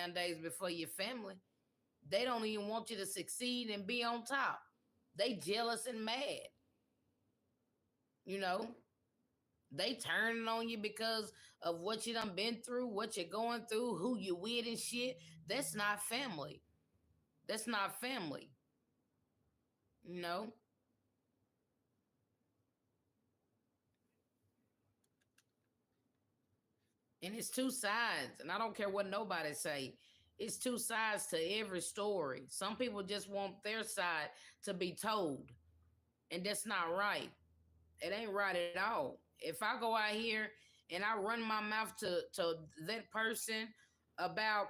nowadays before your family. They don't even want you to succeed and be on top. They jealous and mad. You know, they turning on you because of what you done been through, what you're going through, who you with and shit. That's not family. That's not family. You know? And it's two sides. And I don't care what nobody say. It's two sides to every story. Some people just want their side to be told. And that's not right. It ain't right at all. If I go out here and I run my mouth to that person about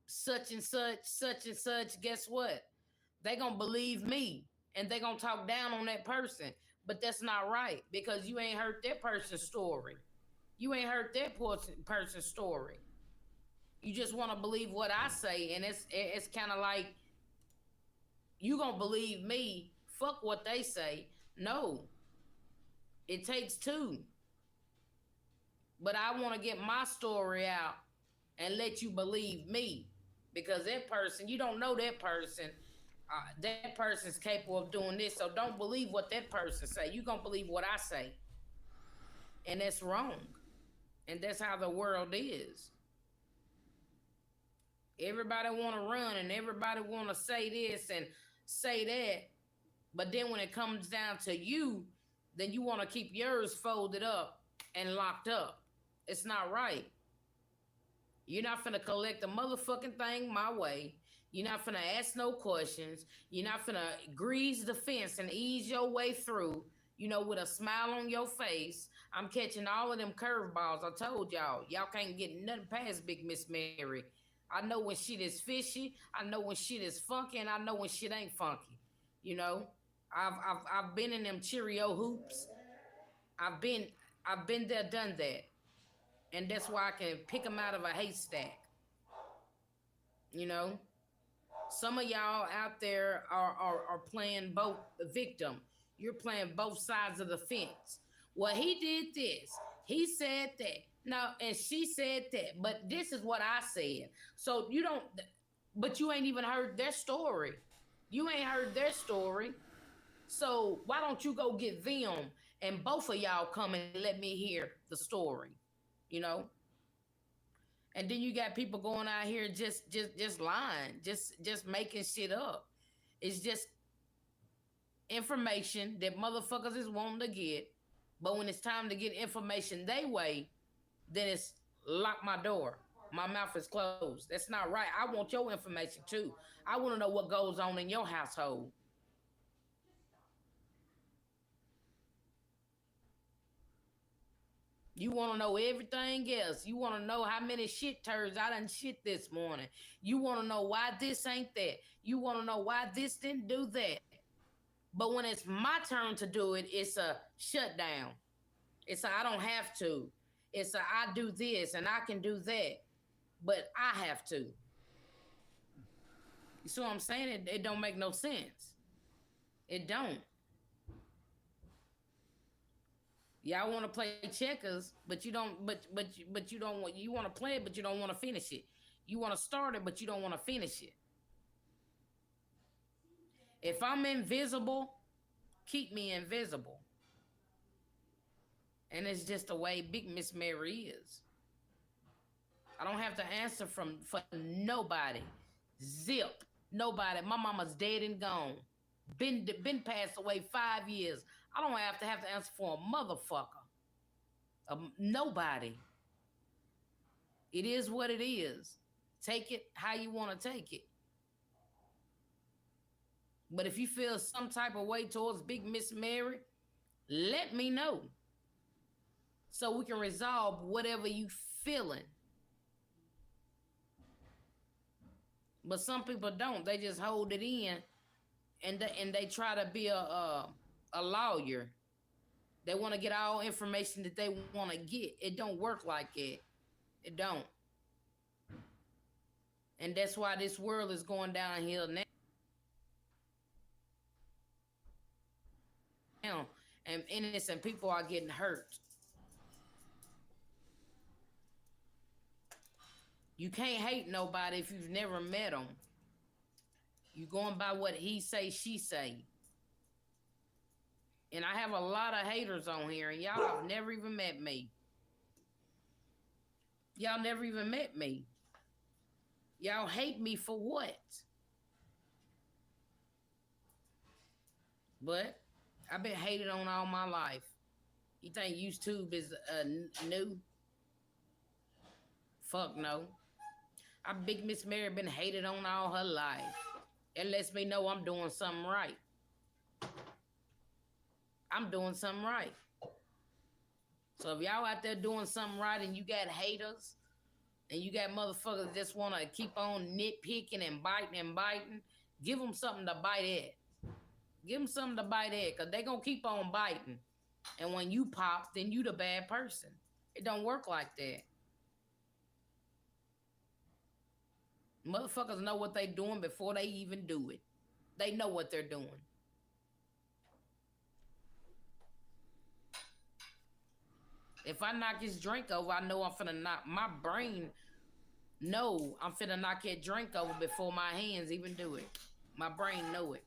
such and such, guess what? They gonna believe me and they gonna talk down on that person. But that's not right because you ain't heard that person's story. You ain't heard that person's story. You just want to believe what I say, and it's kind of like you gonna believe me. Fuck what they say. No, it takes two. But I want to get my story out and let you believe me because that person, you don't know that person. That person's capable of doing this, so don't believe what that person say. You gonna believe what I say, and that's wrong. And that's how the world is. Everybody want to run and everybody want to say this and say that. But then when it comes down to you, then you want to keep yours folded up and locked up. It's not right. You're not finna collect the motherfucking thing my way. You're not finna ask no questions. You're not finna grease the fence and ease your way through, with a smile on your face. I'm catching all of them curveballs. I told y'all. Y'all can't get nothing past Big Miss Mary. I know when shit is fishy. I know when shit is funky, and I know when shit ain't funky. You know, I've been in them Cheerio hoops. I've been there, done that, and that's why I can pick them out of a haystack. You know, some of y'all out there are playing both the victim. You're playing both sides of the fence. Well, he did this. He said that. No, and she said that. But this is what I said. So you don't, but you ain't even heard their story. You ain't heard their story. So why don't you go get them and both of y'all come and let me hear the story, you know? And then you got people going out here just lying, just making shit up. It's just information that motherfuckers is wanting to get, but when it's time to get information they way, then it's lock my door. My mouth is closed. That's not right. I want your information too. I want to know what goes on in your household. You want to know everything else. You want to know how many shit turds I done shit this morning. You want to know why this ain't that. You want to know why this didn't do that. But when it's my turn to do it, it's a shutdown. It's a I don't have to. It's a I do this and I can do that. But I have to. You see what I'm saying? It don't make no sense. It don't. Y'all want to play checkers, but you don't. But you don't want. You want to play it, but you don't want to finish it. You want to start it, but you don't want to finish it. If I'm invisible, keep me invisible. And it's just the way Big Miss Mary is. I don't have to answer for nobody. Zip. Nobody. My mama's dead and gone. Been passed away 5 years. I don't have to answer for a motherfucker. Nobody. It is what it is. Take it how you want to take it. But if you feel some type of way towards Big Miss Mary, let me know. So we can resolve whatever you feeling. But some people don't. They just hold it in and they try to be a lawyer. They want to get all information that they want to get. It don't work like it. It don't. And that's why this world is going downhill now. And innocent people are getting hurt. You can't hate nobody if you've never met them. You going by what he say, she say. And I have a lot of haters on here, and y'all have never even met me. Y'all never even met me. Y'all hate me for what? But I've been hated on all my life. You think YouTube is new? Fuck no. I Big Miss Mary been hated on all her life. It lets me know I'm doing something right. I'm doing something right. So if y'all out there doing something right and you got haters and you got motherfuckers that just want to keep on nitpicking and biting, give them something to bite at. Give them something to bite at, because they going to keep on biting. And when you pop, then you the bad person. It don't work like that. Motherfuckers know what they doing before they even do it. They know what they're doing. If I knock his drink over, I know I'm finna knock my brain. No, I'm finna knock that drink over before my hands even do it. My brain know it.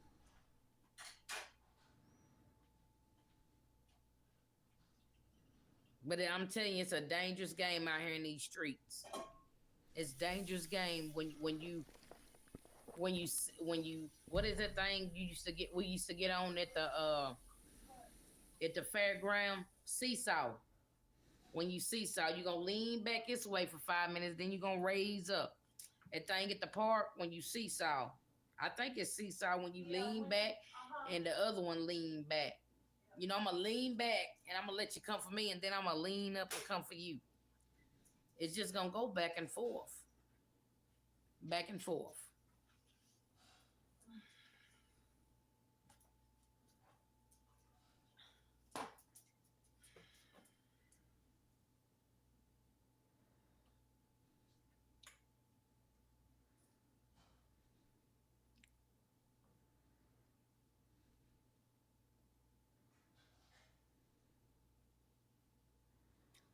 But I'm telling you, it's a dangerous game out here in these streets. It's a dangerous game when you what is that thing you used to get? We used to get on at the fairground, seesaw. When you seesaw, you're gonna lean back this way for 5 minutes, then you're gonna raise up. That thing at the park when you seesaw. I think it's seesaw when you lean back and the other one lean back. You know, I'm gonna lean back and I'm gonna let you come for me, and then I'm gonna lean up and come for you. It's just gonna go back and forth. Back and forth.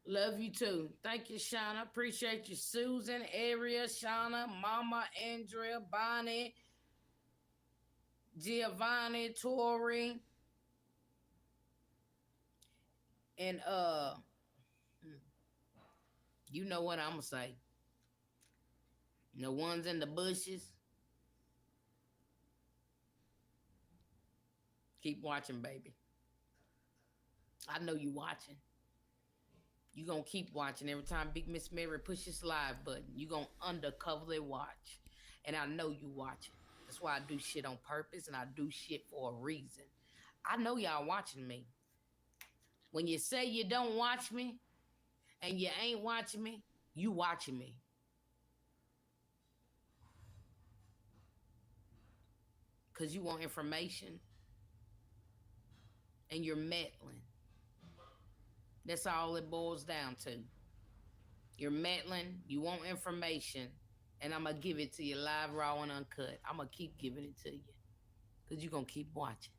Love you too. Thank you, Shauna. Appreciate you, Susan, Aria, Shauna, Mama, Andrea, Bonnie, Giovanni, Tori, and you know what I'm gonna say. The ones in the bushes. Keep watching, baby. I know you watching. You gonna keep watching. Every time Big Miss Mary pushes live button, you gonna undercoverly watch. And I know you watching. That's why I do shit on purpose, and I do shit for a reason. I know y'all watching me. When you say you don't watch me and you ain't watching me, you watching me. Because you want information and you're meddling. That's all it boils down to. You're meddling, you want information, and I'm going to give it to you live, raw, and uncut. I'm going to keep giving it to you because you're going to keep watching.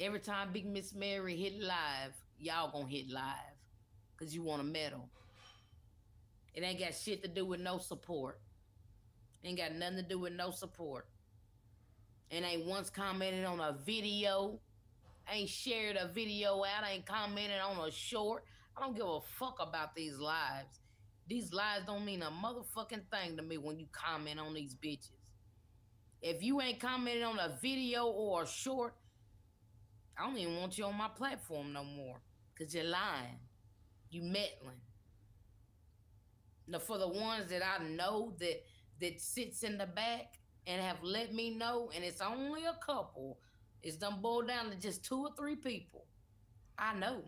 Every time Big Miss Mary hit live, y'all going to hit live because you want to meddle. It ain't got shit to do with no support. Ain't got nothing to do with no support. And ain't once commented on a video. Ain't shared a video out. Ain't commented on a short. I don't give a fuck about these lives. These lives don't mean a motherfucking thing to me when you comment on these bitches. If you ain't commented on a video or a short, I don't even want you on my platform no more. Because you're lying. You meddling. Now, for the ones that I know that sits in the back and have let me know, and it's only a couple, it's done boiled down to just 2 or 3 people. I know.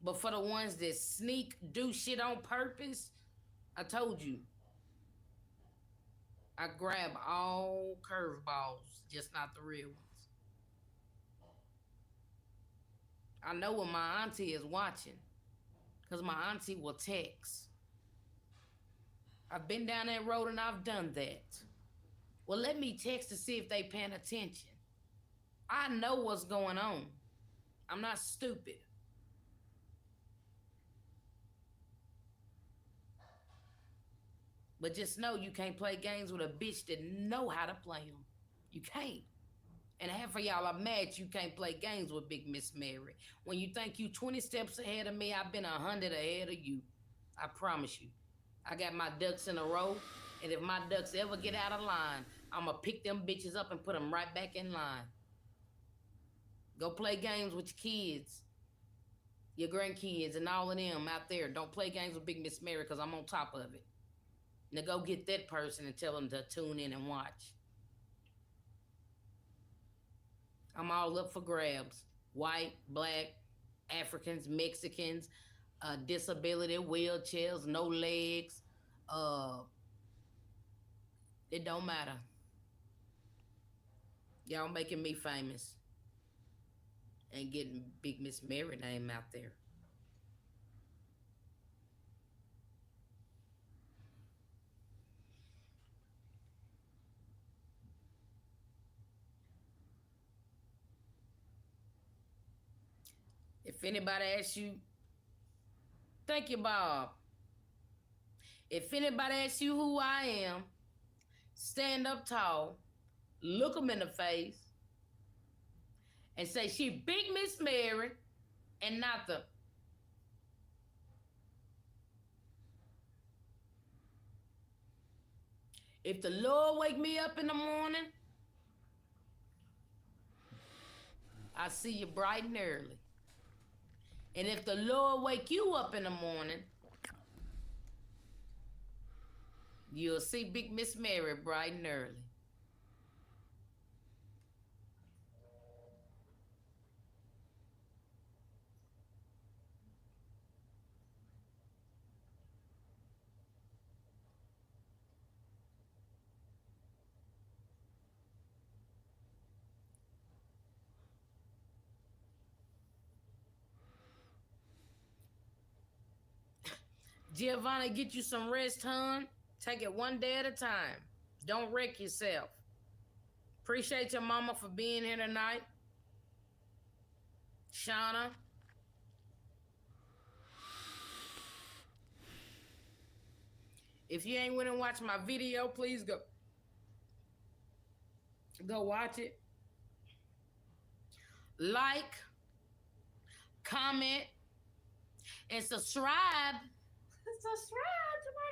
But for the ones that sneak, do shit on purpose, I told you. I grab all curveballs, just not the real ones. I know when my auntie is watching, because my auntie will text. I've been down that road and I've done that. Well, let me text to see if they paying attention. I know what's going on. I'm not stupid. But just know you can't play games with a bitch that know how to play them. You can't. And half of y'all are mad you can't play games with Big Miss Mary. When you think you 20 steps ahead of me, I've been 100 ahead of you. I promise you. I got my ducks in a row, and if my ducks ever get out of line, I'm gonna pick them bitches up and put them right back in line. Go play games with your kids, your grandkids, and all of them out there. Don't play games with Big Miss Mary, because I'm on top of it. Now go get that person and tell them to tune in and watch. I'm all up for grabs. White, black, Africans, Mexicans, disability, wheelchairs, no legs. It don't matter. Y'all making me famous and getting Big Miss Mary name out there. If anybody asks you, thank you, Bob. If anybody asks you who I am, stand up tall, look them in the face, and say she Big Miss Mary and not the. If the Lord wake me up in the morning, I see you bright and early. And if the Lord wake you up in the morning, you'll see Big Miss Mary bright and early. Giovanni, get you some rest, hon. Take it one day at a time. Don't wreck yourself. Appreciate your mama for being here tonight. Shauna. If you ain't went and watched my video, please go watch it. Like, comment, and subscribe. Subscribe to my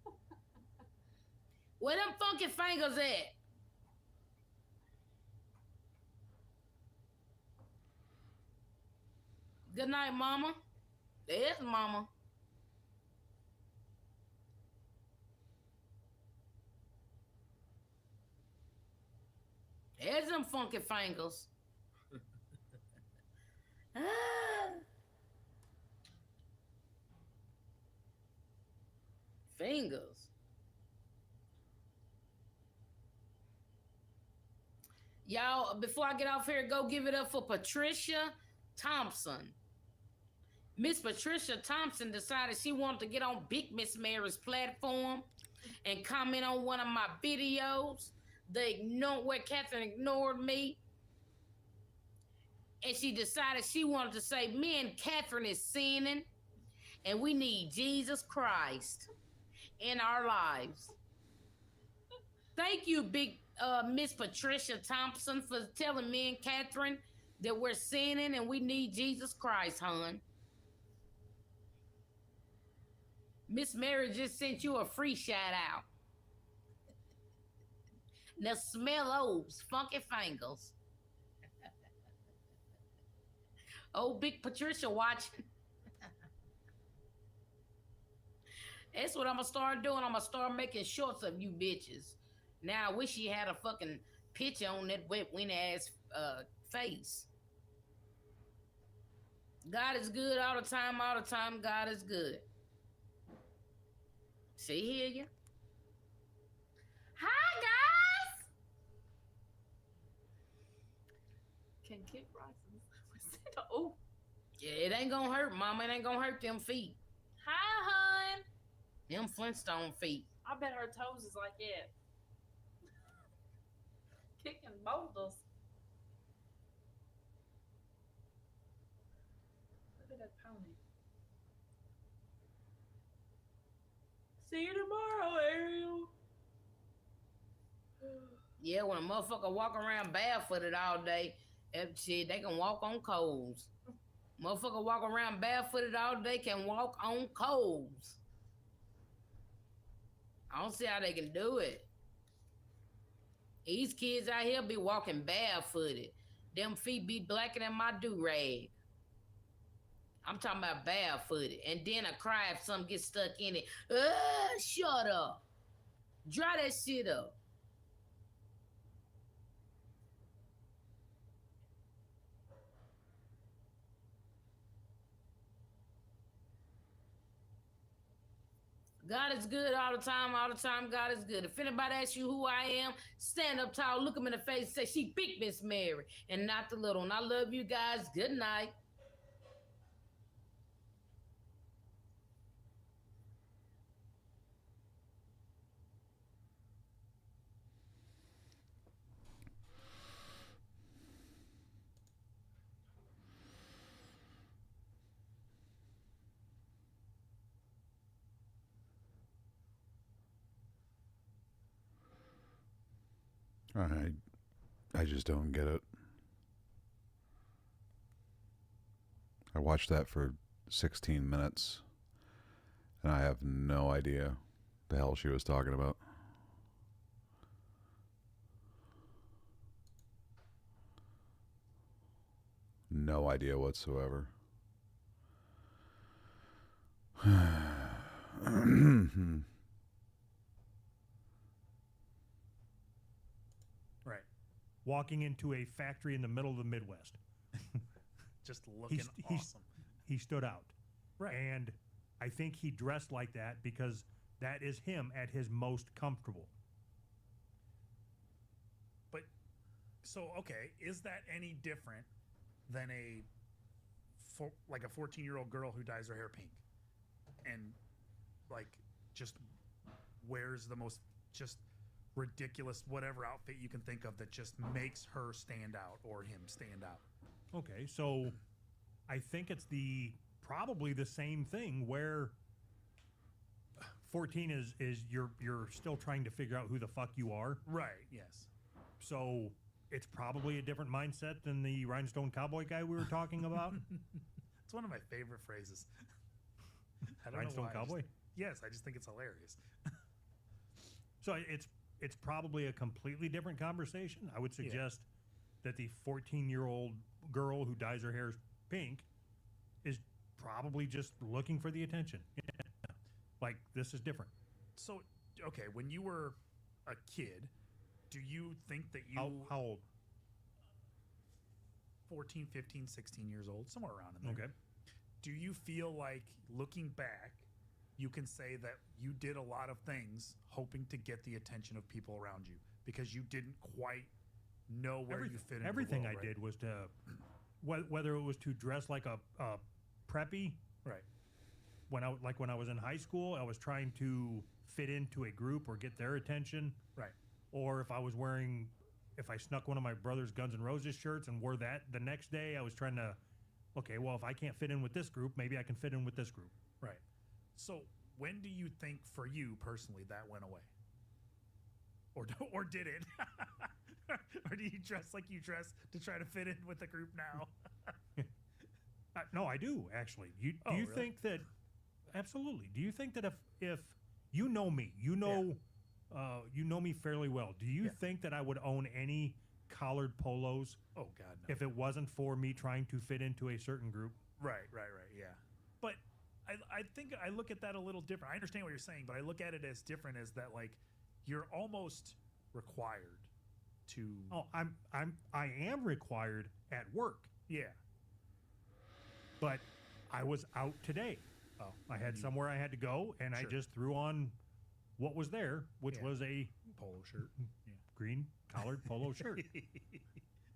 channel. Where them funky fingers at? Good night, mama. There's mama. There's them funky fingers. Fingers. Y'all, before I get off here, go give it up for Patricia Thompson. Miss Patricia Thompson decided she wanted to get on Big Miss Mary's platform and comment on one of my videos. Where Catherine ignored me. And she decided she wanted to say, me and Catherine is sinning, and we need Jesus Christ in our lives. Thank you, Miss Patricia Thompson, for telling me and Catherine that we're sinning and we need Jesus Christ, hon. Miss Mary just sent you a free shout out. Now smell those funky fingers. Oh, Big Patricia watching. That's what I'm gonna start doing. I'm gonna start making shorts of you bitches. Now I wish she had a fucking picture on that wet windy ass face. God is good all the time, God is good. See, hear you? Hi, guys! Can kick rocks. Oh. Yeah, it ain't gonna hurt, mama. It ain't gonna hurt them feet. Hi, hun. Them Flintstone feet. I bet her toes is like that. Kicking boulders. Look at that pony. See you tomorrow, Ariel. Yeah, when a motherfucker walk around barefooted all day, shit, they can walk on coals. Motherfucker walk around barefooted all day can walk on coals. I don't see how they can do it. These kids out here be walking barefooted. Them feet be blacker than my do-rag. I'm talking about barefooted. And then I cry if something gets stuck in it. Shut up. Dry that shit up. God is good all the time, God is good. If anybody asks you who I am, stand up tall, look them in the face, and say, she big Miss Mary, and not the little one. I love you guys. Good night. I just don't get it. I watched that for 16 minutes, and I have no idea the hell she was talking about. No idea whatsoever. Right. Walking into a factory in the middle of the Midwest. Just looking awesome. He stood out. Right. And I think he dressed like that because that is him at his most comfortable. But so okay, is that any different than like a 14-year-old girl who dyes her hair pink and like just wears the most just ridiculous whatever outfit you can think of that just makes her stand out or him stand out? Okay, so I think it's probably the same thing where 14 is you're still trying to figure out who the fuck you are. Right, yes. So it's probably a different mindset than the rhinestone cowboy guy we were talking about. It's one of my favorite phrases. I don't Rhinestone know why. cowboy? Yes, I just think it's hilarious. So it's probably a completely different conversation. I would suggest that the 14-year-old girl who dyes her hair pink is probably just looking for the attention. Yeah. Like, this is different. So, okay, when you were a kid, do you think that you... How old? 14, 15, 16 years old, somewhere around in there. Okay. Do you feel like, looking back, you can say that you did a lot of things hoping to get the attention of people around you because you didn't quite know where you fit in everything the world, I did was to, whether it was to dress like a preppy, right? When I was in high school, I was trying to fit into a group or get their attention, Right. or if I snuck one of my brother's Guns N' Roses shirts and wore that the next day, I was trying to, okay, well, if I can't fit in with this group, maybe I can fit in with this group. Right. So when do you think, for you personally, that went away? Or did it? Or do you dress like you dress to try to fit in with the group now? No, I do actually. Do you really? think that? Absolutely. Do you think that if you know me, you know me fairly well. Do you think that I would own any collared polos? Oh God, no. If it wasn't for me trying to fit into a certain group? Right, yeah. But I think I look at that a little different. I understand what you're saying, but I look at it as different as that, like, you're almost required to. Oh, I am required at work, Yeah. but I was out today. Oh, I had somewhere I had to go, and I Sure. just threw on what was there, which Yeah. was a polo shirt. Yeah. green collared polo shirt.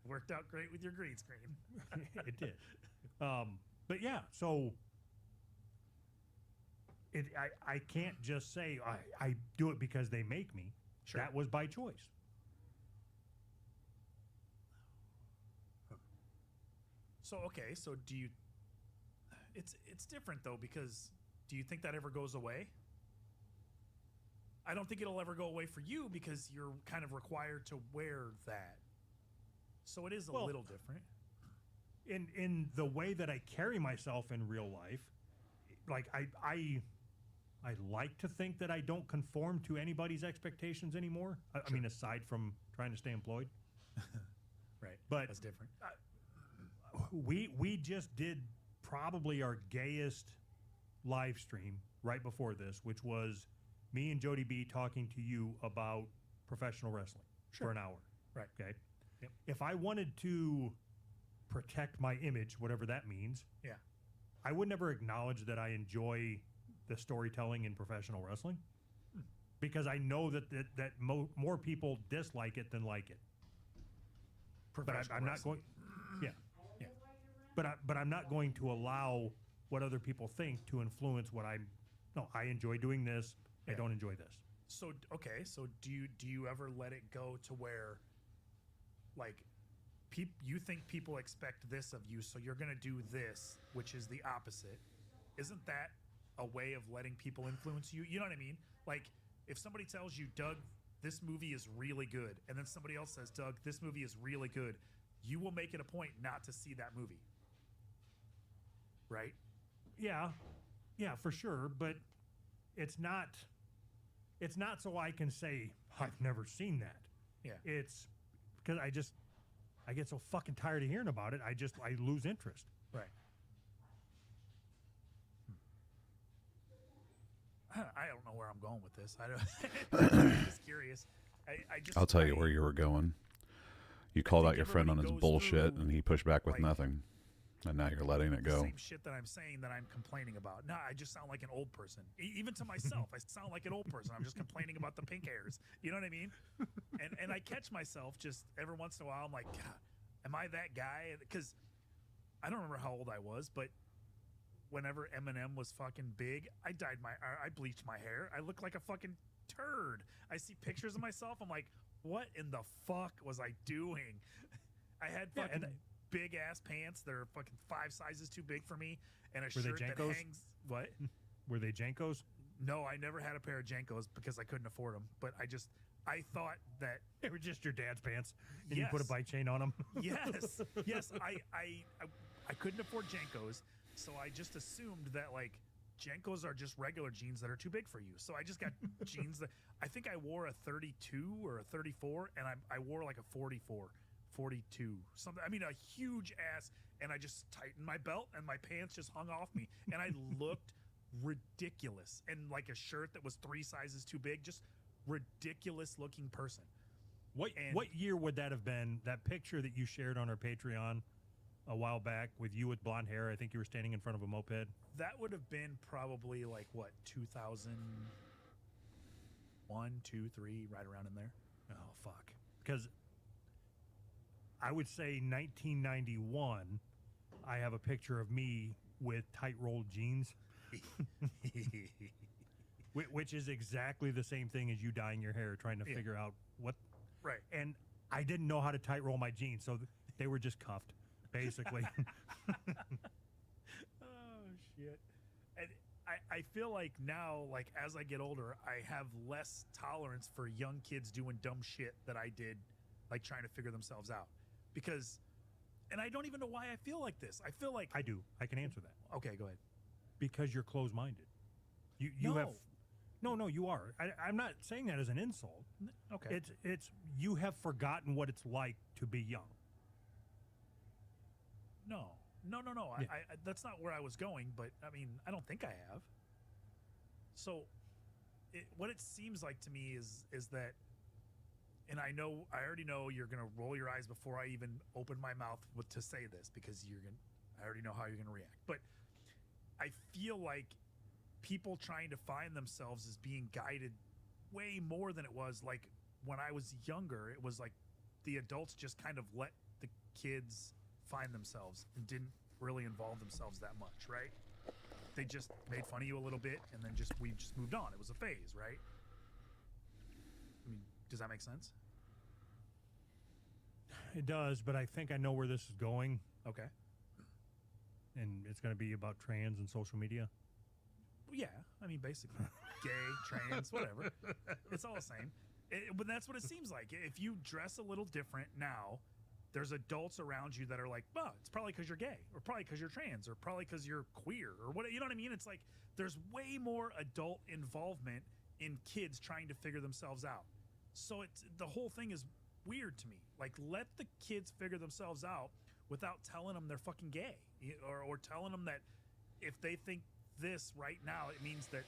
Worked out great with your green screen. It did. But yeah, so I can't just say I do it because they make me. Sure. That was by choice. So okay, so do you? It's different though, because do you think that ever goes away? I don't think it'll ever go away for you because you're kind of required to wear that. So it is a Well, little different. In the way that I carry myself in real life, like I like to think that I don't conform to anybody's expectations anymore. I mean, aside from trying to stay employed. Right. But That's different. we just did probably our gayest live stream right before this, which was me and Jody B talking to you about professional wrestling for an hour. Right. Okay. Yep. If I wanted to protect my image, whatever that means, Yeah. I would never acknowledge that I enjoy the storytelling in professional wrestling because I know that more people dislike it than like it. But Professional I'm not wrestling. going. Yeah. Yeah. But I'm not going to allow what other people think to influence what I'm. No, I enjoy doing this. I Yeah. don't enjoy this. So okay, so do you ever let it go to where, like, you think people expect this of you, so you're gonna do this, which is the opposite? Isn't that a way of letting people influence you? You know what I mean? Like, if somebody tells you, Doug, this movie is really good, and then somebody else says, Doug, this movie is really good, you will make it a point not to see that movie, right? Yeah, for sure. But it's not so I can say I've never seen that. Yeah. It's because I get so fucking tired of hearing about it. I lose interest. Right. I don't know where I'm going with this. I don't. I'm just curious. I just. I'll tell you where you were going. You called think out your friend on his everybody goes bullshit, through, and he pushed back with like, nothing. And now you're letting it the go. same shit that I'm saying that I'm complaining about. No, I just sound like an old person. Even to myself, I sound like an old person. I'm just complaining about the pink hairs. You know what I mean? And I catch myself just every once in a while. I'm like, God, am I that guy? Because I don't remember how old I was, but whenever Eminem was fucking big, I bleached my hair. I look like a fucking turd. I see pictures of myself. I'm like, what in the fuck was I doing? I had Yeah, fucking and big ass pants that are fucking 5 sizes too big for me, and a Were they shirt that Jankos? hangs. What? Were they Jankos? No, I never had a pair of Jankos because I couldn't afford them. But I thought that They were just your dad's pants, and you put a Yes. bike chain on them. yes, I couldn't afford Jankos, so I just assumed that like Jankos are just regular jeans that are too big for you. So I just got jeans that I think I wore a 32 or a 34, and I wore like a 44. 42 something. I mean, a huge ass, and I just tightened my belt and my pants just hung off me, and I looked ridiculous. And like a shirt that was 3 sizes too big, just ridiculous looking person. What year would that have been? That picture that you shared on our Patreon a while back with you with blonde hair. I think you were standing in front of a moped. That would have been probably like what, 2001, 2, 3, right around in there. Oh fuck! Because I would say 1991. I have a picture of me with tight rolled jeans, which is exactly the same thing as you dyeing your hair, trying to Yeah. figure out what. Right. And I didn't know how to tight roll my jeans, so they were just cuffed, basically. Oh shit. And I feel like now, like as I get older, I have less tolerance for young kids doing dumb shit that I did, like trying to figure themselves out. Because, and I don't even know why I feel like this. I feel like I do. I can answer that okay, go ahead. because you're closed-minded. You No. have. No, you are. I'm not saying that as an insult. Okay. It's you have forgotten what it's like to be young. No. Yeah. I that's not where I was going, but I mean, I don't think I have. So, what it seems like to me is that, and I already know you're gonna roll your eyes before I even open my mouth to say this because I already know how you're gonna react. But I feel like people trying to find themselves is being guided way more than it was like when I was younger. It was like the adults just kind of let the kids find themselves and didn't really involve themselves that much, right? They just made fun of you a little bit and then we just moved on. It was a phase, right? I mean, does that make sense? It does, but I think I know where this is going, Okay. and it's going to be about trans and social media. Yeah, I mean, basically, gay, trans, whatever. It's all the same. But that's what it seems like. If you dress a little different now, there's adults around you that are like, "Oh, it's probably because you're gay, or probably because you're trans, or probably because you're queer, or what." You know what I mean? It's like there's way more adult involvement in kids trying to figure themselves out. So the whole thing is weird to me. Like, let the kids figure themselves out without telling them they're fucking gay, or telling them that if they think this right now, it means that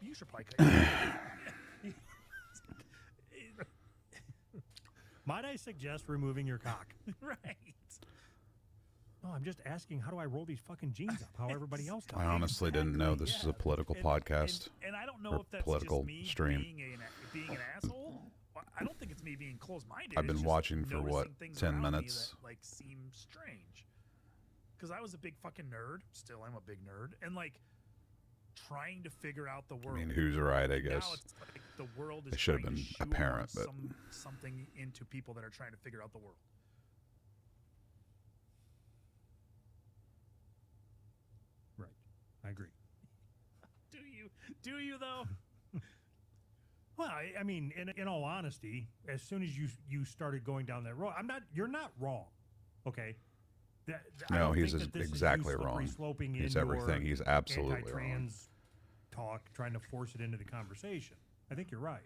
you should probably cut your Might I suggest removing your cock? right. No, I'm just asking, how do I roll these fucking jeans up? How everybody else does. I honestly didn't know this is a political podcast. And I don't know or if that's political just me stream. being an asshole. I don't think it's me being closed-minded. I've It's been just watching for, noticing what, things 10 around me minutes? that, like, seem strange. Because I was a big fucking nerd. Still am a big nerd. And, like, trying to figure out the I world. mean, who's right, I Now guess. it's like the world is It should have trying to been shoehorn apparent, but- something into people that are trying to figure out the world. Right. I agree. Do you though? Well, I mean, in all honesty, as soon as you started going down that road, you're not wrong. Okay. I No, don't he's think that this is exactly you slippery wrong. sloping He's into everything. He's absolutely wrong. anti-trans talk, trying to force it into the conversation. I think you're right.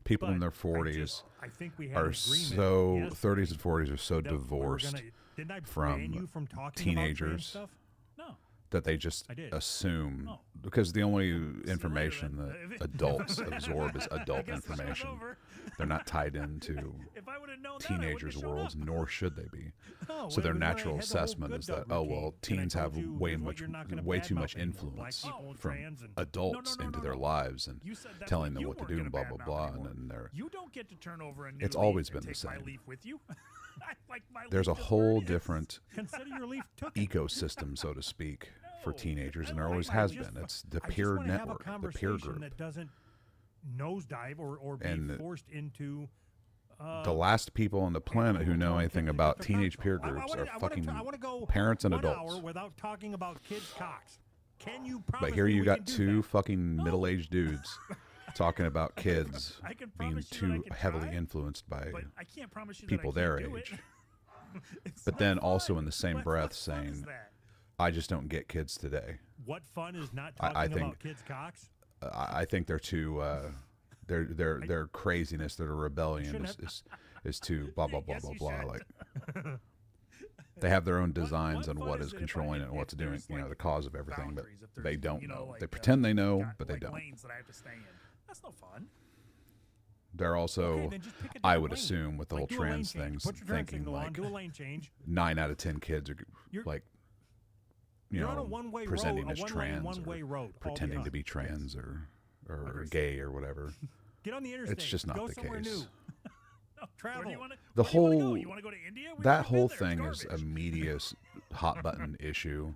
People in But their I 40s think we had are an agreement so, yesterday 30s and 40s are so that we were divorced gonna- didn't I from ban you from talking about trans teenagers. stuff? No. that they just I did. assume, Oh. because the only See you later, information then. that adults absorb is I adult guess the show's information. over. They're not tied into If I would have known teenagers' that, I wouldn't worlds, have nor should they be. No, So their when natural I had the whole assessment good is that, dog oh routine, well, and I teens told have you, way here's what much, you're not gonna way too badmouth much anymore, black influence people and from trans and- adults No, into no, their no. lives and You said that's telling what them you what to weren't do and blah gonna blah badmouth blah, anymore. and then they're You don't get to turn over a new It's leaf always and been the take my same. leaf with you. Like my there's a leaf just whole where it is. different Consider your leaf took it. ecosystem, so to speak, for No, teenagers, I and there don't always like my has leaf. been. It's the I just peer wanna have a network, the peer conversation group. that doesn't nosedive or be And forced into. The last people on the planet who know Talk anything kids about to teenage peer console. groups I are wanna- fucking I want to go parents and 1 adults. hour without talking about kids' cocks. Can you promise But here me you we got can do two that? fucking middle-aged dudes talking about kids I can being promise you that I too can heavily try, influenced by But I can't promise you people that I their can't do age. It. It's But not then also fun. in the same What- breath what fun is saying, that? I just don't get kids today. What fun is not I talking think- about kids' cocks? I think they're too their craziness, their rebellion Shouldn't is too blah blah blah Yes, blah you blah. should. Like they have their own What designs on fun what is is it if controlling it if and what's doing, there's, you know, like, the cause of everything, but boundaries, if there's, they don't you know. like, They pretend they know, got, but they like, don't. lanes that I have to stay in. That's no fun. They're also, Okay, then just pick a I different would lane. assume, with the Like, whole do a lane trans change. things, Put your turn thinking signal on, like do a lane change. 9 out of 10 kids are You're- like, you You're on a know, one-way presenting road, as a one-lane, trans one-way or road. all the pretending to time. be trans or Agreed. gay or whatever. Get on the interstate. just not Go the somewhere case. new. No, Travel. Where do you wanna, The where do you wanna go? whole- You want to go to India? We've That already been whole there. It's thing is a garbage. media hot button issue.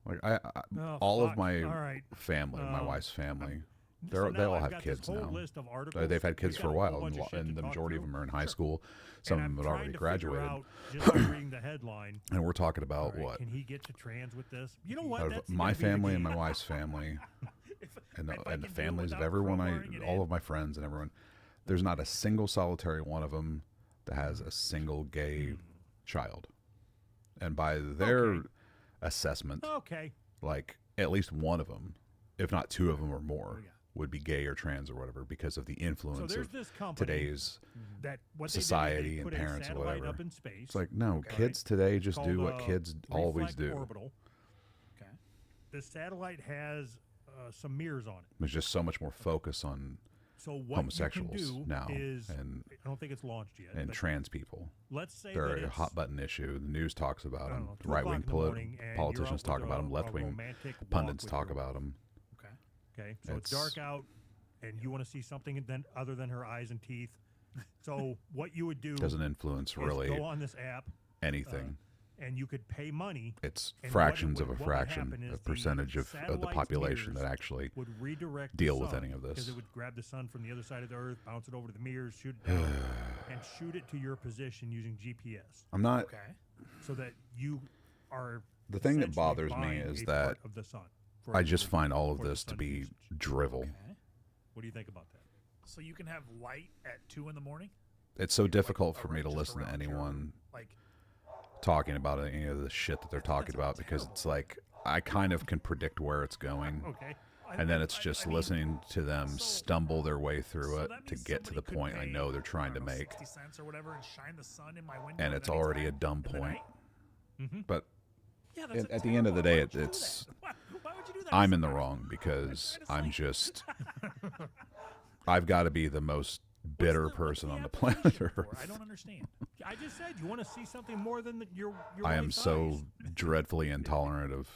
Like I Oh, all fuck. of my All right. family, my Um, wife's family, So they now all I've have got kids this whole now. list of articles. They've had kids We've for a got while, whole bunch of shit and to the talk majority of through. them are in high school. Some And of them I'm had already trying to figure graduated. out, just by reading the headline. And we're talking all about right, what? Can he get to trans with this? You know what? Out of That's my gotta be the family and game. my wife's family, and if I the can do it families of without everyone crowbarring it all in. of my friends and everyone. There's not a single solitary one of them that has a single gay child. And by their Okay. assessment, Okay. like at least one of them, if not two of them or more, Yeah. would be gay or trans or whatever because of the So influence there's of this company today's. that what society they did, and they put parents a or satellite whatever. up in space. It's like, no, Okay. kids today just It's do called, what kids always Reflect do. Orbital. Okay. The satellite has some mirrors on it. There's just so much more focus on So what homosexuals you can do now is, and I don't think it's launched yet. and but trans people. let's say They're that a it's, hot button issue. The news talks about I don't them. know, 2 Right wing o'clock in the morning, and you're politicians out talk with about them. a Left wing romantic walk pundits with talk your about them. Okay. Okay, so it's dark out, and you want to see something then other than her eyes and teeth. So what you would do Doesn't influence is really go on this app, anything. and you could pay money. It's and fractions what of a would happen fraction, is a the percentage of the satellite's population that mirrors actually Would redirect deal the with sun, any of this. because it would grab the sun from the other side of the earth, bounce it over to the mirrors, shoot it down, and shoot it to your position using GPS, I'm not. Okay. so that you are The thing that essentially bothers me buying is a that part of the sun. for I just your- find all of for the this to sun's be usage. drivel. Okay. What do you think about that? So you can have light at 2 in the morning. It's so Like, difficult for around- me to just listen to around your, anyone like, talking about any of the shit that they're talking about because it's like I kind of can predict where it's going. Okay. And then it's just listening to them so- stumble their way through so it that to means get to the somebody could point I pay, know they're trying I to don't know, make. 60 cents or whatever, and shine the sun in my window. And at it's any already a time dumb in the point. night? But Yeah, that's at the end of the day, terrible. Why would you do it's that? Why would you do that? I'm to in the somebody? wrong because trying to I'm sleep. just I've got to be the most bitter What's person on the application planet for? Earth. I don't understand. I just said you want to see something more than your I wife am so eyes. dreadfully intolerant of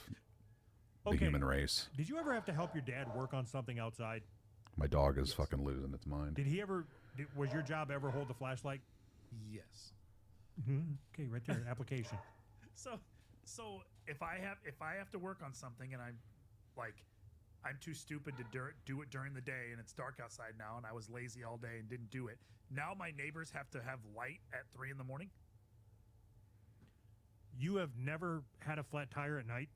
the Okay. human race. Did you ever have to help your dad work on something outside? My dog is fucking losing its mind. Did he ever? Was your job ever hold the flashlight? Yes. Okay, right there, application. So if I have to work on something and I'm too stupid to do it during the day and it's dark outside now and I was lazy all day and didn't do it. Now my neighbors have to have light at 3 in the morning. You have never had a flat tire at night,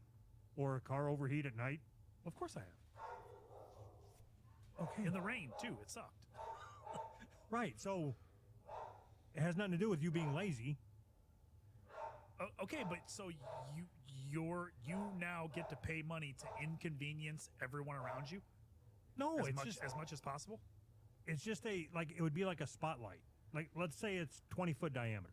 or a car overheat at night? Of course I have. Okay, In the rain too. It sucked. right. So it has nothing to do with you being lazy. Okay, but so you now get to pay money to inconvenience everyone around you No, as it's much just as it would be like a spotlight. Like let's say it's 20-foot diameter.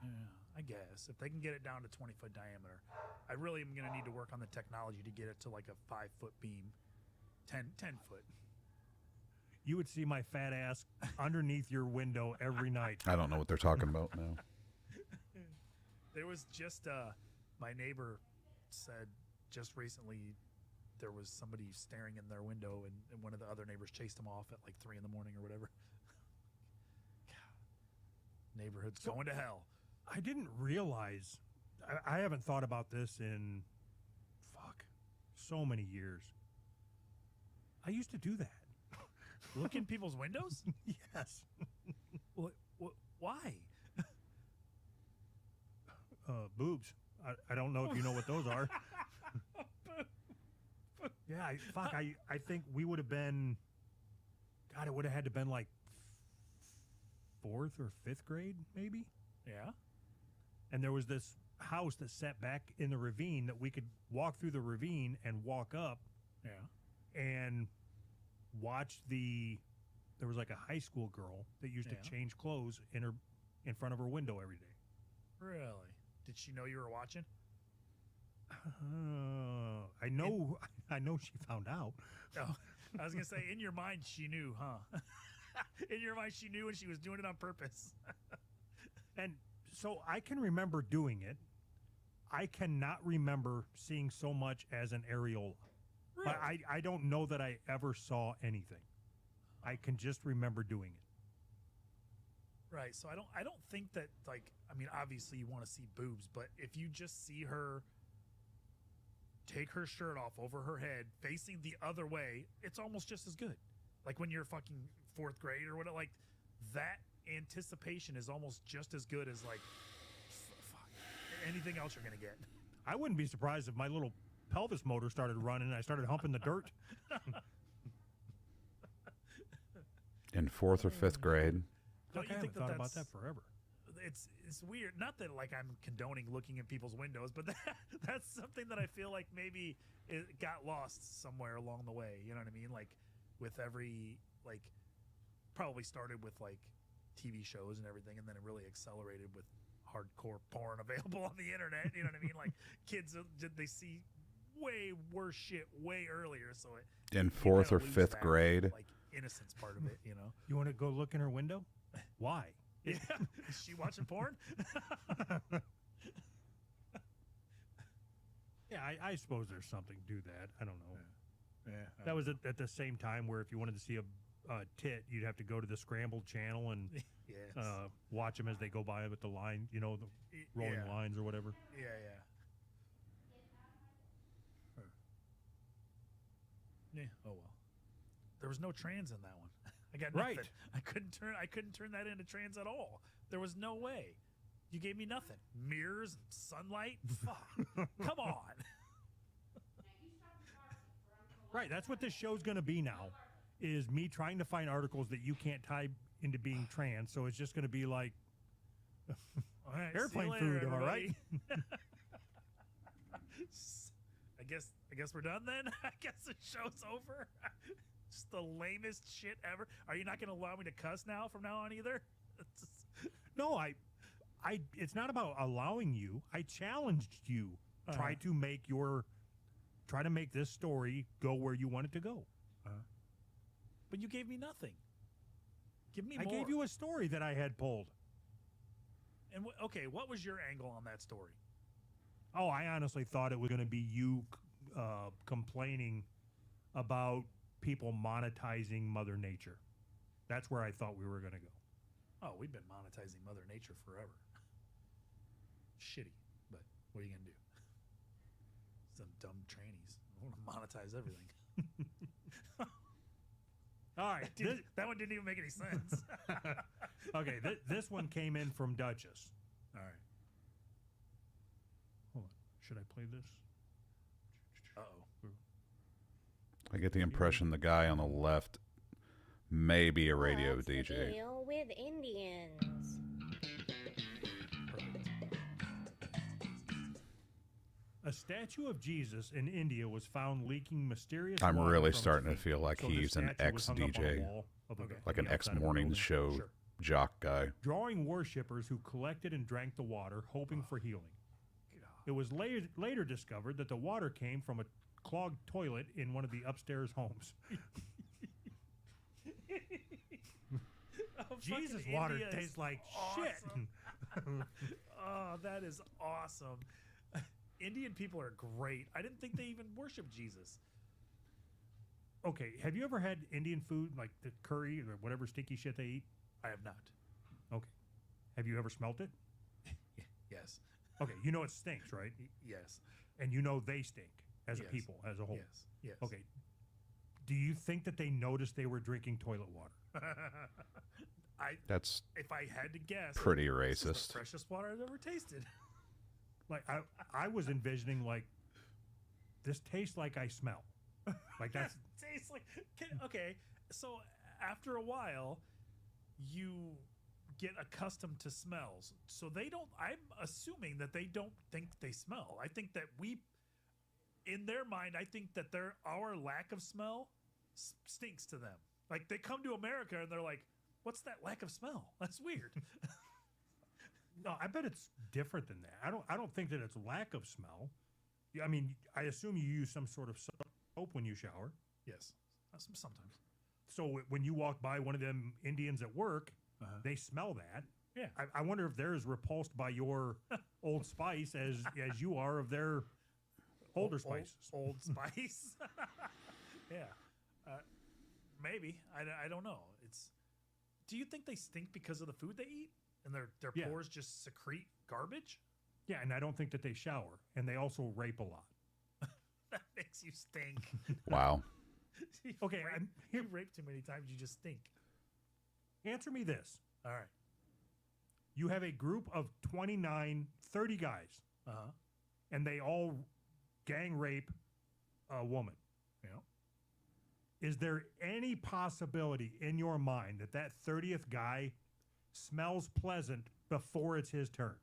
Yeah, I guess if they can get it down to 20-foot diameter, I really am going to need to work on the technology to get it to like a 5-foot beam, 10 foot. You would see my fat ass underneath your window every night. I don't know what they're talking about now. There was just my neighbor said just recently there was somebody staring in their window and one of the other neighbors chased him off at like 3 in the morning or whatever. Neighborhood's going to hell. I didn't realize. I haven't thought about this in so many years. I used to do that. Look in people's windows? Yes. Why? Boobs. I don't know if you know what those are. Yeah, I think we would have been. God, it would have had to been like 4th or 5th grade, maybe. Yeah. And there was this house that sat back in the ravine that we could walk through the ravine and walk up Yeah. and watch there was like a high school girl that used Yeah. to change clothes in front of her window every day. Really? Did she know you were watching? I know she found out. Oh, I was gonna say, in your mind, she knew, huh? In your mind, she knew, and she was doing it on purpose. And so I can remember doing it. I cannot remember seeing so much as an areola. But I don't know that I ever saw anything. I can just remember doing it. Right. So I don't think that, like, I mean, obviously you want to see boobs, but if you just see her take her shirt off over her head, facing the other way, it's almost just as good. Like when you're fucking 4th grade or whatever, like that anticipation is almost just as good as like anything else you're gonna get. I wouldn't be surprised if my little pelvis motor started running and I started humping the dirt. In 4th or 5th grade, Don't I you haven't think thought about that's that forever. it's weird? Not that like I'm condoning looking in people's windows, but that's something that I feel like maybe it got lost somewhere along the way. You know what I mean? Like with every like probably started with like TV shows and everything, and then it really accelerated with hardcore porn available on the internet. You know what I mean? Like kids, they see way worse shit way earlier, so it in you 4th kinda or lose 5th that, grade, like innocence part of it. You know? You want to go look in her window? Why? Yeah. Is she watching porn? Yeah, I suppose there's something to that. I don't know. Yeah. That was at the same time where if you wanted to see a tit, you'd have to go to the scrambled channel and Yes. watch them as they go by with the line, the rolling yeah. lines or whatever. Yeah. Yeah. Oh well. There was no trans in that one. I got nothing. Right. I couldn't turn that into trans at all. There was no way. You gave me nothing. Mirrors, sunlight. Fuck. Come on. Right, that's what this show's going to be now, is me trying to find articles that you can't tie into being trans. So it's just going to be like All right, airplane see you later, food, am I right? everybody. I guess we're done then. I guess the show's over. Just the lamest shit ever. Are you not going to allow me to cuss now from now on either? No, it's not about allowing you. I challenged you. Try to make this story go where you want it to go. But you gave me nothing. Give me I more. gave you a story that I had pulled. And okay, what was your angle on that story? Oh, I honestly thought it was going to be you complaining about people monetizing Mother Nature. That's where I thought we were going to go. Oh, we've been monetizing Mother Nature forever. Shitty, but what are you gonna do? Some dumb trannies want to monetize everything. All right. That one didn't even make any sense. Okay, this one came in from Duchess. All right. Hold on. Should I play this? Uh-oh. I get the impression the guy on the left may be a radio What's the DJ. deal with Indians? A statue of Jesus in India was found leaking mysterious. I'm water really from starting to its feet. feel like So the he's an statue was hung up on a ex-DJ, wall of the- like on an the outside of a ex-mornings building. show Sure. jock guy. Drawing worshippers who collected and drank the water, hoping for healing. It was later discovered that the water came from a clogged toilet in one of the upstairs homes. Oh, Jesus, fucking water India is tastes like awesome. shit. Oh, that is awesome. Indian people are great. I didn't think they even worship Jesus. Okay, have you ever had Indian food, like the curry or whatever stinky shit they eat? I have not. Okay. Have you ever smelt it? Yes. Okay, you know it stinks, right? Yes. And you know they stink as a Yes. people, as a whole. Yes. Yes. Okay. Do you think that they noticed they were drinking toilet water? That's If I had to guess, pretty this is racist. the freshest water I've ever tasted. Like I was envisioning like this tastes like I smell. Like that's Tastes like okay. So after a while, you get accustomed to smells. So they don't. I'm assuming that they don't think they smell. I think that in their mind, I think that our lack of smell stinks to them. Like they come to America and they're like, "What's that lack of smell? That's weird." no, I bet it's different than that. I don't think that it's lack of smell. I mean, I assume you use some sort of soap when you shower. Yes, sometimes. So when you walk by one of them Indians at work, they smell that. Yeah. I wonder if they're as repulsed by your Old Spice as you are of their older spices. Old Spice. Yeah, maybe. I don't know. Do you think they stink because of the food they eat and their Yeah. pores just secrete garbage? Yeah, and I don't think that they shower, and they also rape a lot. That makes you stink. Wow. You Okay, rape- you rape too many times, you just stink. Answer me this. All right. You have a group of 29, 30 guys, Uh-huh. and they all gang rape a woman. Yeah. Is there any possibility in your mind that that 30th guy smells pleasant before it's his turn?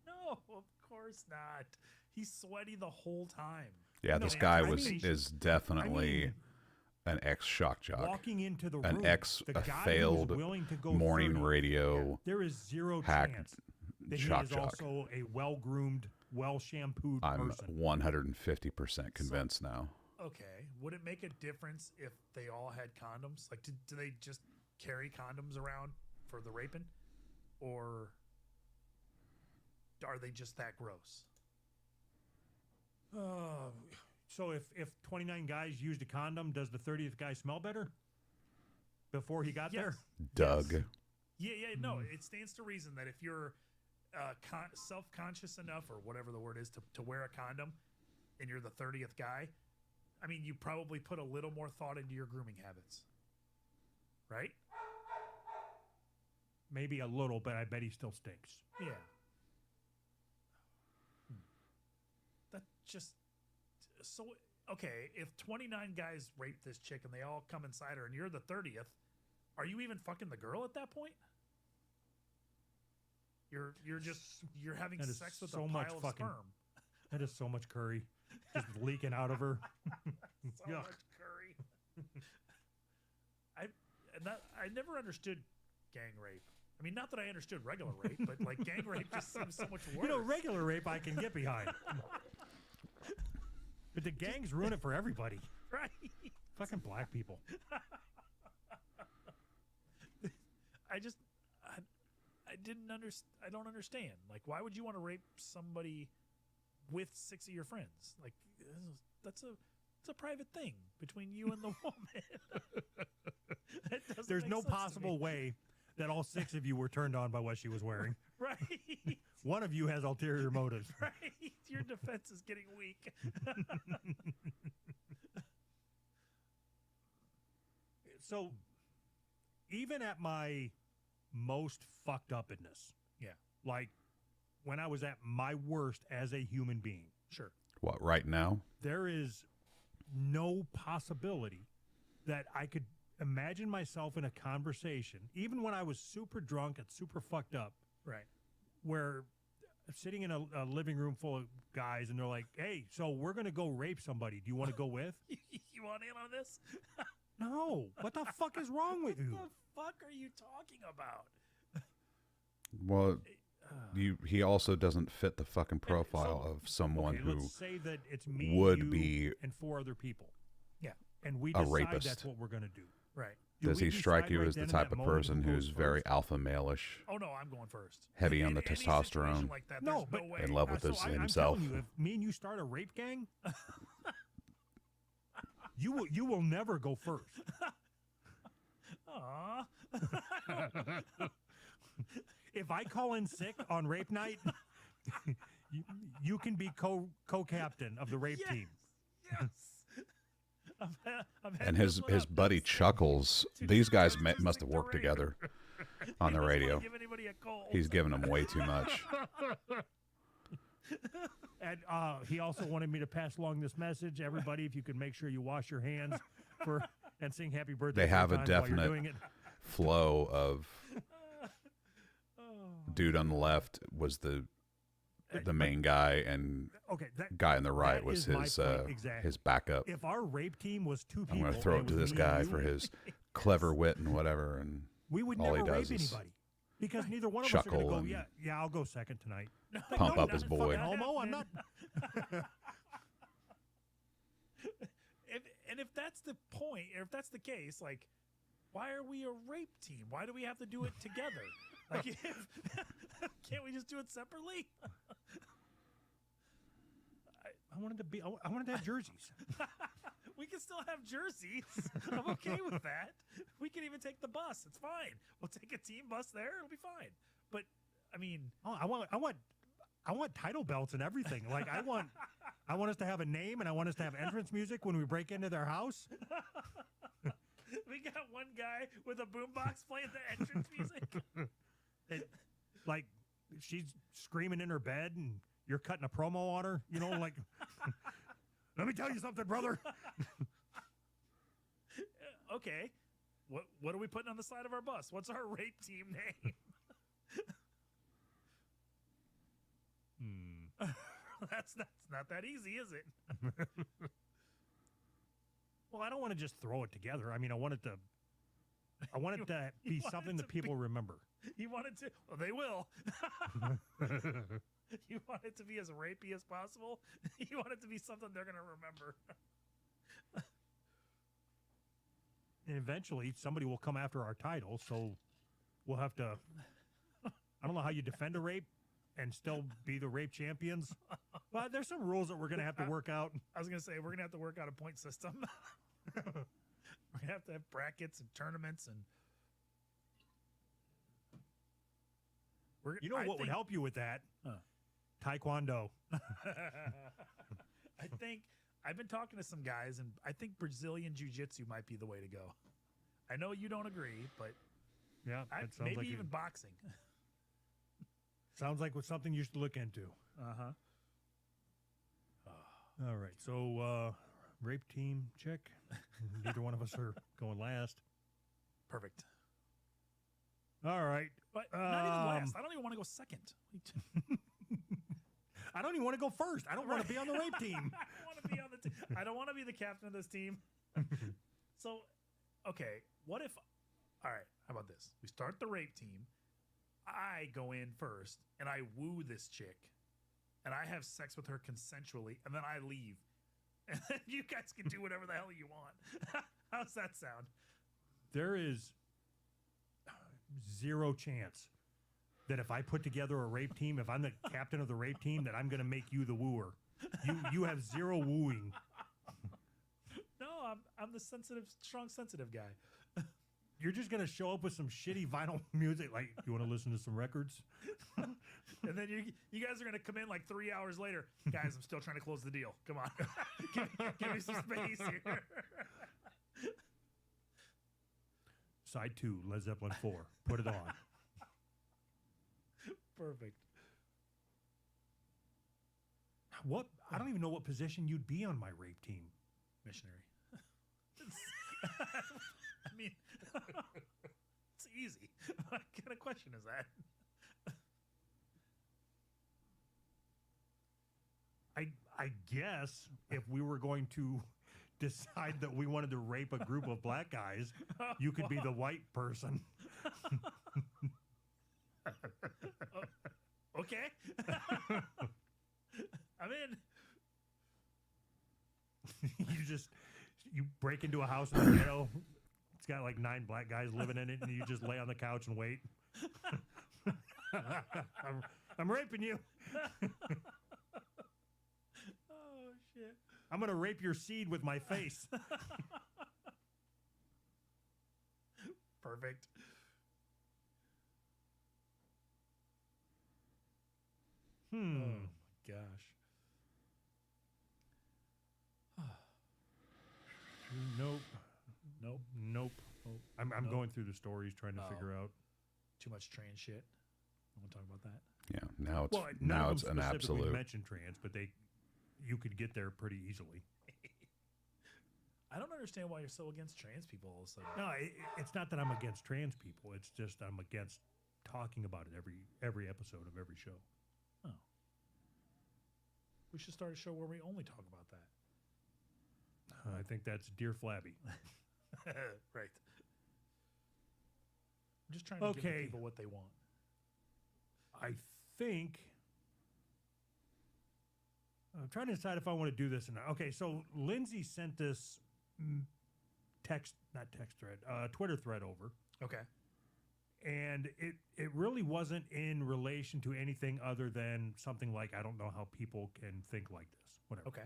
No, of course not. He's sweaty the whole time. Yeah, No, this I guy mean- is definitely I mean, an ex-shock jock, walking into the an room, ex the a guy failed who's willing to go morning 30, radio there is zero hack chance that he shock is jock. also a well-groomed, well-shampooed I'm person. 150% convinced now. Okay. Would it make a difference if they all had condoms? Like, do they just carry condoms around for the raping? Or are they just that gross? So if 29 guys used a condom, does the 30th guy smell better before he got there? Doug. Yeah, no. It stands to reason that if you're self-conscious enough, or whatever the word is, to wear a condom, and you're the 30th guy, I mean, you probably put a little more thought into your grooming habits, right? Maybe a little, but I bet he still stinks. Yeah. That just so okay. If 29 guys rape this chick and they all come inside her, and you're the 30th, are you even fucking the girl at that point? You're having That is sex with so a much pile of fucking- sperm. That is so much curry just leaking out of her. So Yuck. much curry. I never understood gang rape. I mean, not that I understood regular rape, but like gang rape just seems so much worse. You know, regular rape I can get behind. But the gangs ruin it for everybody. right? Fucking black people. I didn't understand. I don't understand. Like, why would you want to rape somebody with 6 of your friends? Like, it's a private thing between you and the woman. That doesn't There's make no sense to me. possible way that all 6 of you were turned on by what she was wearing. Right. One of you has ulterior motives. Right. Your defense is getting weak. So, even at my most fucked upness, Yeah. like when I was at my worst as a human being, Sure. What, right now? there is no possibility that I could imagine myself in a conversation, even when I was super drunk and super fucked up, Right. where I'm sitting in a living room full of guys and they're like, hey, so we're going to go rape somebody. Do you want to go with? You want in on this? No. What the fuck is wrong with you? What the fuck are you talking about? Well, he also doesn't fit the fucking profile so- of someone Okay, who let's say that it's me, would you, be and 4 other people. Yeah. And we a decide rapist. that's what we're going to do. Right. Do does we he strike decide you right as the then in type that of moment person who who's goes very first? alpha male-ish, Oh no, I'm going first. heavy In on the any situation testosterone, like that, No, there's but- no way. in love with So his I'm himself? telling you, if me and you start a rape gang, you will never go first. Aw. If I call in sick on rape night, you can be co-captain of the rape Yes. team. Yes. I'm And heading his this one his up. buddy That's Chuckles. too These guys statistic must have to worked rape. together He on the doesn't wanna radio. Give anybody a cold. He's giving them way too much. And he also wanted me to pass along this message. Everybody, if you could make sure you wash your hands and sing happy birthday. They have 3 a times while you're definite doing it. Flow of dude on the left was the main guy, and Okay, guy on the right that was is my his point, exactly. his backup. If our rape team was 2 people, I'm going to throw and it to was this me and guy you, for his clever wit and whatever. And we would all he never rape does is anybody because neither one of us are chuckle going to go. and Yeah, I'll go second tonight. pump no, up his not boy. fucking homo. I'm not. If that's the point, or if that's the case, like, why are we a rape team? Why do we have to do it together? Like, can't we just do it separately? I wanted to be. I wanted to have jerseys. We can still have jerseys. I'm okay with that. We can even take the bus. It's fine. We'll take a team bus there. It'll be fine. But I mean, Oh, I want title belts and everything. Like I want us to have a name and I want us to have entrance music when we break into their house. we got one guy with a boombox playing the entrance music. Like she's screaming in her bed and you're cutting a promo on her. You know, like let me tell you something, brother. Okay, what are we putting on the side of our bus? What's our rape team name? That's not that easy, is it? Well, I don't want to just throw it together. I mean, I want it to You be want something it that to people be- remember. You want it to? Well, they will. You want it to be as rapey as possible. You want it to be something they're going to remember. And eventually somebody will come after our title, so we'll have to I don't know how you defend a rape and still be the rape champions. But there's some rules that we're going to have to work out. I was going to say, we're going to have to work out a point system. We're going to have brackets and tournaments and. You know what would help you with that? Huh. Taekwondo. I think I've been talking to some guys, and I think Brazilian Jiu-Jitsu might be the way to go. I know you don't agree, but Yeah, it sounds maybe like even boxing. sounds like something you should look into. Uh-huh. All right, so rape team check. Neither one of us are going last. Perfect. All right, But not even last. I don't even want to go second. I don't even want to go first. I don't want to be on the rape team. I don't want to be on the team. I don't want to be the captain of this team. So, okay, what if? All right, how about this? We start the rape team. I go in first, and I woo this chick, and I have sex with her consensually, and then I leave, and then you guys can do whatever the hell you want. How's that sound? There is zero chance that if I put together a rape team, if I'm the captain of the rape team, that I'm going to make you the wooer. You have zero wooing. No, I'm the sensitive, strong, sensitive guy. You're just going to show up with some shitty vinyl music. Like, you want to listen to some records? And then you guys are going to come in like 3 hours later. Guys, I'm still trying to close the deal. Come on. give me some space here. Side 2, Led Zeppelin 4. Put it on. Perfect. What? I don't even know what position you'd be on my rape team. Missionary. I mean, it's easy. What kind of question is that? I guess if we were going to decide that we wanted to rape a group of black guys, you could be the white person. Okay. I'm in. You break into a house in the ghetto. It's got like 9 black guys living in it, and you just lay on the couch and wait. I'm raping you. Oh shit. I'm gonna rape your seed with my face. Perfect. Oh my gosh. Nope. Nope. Nope. I'm Nope. going through the stories trying to figure out. Too much trans shit. I want to talk about that. Yeah, now it's Well, none now of it's them an specifically absolute. mention trans, but you could get there pretty easily. I don't understand why you're so against trans people all of a sudden. No, it's not that I'm against trans people. It's just I'm against talking about it every episode of every show. Oh. We should start a show where we only talk about that. I think that's Dear Flabby. Right. I'm just trying to give the Okay. people what they want. I think I'm trying to decide if I want to do this or not. Okay, so Lindsay sent this Twitter thread over, Okay. and it really wasn't in relation to anything other than something like, I don't know how people can think like this, whatever. Okay.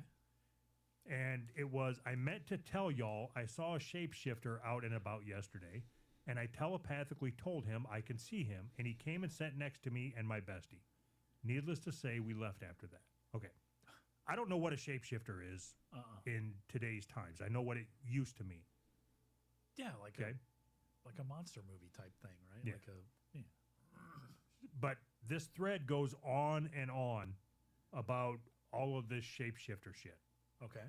And it was, I meant to tell y'all I saw a shapeshifter out and about yesterday, and I telepathically told him I can see him, and he came and sat next to me and my bestie. Needless to say, we left after that. Okay. I don't know what a shapeshifter is in today's times. I know what it used to mean. Yeah, like Okay. like a monster movie type thing, right? Yeah. Like But this thread goes on and on about all of this shapeshifter shit. okay.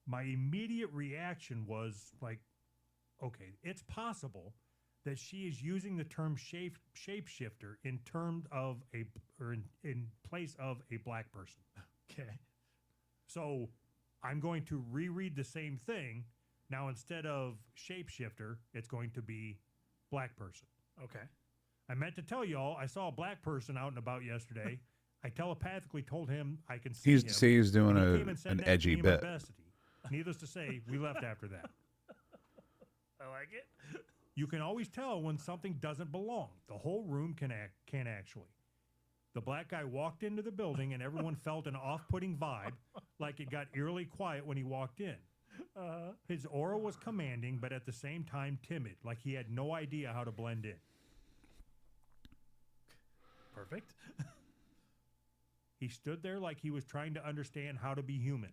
My immediate reaction was like, okay, it's possible that she is using the term shapeshifter in terms of in place of a black person. Okay. So I'm going to reread the same thing. Now, instead of shapeshifter, it's going to be black person. Okay. I meant to tell y'all I saw a black person out and about yesterday. I telepathically told him I can see him. He's doing and he came and sat an next to edgy me and my bit. bestie. Needless to say, we left after that. I like it. You can always tell when something doesn't belong. The whole room can actually. The black guy walked into the building and everyone felt an off-putting vibe, like it got eerily quiet when he walked in. His aura was commanding, but at the same time timid, like he had no idea how to blend in. Perfect. He stood there like he was trying to understand how to be human.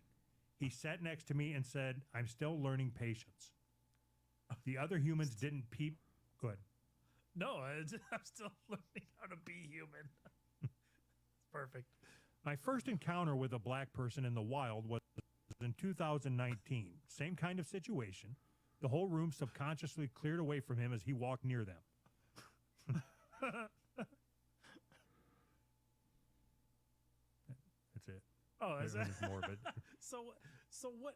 He sat next to me and said, "I'm still learning patience." The other humans didn't peep. Go ahead. No, I'm still learning how to be human. Perfect. My first encounter with a black person in the wild was in 2019. Same kind of situation. The whole room subconsciously cleared away from him as he walked near them. That's it. Oh, is that There's more, but so what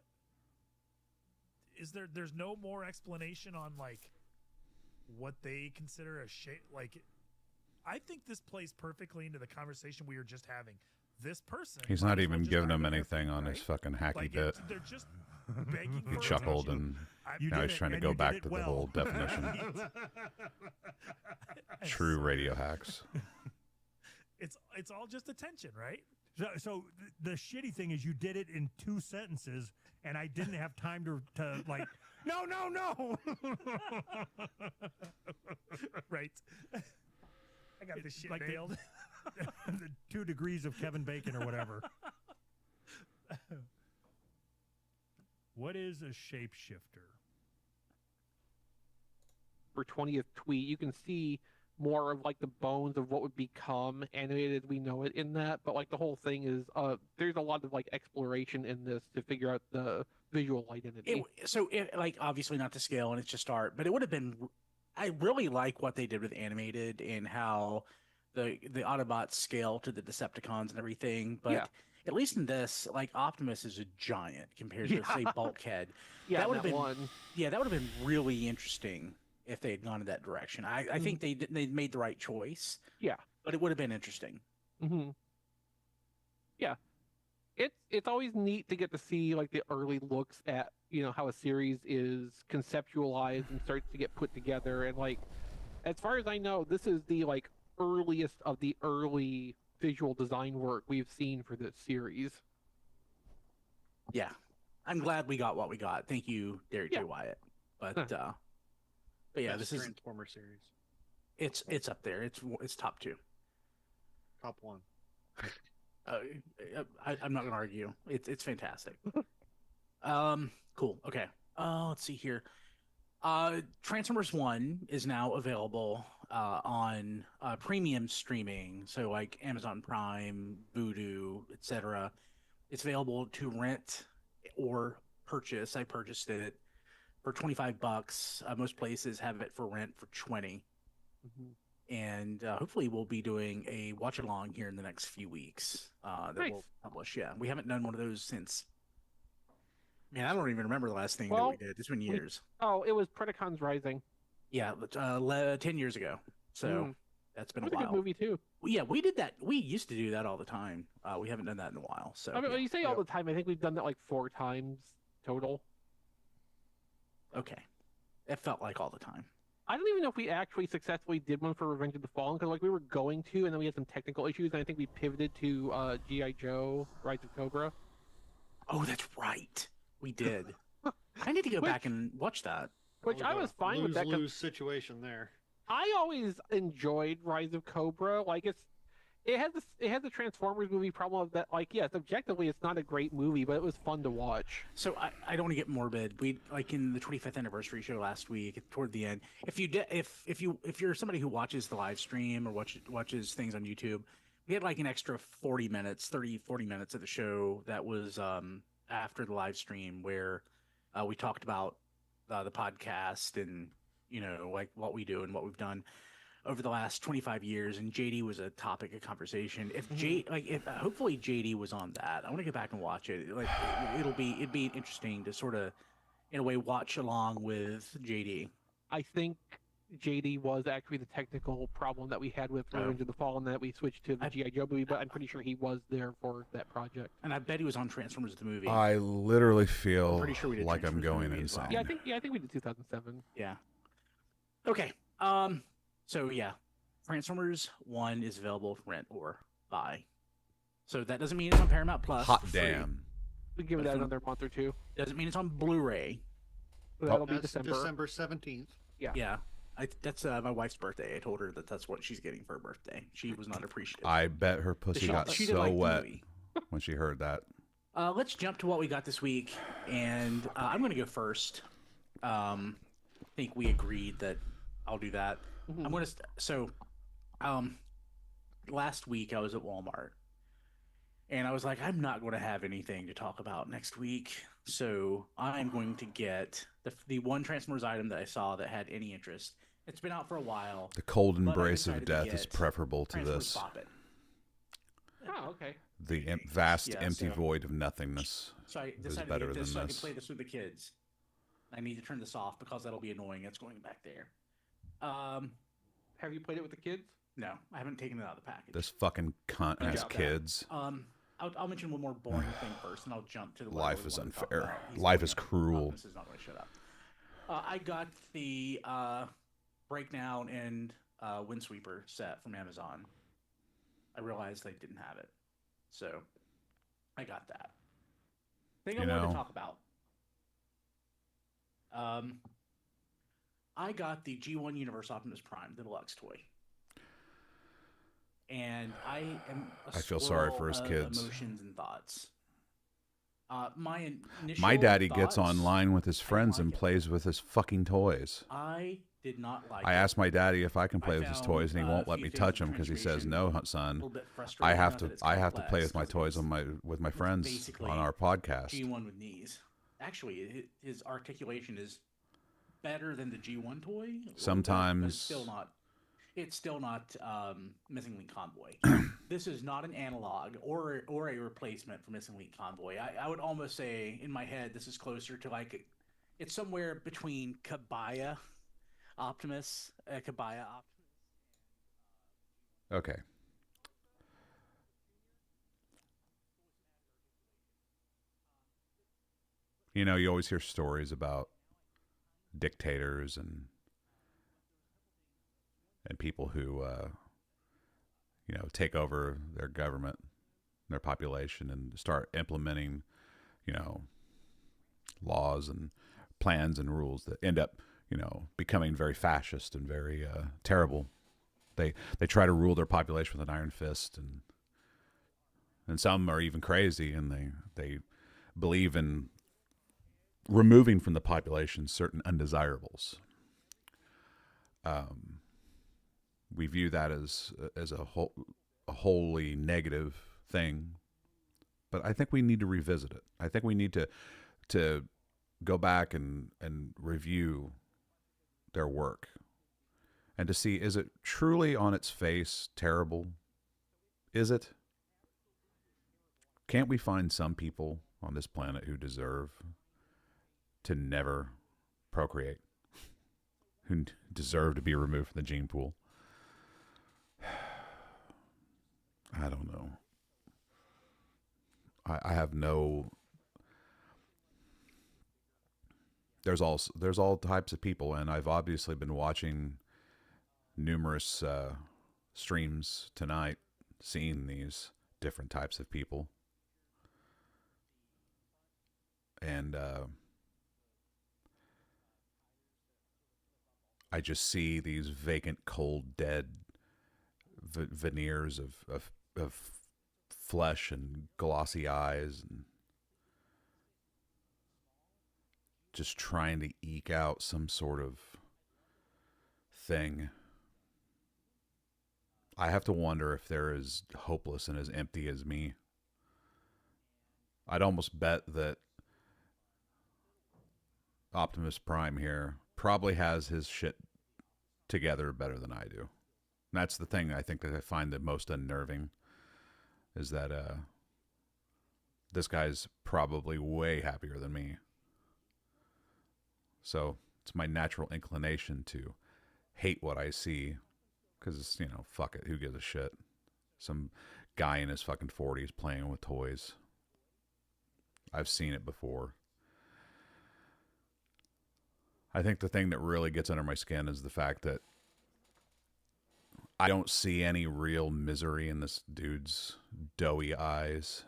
is there? There's no more explanation on like what they consider a shape. Like, I think this plays perfectly into the conversation we were just having. This person, He's might not as even well just giving dye him their hair anything pink, on his right? fucking hacky Like, bit. they're just begging He for chuckled, attention. and You now did he's it, trying to and go you did back it to the well. whole definition. True radio hacks. It's all just attention, right? So the shitty thing is you did it in 2 sentences, and I didn't have time to like, no. Right. I got this shit like the- nailed. The 2 degrees of Kevin Bacon or whatever. What is a shapeshifter? For 20th tweet, you can see more of like the bones of what would become animated as we know it in that, but like the whole thing is there's a lot of like exploration in this to figure out the visual identity. Like obviously not to scale and it's just art, but it would have been. I really like what they did with animated and how the Autobots scale to the Decepticons and everything. But Yeah. at least in this, like Optimus is a giant compared to say Bulkhead. Yeah, that would have been one. Yeah, that would have been really interesting if they had gone in that direction. I think they made the right choice. Yeah. But it would have been interesting. Mm-hmm. Yeah, it's always neat to get to see like the early looks at how a series is conceptualized and starts to get put together. And like, as far as I know, this is the like earliest of the early visual design work we've seen for this series. Yeah. I'm glad we got what we got. Thank you, Derek Yeah. J. Wyatt. But yeah, Best this is Transformer series. it's up there. It's top 2. Top 1. I'm not gonna argue. It's fantastic. Cool. Okay. Let's see here. Transformers 1 is now available on premium streaming, so like Amazon Prime, Vudu, etc. It's available to rent or purchase. I purchased it for $25. Most places have it for rent for 20. Mm-hmm. And hopefully we'll be doing a watch along here in the next few weeks that Nice. we'll publish. Yeah, we haven't done one of those since. Man, I don't even remember the last thing Well, that we did. It's been years. Oh, it was Predacons Rising. Yeah, 10 years ago. So that's been It a was a while. good movie too. Yeah, we did that. We used to do that all the time. We haven't done that in a while. So I mean, yeah. you say all the time. I think we've done that like 4 times total. Okay, it felt like all the time. I don't even know if we actually successfully did one for Revenge of the Fallen, because like we were going to, and then we had some technical issues, and I think we pivoted to G.I. Joe: Rise of Cobra. Oh, that's right. We did. I need to go Which- back and watch that. Which I was fine with that. 'cause Lose situation there. I always enjoyed Rise of Cobra. Like it has the Transformers movie problem of that. Like, yes, objectively, it's not a great movie, but it was fun to watch. So I don't want to get morbid. We like in the 25th anniversary show last week toward the end. If you're somebody who watches the live stream or watches things on YouTube, we had like an extra 40 minutes of the show that was after the live stream where we talked about the podcast and like what we do and what we've done over the last 25 years, and JD was a topic of conversation. If hopefully JD was on that, I want to get back and watch it. Like it'd be interesting to sort of, in a way, watch along with JD. I think JD was actually the technical problem that we had with Revenge of the Fallen that we switched to the G.I. Joe movie, but I'm pretty sure he was there for that project. And I bet he was on Transformers the movie. I literally feel I'm pretty sure we did like I'm Transformers going movie as well. insane. Yeah, I think we did 2007. Yeah. Okay. So yeah, Transformers 1 is available for rent or buy. So that doesn't mean it's on Paramount Plus. Hot for free. damn. We give it But if another month or two. Doesn't mean it's on Blu-ray. But that'll be That's December. December 17th. Yeah. That's my wife's birthday. I told her that's what she's getting for her birthday. She was not appreciative. I bet her pussy She- got she didn't so like the wet movie. when she heard that. Let's jump to what we got this week, and I'm going to go first. think we agreed that I'll do that. I'm gonna last week I was at Walmart, and I was like, I'm not going to have anything to talk about next week, so I'm going to get the one Transformers item that I saw that had any interest. It's been out for a while. The cold but I embrace of decided to death is get preferable to Transformers this. Bop It. Oh, okay. The vast, Yeah, empty so- void of nothingness So I is decided to better get than this so I can this. play this with the kids. I need to turn this off because that'll be annoying. It's going back there. Have you played it with the kids? No, I haven't taken it out of the package. This fucking cunt has job. kids. I'll mention one more boring thing first, and I'll jump to the what I Life really is wanna talk unfair. about. He's Life going is up. cruel. This is not going to shut up. I got the Breakdown and Windsweeper set from Amazon. I realized they didn't have it, so I got that. Thing I You wanted know- to talk about. I got the G1 Universe Optimus Prime, the deluxe toy. And I am a I feel sorry for swirl his of kids. emotions and thoughts. My initial My daddy gets thoughts, online with his I didn't friends like and it. plays with his fucking toys. I did not like I it. asked my daddy if I can I play with his found, toys, and he won't a let few me things touch with them because he says, transformation "No, a son, little bit I frustrating. have Not to that it's I have to play complex, with my 'cause toys it's with my friends basically on our podcast." G1 with knees. Actually, his articulation is better than the G1 toy. a little bit, but Sometimes- It's still not Missing Link Convoy. This is not an analog or a replacement for Missing Link Convoy. I would almost say in my head this is closer to like it's somewhere between Kabaya Optimus. Okay. You know, you always hear stories about dictators and people who take over their government, their population, and start implementing, laws and plans and rules that end up, becoming very fascist and very terrible. They try to rule their population with an iron fist, and some are even crazy, and they believe in removing from the population certain undesirables. We view that as a wholly negative thing, but I think we need to revisit it. I think we need to go back and review their work and to see, is it truly on its face terrible? Is it? Can't we find some people on this planet who deserve to never procreate, who deserve to be removed from the gene pool? I don't know. I have no. There's all types of people, and I've obviously been watching numerous streams tonight, seeing these different types of people, and I just see these vacant, cold, dead veneers of flesh and glossy eyes, and just trying to eke out some sort of thing. I have to wonder if they're as hopeless and as empty as me. I'd almost bet that Optimus Prime here probably has his shit together better than I do. And that's the thing I think that I find the most unnerving, is that this guy's probably way happier than me. So it's my natural inclination to hate what I see, because, fuck it, who gives a shit? Some guy in his fucking 40s playing with toys. I've seen it before. I think the thing that really gets under my skin is the fact that I don't see any real misery in this dude's doughy eyes.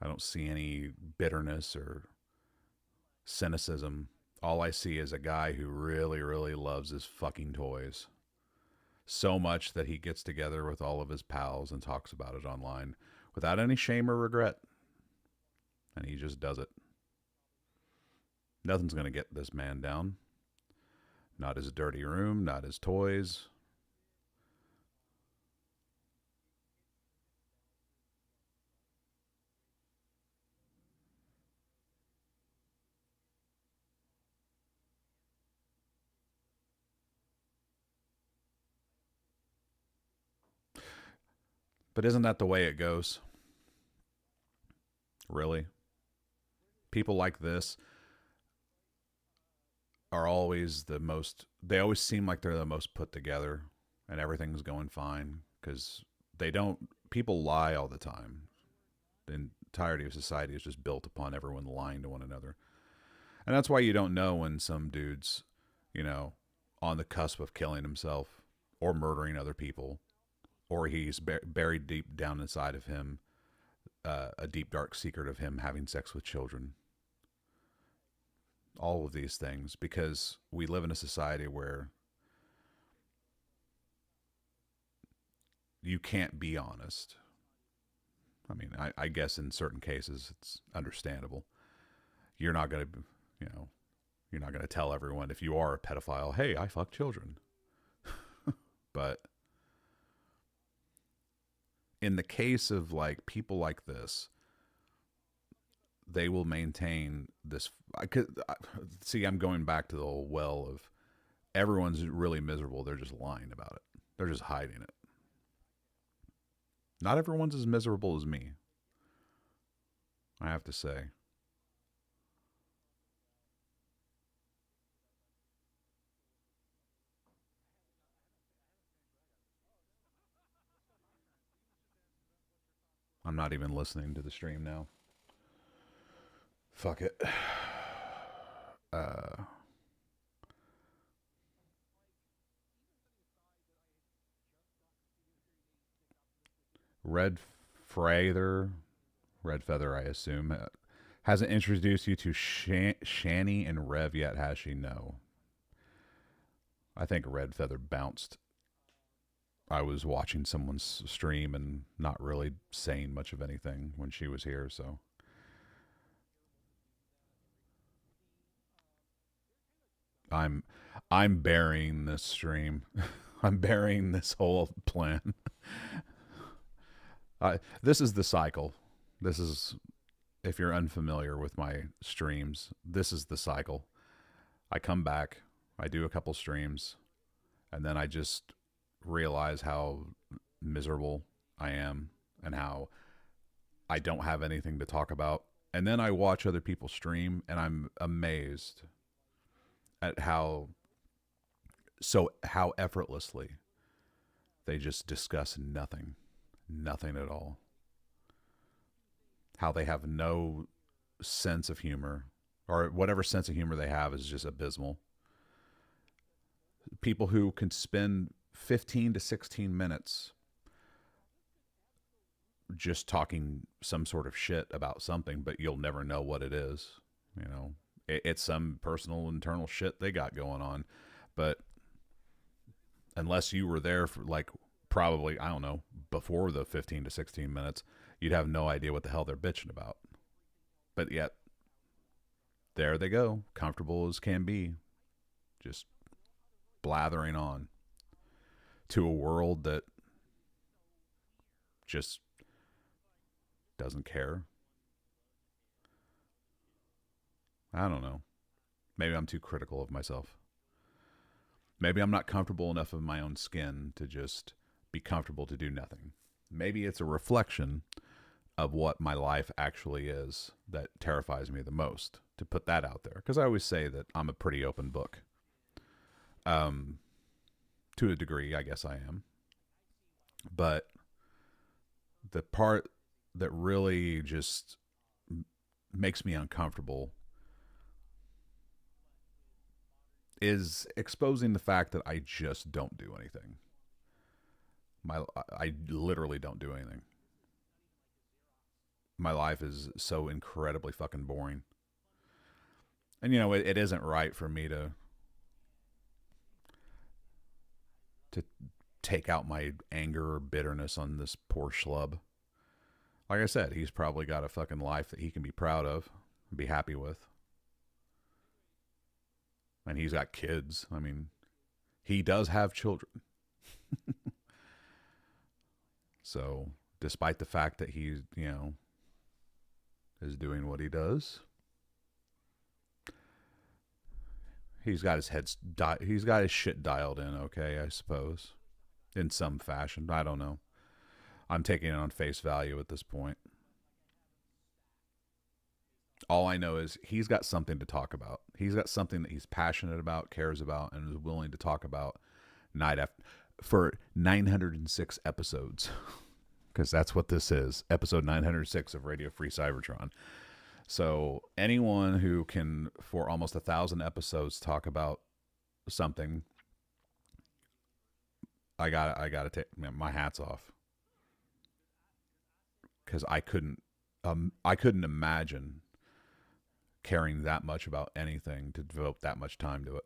I don't see any bitterness or cynicism. All I see is a guy who really, really loves his fucking toys. So much that he gets together with all of his pals and talks about it online without any shame or regret. And he just does it. Nothing's going to get this man down. Not his dirty room, not his toys. But isn't that the way it goes? Really? People like this are always the most, they always seem like they're the most put together and everything's going fine because they don't, people lie all the time. The entirety of society is just built upon everyone lying to one another. And that's why you don't know when some dude's, you know, on the cusp of killing himself or murdering other people, or he's buried deep down inside of him a deep, dark secret of him having sex with children. All of these things, because we live in a society where you can't be honest. I mean, I guess in certain cases it's understandable. You're not going to, you know, you're not going to tell everyone if you are a pedophile, hey, I fuck children. But in the case of like people like this, they will maintain this. See, I'm going back to the whole well of everyone's really miserable. They're just lying about it. They're just hiding it. Not everyone's as miserable as me, I have to say. I'm not even listening to the stream now. Fuck it. Red Feather, I assume, hasn't introduced you to Shani and Rev yet, has she? No. I think Red Feather bounced. I was watching someone's stream and not really saying much of anything when she was here, so. I'm burying this stream. I'm burying this whole plan. This is the cycle. This is, if you're unfamiliar with my streams, this is the cycle. I come back, I do a couple streams, and then I just realize how miserable I am and how I don't have anything to talk about. And then I watch other people stream, and I'm amazed at how effortlessly they just discuss nothing at all. How they have no sense of humor, or whatever sense of humor they have is just abysmal. People who can spend 15 to 16 minutes just talking some sort of shit about something, but you'll never know what it is. You know, it's some personal internal shit they got going on, but unless you were there for like probably, I don't know, before the 15 to 16 minutes, you'd have no idea what the hell they're bitching about. But yet, there they go, comfortable as can be, just blathering on to a world that just doesn't care. I don't know. Maybe I'm too critical of myself. Maybe I'm not comfortable enough in my own skin to just be comfortable to do nothing. Maybe it's a reflection of what my life actually is that terrifies me the most, to put that out there. Because I always say that I'm a pretty open book. To a degree, I guess I am. But the part that really just makes me uncomfortable is exposing the fact that I just don't do anything. I literally don't do anything. My life is so incredibly fucking boring. And, you know, it isn't right for me to take out my anger or bitterness on this poor schlub. Like I said, he's probably got a fucking life that he can be proud of and be happy with. And he's got kids. I mean, he does have children. So, despite the fact that he, is doing what he does, he's got his he's got his shit dialed in, okay, I suppose, in some fashion. I don't know. I'm taking it on face value at this point. All I know is he's got something to talk about. He's got something that he's passionate about, cares about, and is willing to talk about for 906 episodes. Because that's what this is. Episode 906 of Radio Free Cybertron. So anyone who can, for almost 1,000 episodes, talk about something, I gotta take my hats off. Because I couldn't imagine caring that much about anything to devote that much time to it.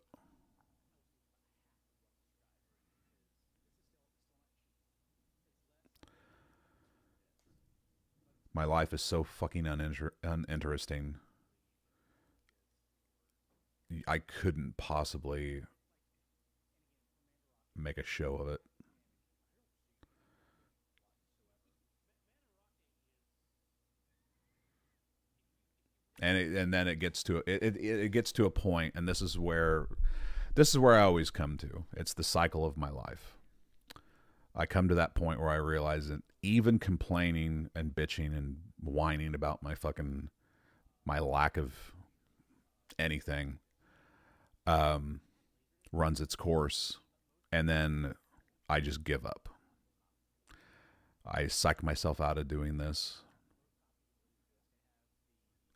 My life is so fucking uninteresting. I couldn't possibly make a show of it. And then it gets to it gets to a point, and this is where I always come to. It's the cycle of my life. I come to that point where I realize that even complaining and bitching and whining about my lack of anything runs its course, and then I just give up. I psych myself out of doing this,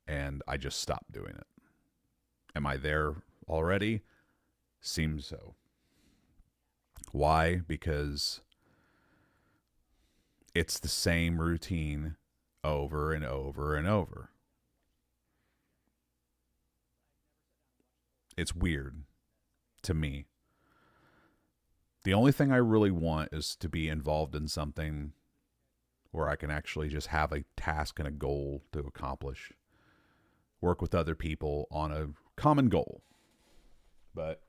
and I just stop doing it. Am I there already? Seems so. Why? Because it's the same routine over and over and over. It's weird to me. The only thing I really want is to be involved in something where I can actually just have a task and a goal to accomplish. Work with other people on a common goal. But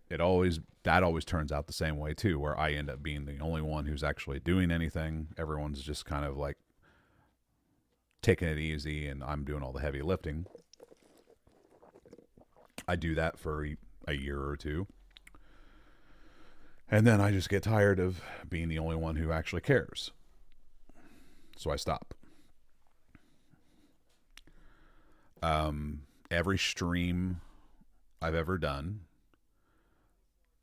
that always turns out the same way too, where I end up being the only one who's actually doing anything. Everyone's just kind of like taking it easy, and I'm doing all the heavy lifting. I do that for a year or two, and then I just get tired of being the only one who actually cares. So I stop. Every stream I've ever done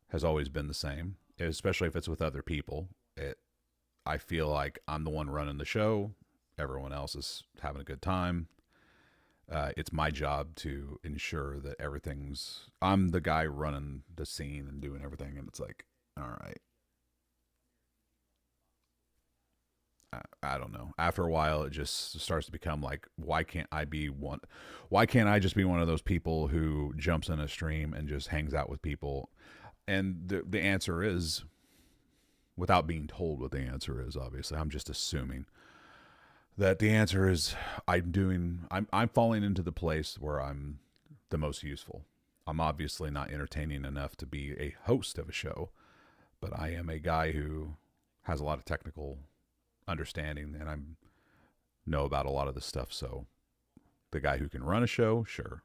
has always been the same, especially if it's with other people. I feel like I'm the one running the show. Everyone else is having a good time. It's my job to ensure that I'm the guy running the scene and doing everything. And it's like, all right. I don't know. After a while, it just starts to become like, why can't I just be one of those people who jumps in a stream and just hangs out with people? And the answer is, without being told what the answer is, obviously, I'm just assuming that the answer is I'm falling into the place where I'm the most useful. I'm obviously not entertaining enough to be a host of a show, but I am a guy who has a lot of technical understanding, and I know about a lot of this stuff. So the guy who can run a show, sure.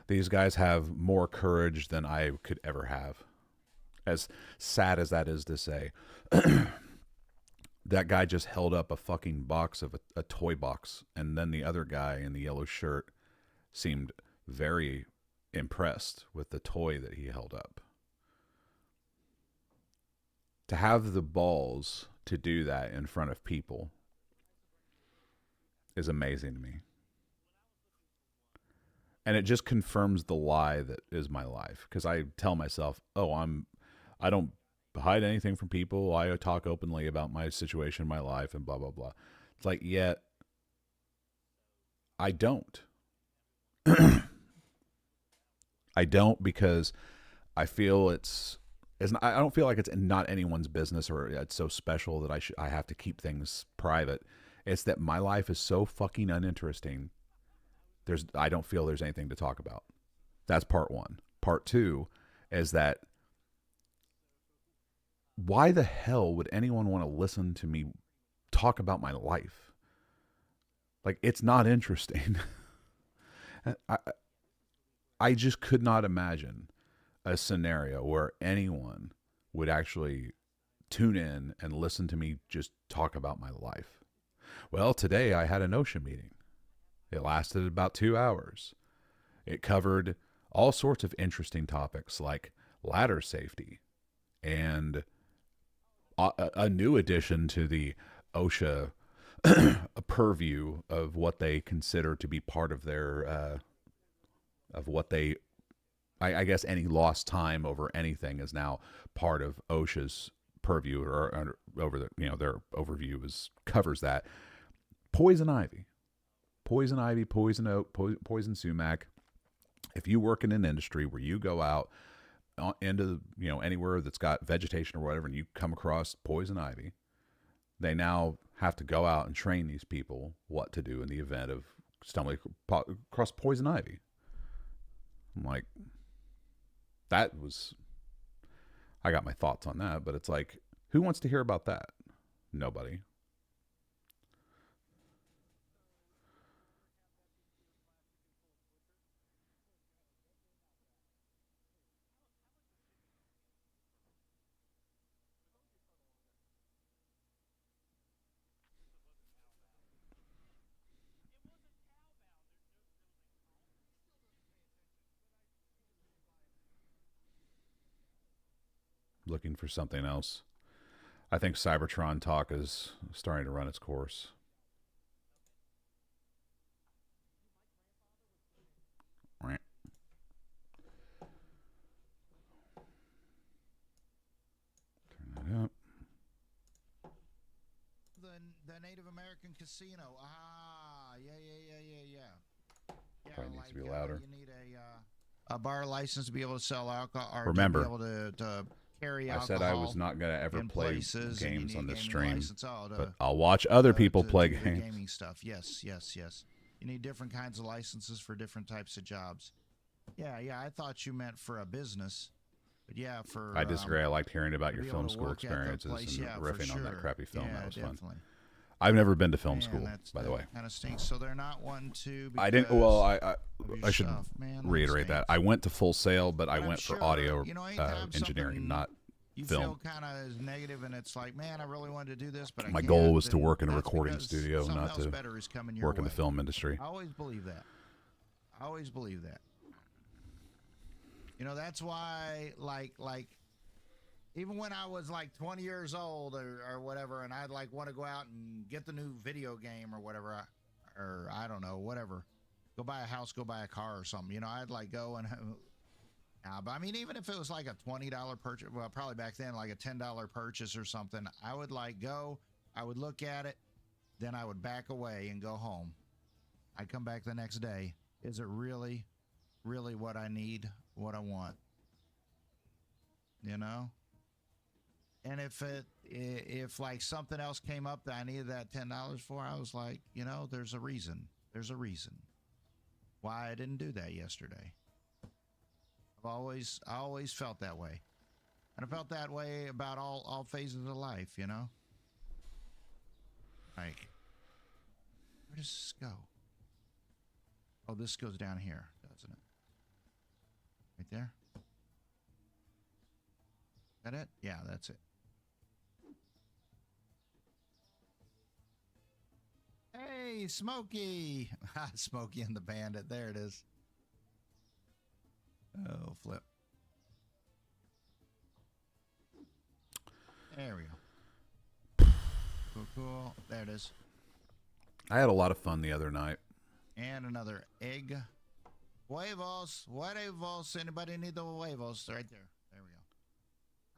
These guys have more courage than I could ever have. As sad as that is to say. That guy just held up a fucking box of a toy box, and then the other guy in the yellow shirt seemed very impressed with the toy that he held up. To have the balls to do that in front of people is amazing to me. And it just confirms the lie that is my life. Because I tell myself, I don't hide anything from people. I talk openly about my situation, my life, and blah, blah, blah. It's like, yet I don't. I I don't, because I feel I don't feel like it's not anyone's business or it's so special that I have to keep things private. It's that my life is so fucking uninteresting. I don't feel there's anything to talk about. That's part one. Part two is that why the hell would anyone want to listen to me talk about my life? Like, it's not interesting. I just could not imagine a scenario where anyone would actually tune in and listen to me just talk about my life. Well, today I had an OSHA meeting. It lasted about 2 hours. It covered all sorts of interesting topics like ladder safety and a new addition to the OSHA purview of what they consider to be part of their of what they, I guess any lost time over anything is now part of OSHA's purview, or over the, their overview covers that. Poison ivy, poison oak, poison sumac. If you work in an industry where you go out into, anywhere that's got vegetation or whatever, and you come across poison ivy, they now have to go out and train these people what to do in the event of stumbling across poison ivy. I'm like, I got my thoughts on that, but it's like, who wants to hear about that? Nobody. Looking for something else. I think Cybertron talk is starting to run its course. Right. Turn that up. The Native American casino. Yeah. Probably needs to be louder. You need a bar license to be able to sell alcohol, or Remember, to be able to carry I alcohol. said I was not going to ever play places, games on this gaming stream, license, but I'll watch other people play do the games. gaming stuff. Yes. You need different kinds of licenses for different types of jobs. Yeah. I thought you meant for a business, but yeah, for. I disagree. I liked hearing about to your be film able to school work at the experiences place, and yeah, for riffing on that sure. crappy film. Yeah, That was definitely. fun. I've never been to film Man, school, by the way. Kind of stinks. So they're not one to. I didn't. Well, I should stuff, man, that reiterate that. I went to Full Sail, but I I'm went for sure, audio anytime engineering, something not you film. feel kind of negative, and it's like, man, I really wanted to do this, but I My can't, goal was to then work in a that's recording because studio, something not else to better is coming your work in the way. film industry. I always believe that. That's why, like, even when I was like 20 years old or whatever, and I'd like want to go out and get the new video game or whatever, or I don't know, whatever, go buy a house, go buy a car or something. I'd like go and. But I mean, even if it was like a $20 purchase, well, probably back then, like a $10 purchase or something, I would like go, I would look at it, then I would back away and go home. I'd come back the next day. Is it really, really what I need, what I want? And if like something else came up that I needed that $10 for, I was like, there's a reason. There's a reason why I didn't do that yesterday. I always felt that way. And I felt that way about all phases of life, Like, where does this go? Oh, this goes down here, doesn't it? Right there? Is that it? Yeah, that's it. Hey, Smokey! Smokey and the Bandit. There it is. Oh, flip. There we go. Cool. There it is. I had a lot of fun the other night. And another egg. Huevos. Huevos. Anybody need the huevos? Right there. There we go.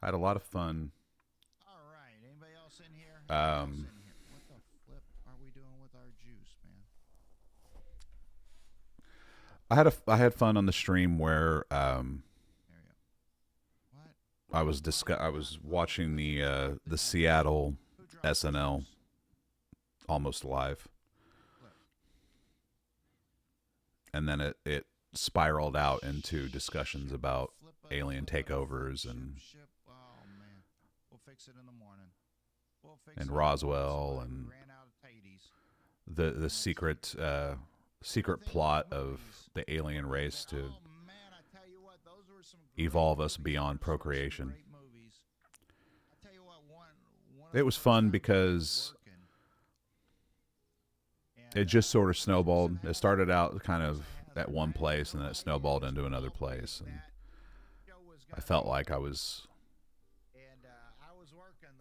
I had a lot of fun. All right. Anybody else in here? Um, What the flip are we doing with our juice, man? I had fun on the stream where There you go. What? I was watching the Seattle SNL Almost Live, and then it spiraled out into discussions about alien takeovers and Oh man, we'll fix it in the morning. We'll fix and it. Roswell We and ran out of taties. the secret plot of the alien race to Oh man, I tell you what, those were some evolve great us movies. beyond Those were some procreation. great movies. I tell you what, one of It was the fun times I was because working, it just sort of snowballed. It started out kind of at one place and then it snowballed into another place, and I felt like I was.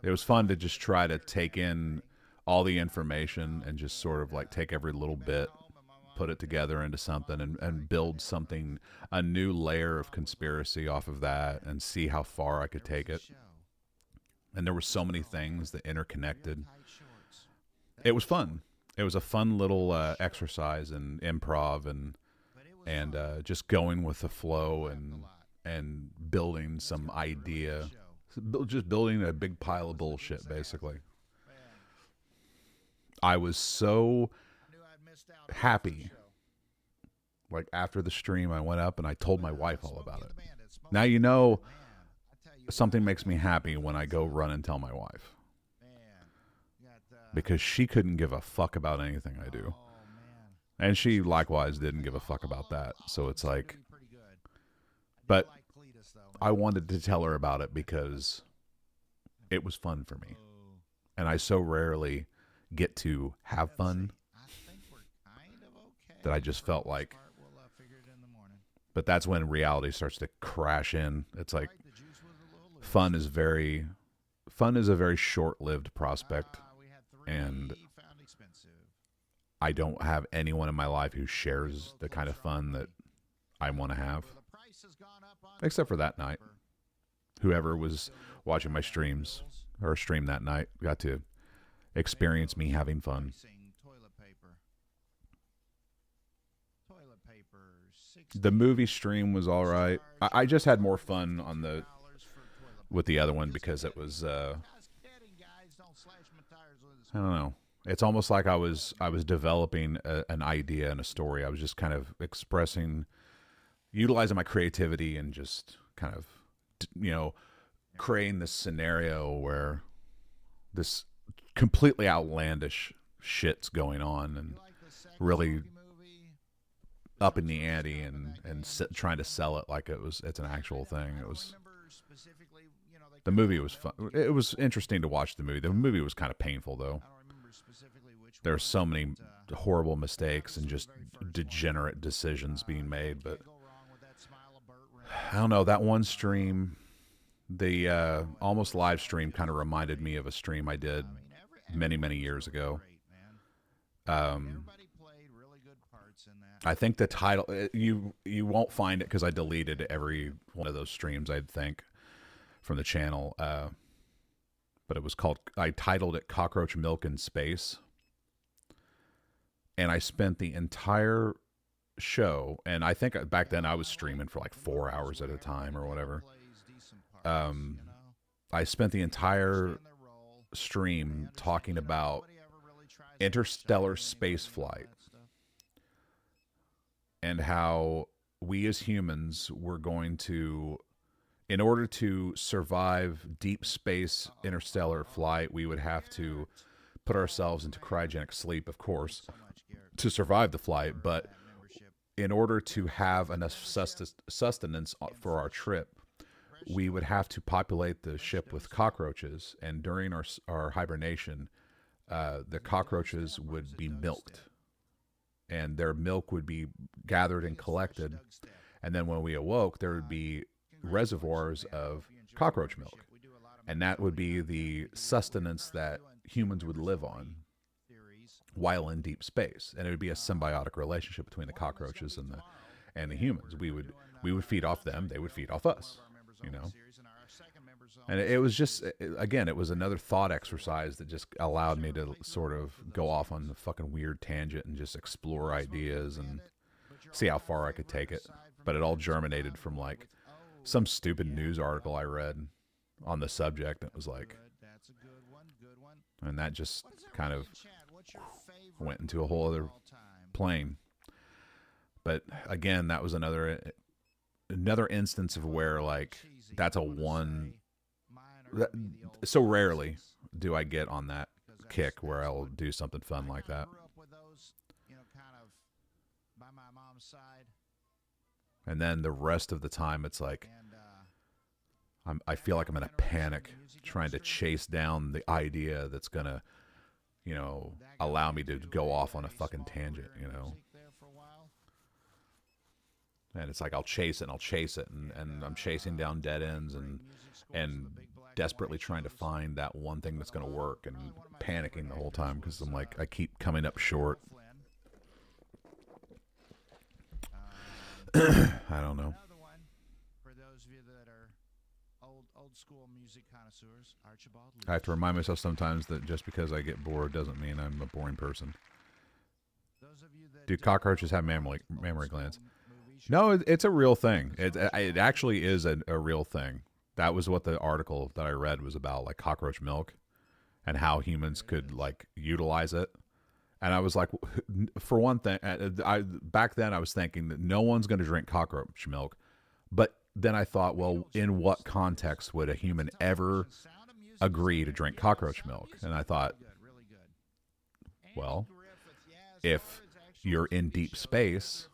It was fun to just try to take in all the information and just sort of like take every little bit, put it together into something, and build something, a new layer of conspiracy off of that, and see how far I could take it. And there were so many things that interconnected. It was fun. It was a fun little exercise in improv and just going with the flow and building some idea. Just building a big pile of bullshit, basically. I was so happy. Like, after the stream, I went up and I told my wife all about it. Now you know something makes me happy when I go run and tell my wife. Because she couldn't give a fuck about anything I do. And she likewise didn't give a fuck about that. So it's like... But I wanted to tell her about it because it was fun for me. And I so rarely get to have fun that I just felt like... But that's when reality starts to crash in. It's like fun is a very short-lived prospect, and I don't have anyone in my life who shares the kind of fun that I want to have, except for that night. Whoever was watching my streams or stream that night got to experience me having fun. The movie stream was all right. I just had more fun on with the other one because it was I don't know. It's almost like I was developing an idea and a story. I was just kind of utilizing my creativity and just kind of, creating this scenario where this completely outlandish shit's going on and really up in the ante and trying to sell it like it's an actual thing. The movie was fun. It was interesting to watch the movie. The movie was kind of painful though. There are so many horrible mistakes and just degenerate decisions being made, but I don't know, that one stream, the Almost Live stream kind of reminded me of a stream I did many, many years ago. I think the title, you won't find it because I deleted every one of those streams, I think, from the channel. But it was I titled it Cockroach Milk in Space. And I spent the entire show, and I think back then I was streaming for like 4 hours at a time or whatever. I spent the entire stream talking about interstellar space flight and how we as humans were going to, in order to survive deep space interstellar flight, we would have to put ourselves into cryogenic sleep, of course, to survive the flight. But in order to have enough sustenance for our trip, we would have to populate the ship with cockroaches. And during our hibernation, the cockroaches would be milked. And their milk would be gathered and collected. And then when we awoke, there would be reservoirs of cockroach milk. And that would be the sustenance that humans would live on while in deep space. And it would be a symbiotic relationship between the cockroaches and the humans. We would feed off them, they would feed off us, And it was just, again, it was another thought exercise that just allowed me to sort of go off on the fucking weird tangent and just explore ideas. And see how far I could take it. But it all germinated from like some stupid news article I read on the subject. It was like, and that just kind of went into a whole other plane. But again, that was another instance of where like that's a one. So rarely do I get on that kick where I'll do something fun like that. And then the rest of the time, it's like I feel like I'm in a panic trying to chase down the idea that's gonna, you know, allow me to go off on a fucking tangent, you know. And it's like I'll chase it and I'm chasing down dead ends and desperately trying to find that one thing that's going to work and panicking the whole time because I'm like, I keep coming up short. I don't know. I have to remind myself sometimes that just because I get bored doesn't mean I'm a boring person. Do cockroaches have mammary glands? No, it's a real thing. It actually is a real thing. That was what the article that I read was about, like cockroach milk and how humans could like utilize it. And I was like, for one thing, back then I was thinking that no one's going to drink cockroach milk. But then I thought, well, in what context would a human ever agree to drink cockroach milk? And I thought, well, if you're in deep space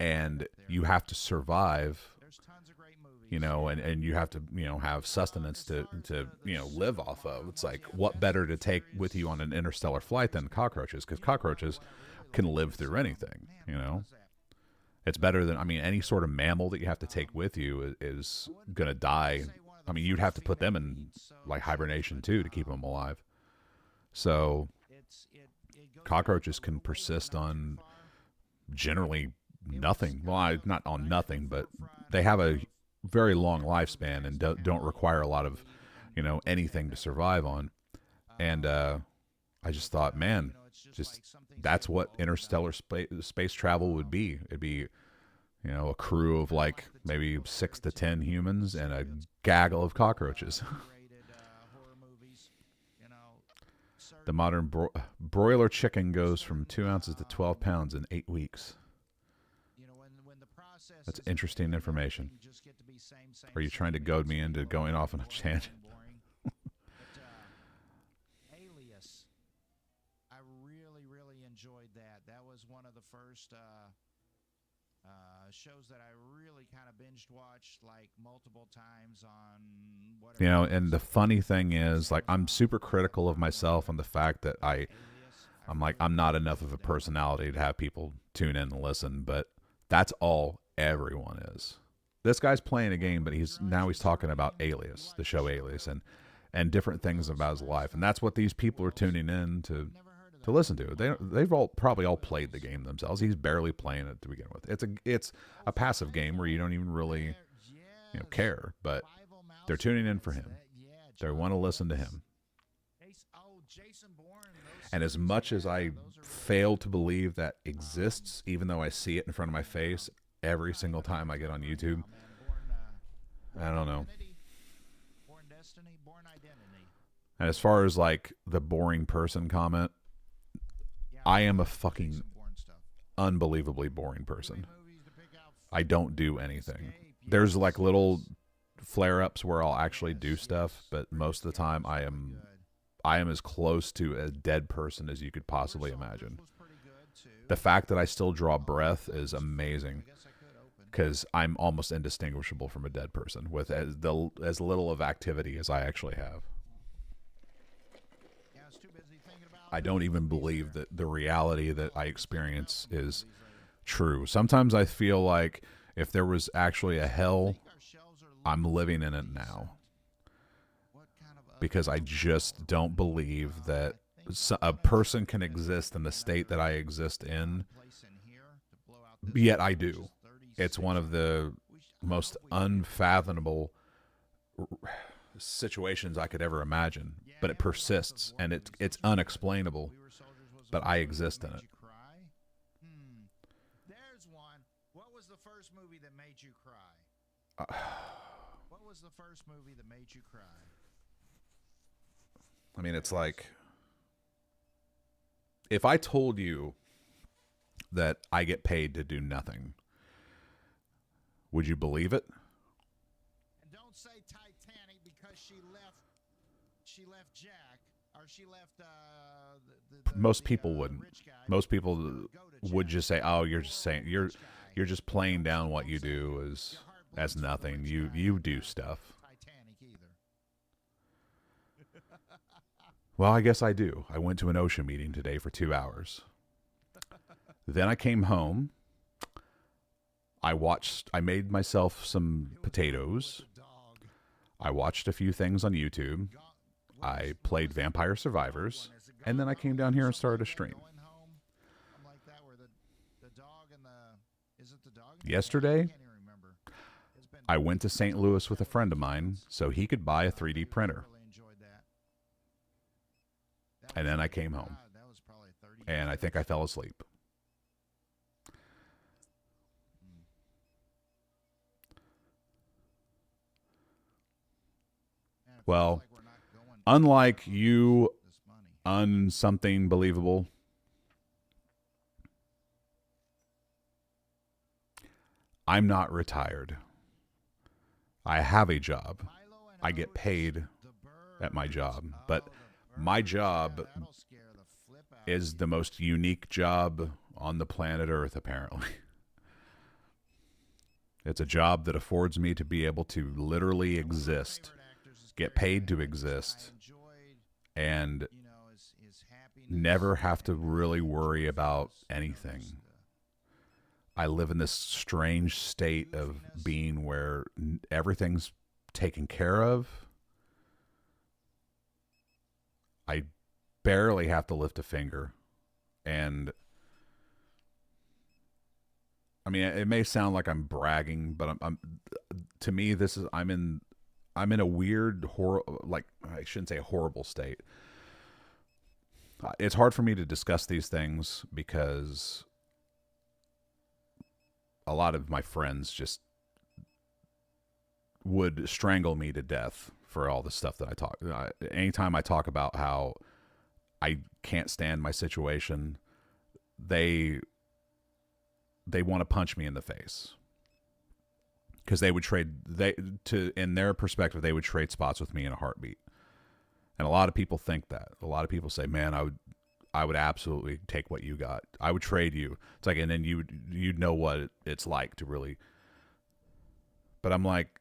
and you have to survive, you know, and you have to, you know, have sustenance to, you know, live off of. It's like, what better to take with you on an interstellar flight than cockroaches? Because cockroaches can live through anything, you know. It's better than, I mean, any sort of mammal that you have to take with you is going to die. I mean, you'd have to put them in, like, hibernation, too, to keep them alive. So, cockroaches can persist on generally nothing. Well, not on nothing, but they have a very long lifespan and don't require a lot of, you know, anything to survive on. And I just thought, man, just that's what interstellar space travel would be. It'd be, you know, a crew of like maybe 6 to 10 humans and a gaggle of cockroaches. The modern broiler chicken goes from 2 ounces to 12 pounds in 8 weeks. That's interesting information. Are you trying to goad me into going off on a tangent? Alias. I really enjoyed that. That was one of the first shows that I really kind of binge watched like multiple times on whatever. You know, and the funny thing is, like, I'm super critical of myself on the fact that I'm like, I'm not enough of a personality to have people tune in and listen, but that's all everyone is. This guy's playing a game, but he's talking about Alias, the show Alias, and different things about his life, and that's what these people are tuning in to listen to. They've all probably all played the game themselves. He's barely playing it to begin with. It's a passive game where you don't even really, you know, care, but they're tuning in for him. They want to listen to him. And as much as I fail to believe that exists, even though I see it in front of my face every single time I get on YouTube, I don't know. And as far as like the boring person comment, I am a fucking unbelievably boring person. I don't do anything. There's like little flare-ups where I'll actually do stuff, but most of the time I am as close to a dead person as you could possibly imagine. The fact that I still draw breath is amazing, because I'm almost indistinguishable from a dead person with as little of activity as I actually have. I don't even believe that the reality that I experience is true. Sometimes I feel like if there was actually a hell, I'm living in it now. Because I just don't believe that a person can exist in the state that I exist in, yet I do. It's one of the most unfathomable situations I could ever imagine, but it persists, and it's unexplainable, but I exist in it. made you cry? What was the first movie that made you cry? I mean, it's like if I told you that I get paid to do nothing, would you believe it? And don't say Titanic because she left Jack, or she left Most people the wouldn't. rich guy. Most people Go to would Jack. just say, "Oh, you're just saying Poor rich guy. you're just playing down what you do as nothing. You do stuff." Titanic either. Well, I guess I do. I went to an OSHA meeting today for 2 hours. Then I came home. I made myself some potatoes. I watched a few things on YouTube. I played Vampire Survivors. And then I came down here and started a stream. Yesterday, I went to St. Louis with a friend of mine so he could buy a 3D printer. And then I came home. And I think I fell asleep. Well, unlike you, something believable, I'm not retired. I have a job. I get paid at my job, but my job is the most unique job on the planet Earth, apparently. It's a job that affords me to be able to literally exist, get paid to exist, and never have to really worry about anything. I live in this strange state of being where everything's taken care of. I barely have to lift a finger. And I mean, it may sound like I'm bragging, but to me, I'm in a weird, like, I shouldn't say horrible state. It's hard for me to discuss these things because a lot of my friends just would strangle me to death for all the stuff that I talk. Anytime I talk about how I can't stand my situation, they want to punch me in the face. Because they would in their perspective, they would trade spots with me in a heartbeat. And a lot of people think that. A lot of people say, "Man, I would absolutely take what you got. I would trade you." It's like, and then you'd know what it's like to really. But I'm like,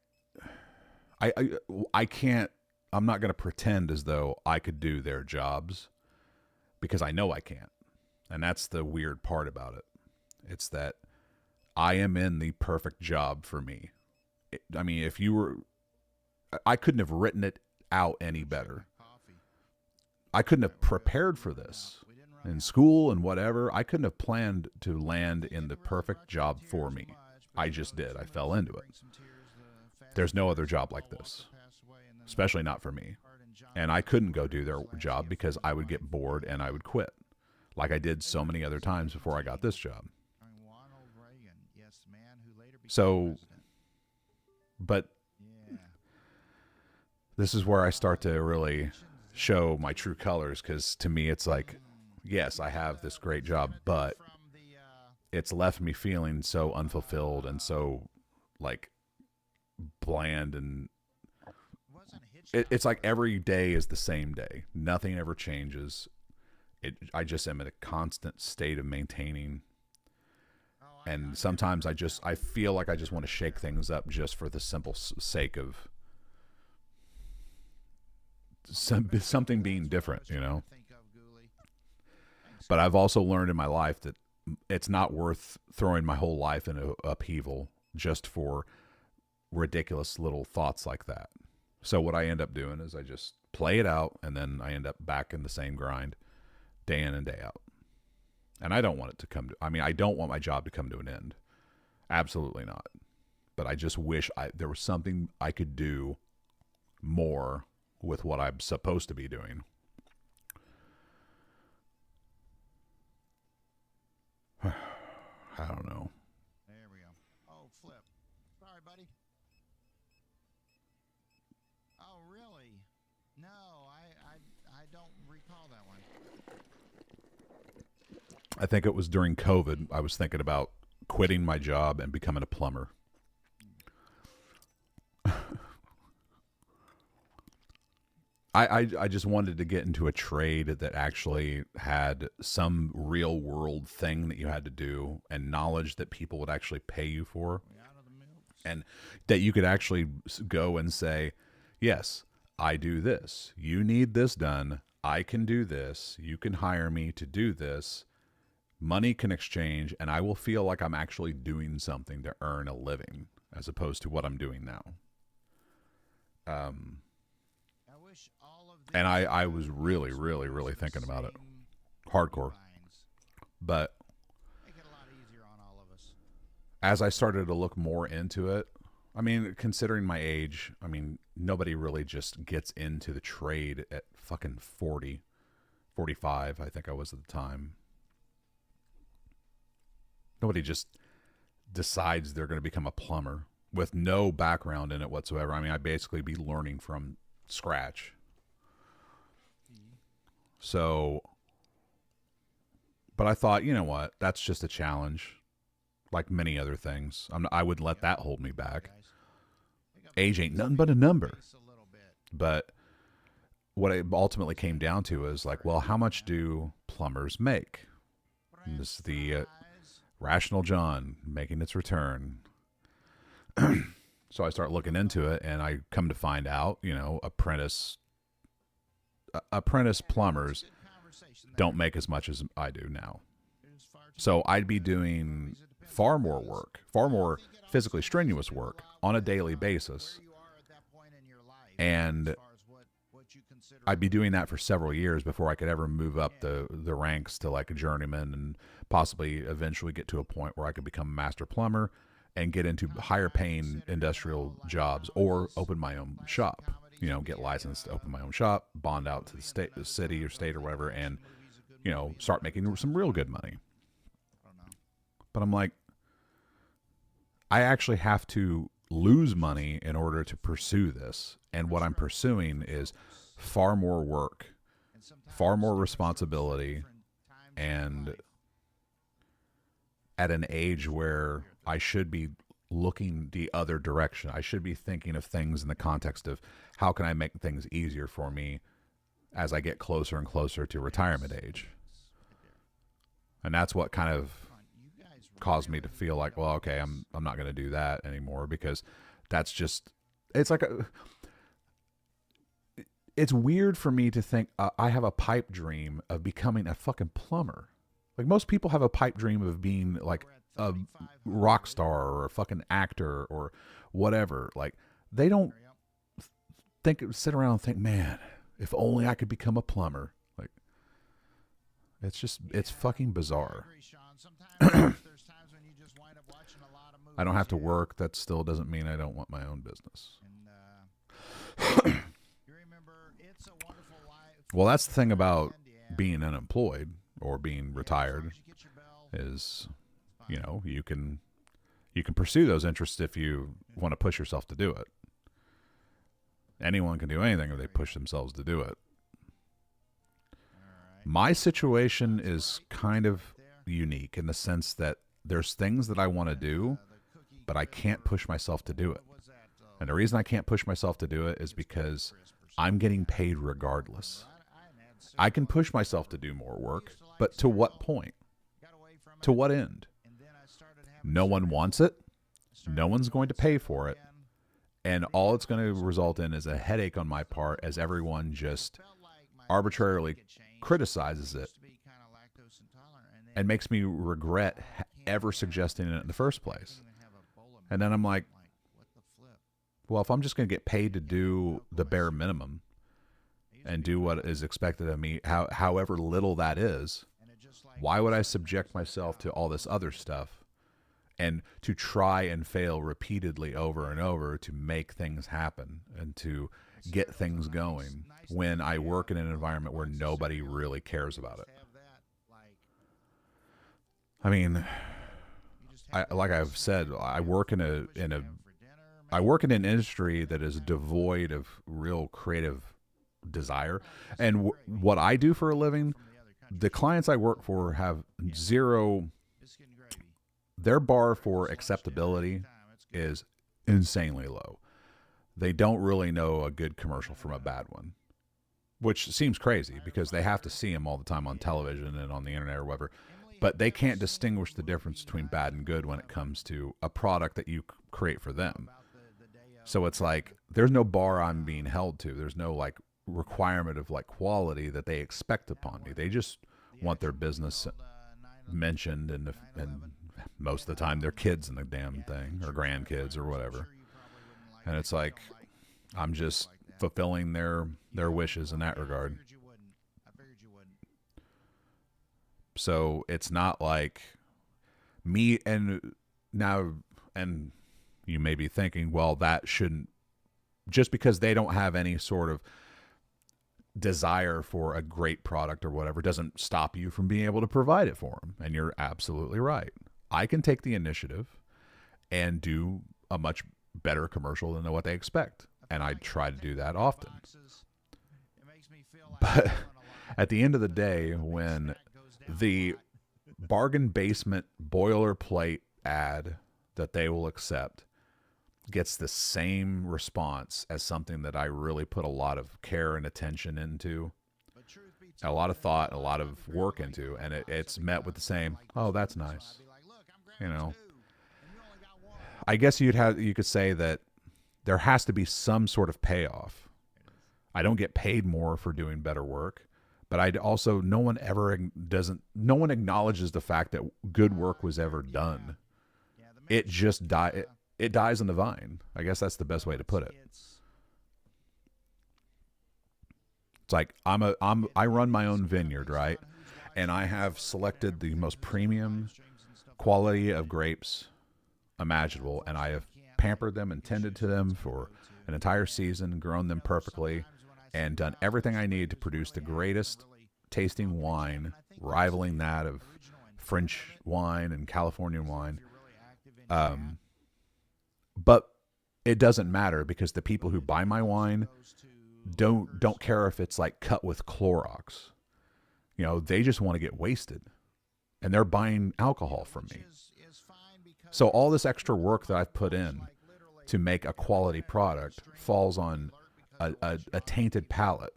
I can't. I'm not going to pretend as though I could do their jobs, because I know I can't. And that's the weird part about it. It's that I am in the perfect job for me. I mean, I couldn't have written it out any better. I couldn't have prepared for this in school and whatever. I couldn't have planned to land in the perfect job for me. I just did. I fell into it. There's no other job like this, especially not for me. And I couldn't go do their job because I would get bored and I would quit, like I did so many other times before I got this job. So, but this is where I start to really show my true colors, because to me it's like, yes, I have this great job, but it's left me feeling so unfulfilled and so like bland, and it's like every day is the same day. Nothing ever changes. I just am in a constant state of maintaining. And sometimes I feel like I just want to shake things up just for the simple sake of something being different, you know? But I've also learned in my life that it's not worth throwing my whole life into upheaval just for ridiculous little thoughts like that. So what I end up doing is I just play it out, and then I end up back in the same grind day in and day out. And I don't want it to come to, I mean, I don't want my job to come to an end. Absolutely not. But I just wish there was something I could do more with what I'm supposed to be doing. I don't know. There we go. Oh, flip. buddy? Oh, really? No, I don't recall that one. I think it was during COVID. I was thinking about quitting my job and becoming a plumber. I just wanted to get into a trade that actually had some real world thing that you had to do and knowledge that people would actually pay you for. And that you could actually go and say, yes, I do this. You need this done. I can do this. You can hire me to do this. Money can exchange, and I will feel like I'm actually doing something to earn a living as opposed to what I'm doing now. And I was really, really, really thinking about it. Hardcore. But as I started to look more into it, I mean, considering my age, I mean, nobody really just gets into the trade at fucking 40, 45, I think I was at the time. Nobody just decides they're going to become a plumber with no background in it whatsoever. I mean, I'd basically be learning from scratch. So, but I thought, you know what? That's just a challenge, like many other things. I wouldn't let that hold me back. Age ain't nothing but a number. But what it ultimately came down to is like, well, how much do plumbers make? And this is the Rational John making its return. So I start looking into it, and I come to find out, you know, apprentice plumbers don't make as much as I do now. So I'd be doing far more work, far more physically strenuous work on a daily basis. And I'd be doing that for several years before I could ever move up the ranks to like a journeyman and possibly eventually get to a point where I could become a master plumber and get into higher paying industrial jobs or open my own shop. You know, get licensed to open my own shop, bond out to the city or state or whatever, and, you know, start making some real good money. But I'm like, I actually have to lose money in order to pursue this. And what I'm pursuing is far more work, far more responsibility, and at an age where I should be looking the other direction. I should be thinking of things in the context of how can I make things easier for me as I get closer and closer to retirement age. And that's what kind of caused me to feel like, well, okay, I'm not going to do that anymore, because that's just, it's like it's weird for me to think I have a pipe dream of becoming a fucking plumber. Like most people have a pipe dream of being like a rock star or a fucking actor or whatever. Like they don't sit around and think, man, if only I could become a plumber. Like it's fucking bizarre. I don't have to work. That still doesn't mean I don't want my own business. Well, that's the thing about being unemployed or being retired is, you know, you can pursue those interests if you want to push yourself to do it. Anyone can do anything if they push themselves to do it. My situation is kind of unique in the sense that there's things that I want to do, but I can't push myself to do it. And the reason I can't push myself to do it is because I'm getting paid regardless. I can push myself to do more work, but to what point? To what end? No one wants it. No one's going to pay for it. And all it's going to result in is a headache on my part as everyone just arbitrarily criticizes it and makes me regret ever suggesting it in the first place. And then I'm like, well, if I'm just going to get paid to do the bare minimum and do what is expected of me, however little that is, why would I subject myself to all this other stuff and to try and fail repeatedly over and over to make things happen and to get things going when I work in an environment where nobody really cares about it? I mean, like I've said, I work in a I work in an industry that is devoid of real creative desire, and what I do for a living, the clients I work for have zero. Their bar for acceptability is insanely low. They don't really know a good commercial from a bad one, which seems crazy because they have to see them all the time on television and on the internet or whatever. But they can't distinguish the difference between bad and good when it comes to a product that you create for them. So it's like there's no bar I'm being held to. There's no like requirement of like quality that they expect upon me. They just want their business mentioned, and most of the time their kids in the damn thing or grandkids or whatever. And it's like I'm just fulfilling their wishes in that regard. So it's not like me and now, and you may be thinking, well, that shouldn't, just because they don't have any sort of desire for a great product or whatever, doesn't stop you from being able to provide it for them. And you're absolutely right. I can take the initiative and do a much better commercial than what they expect. And I try to do that often. But at the end of the day, when the bargain basement boilerplate ad that they will accept gets the same response as something that I really put a lot of care and attention into, a lot of thought, a lot of work into, and it's met with the same, oh, that's nice. You know, I guess you could say that there has to be some sort of payoff. I don't get paid more for doing better work, but I also, no one acknowledges the fact that good work was ever done. It just it dies on the vine. I guess that's the best way to put it. It's like I run my own vineyard, right? And I have selected the most premium quality of grapes imaginable, and I have pampered them and tended to them for an entire season, grown them perfectly, and done everything I need to produce the greatest tasting wine, rivaling that of French wine and Californian wine. But it doesn't matter because the people who buy my wine don't care if it's like cut with Clorox. You know, they just want to get wasted, and they're buying alcohol from me. So all this extra work that I've put in to make a quality product falls on a tainted palate,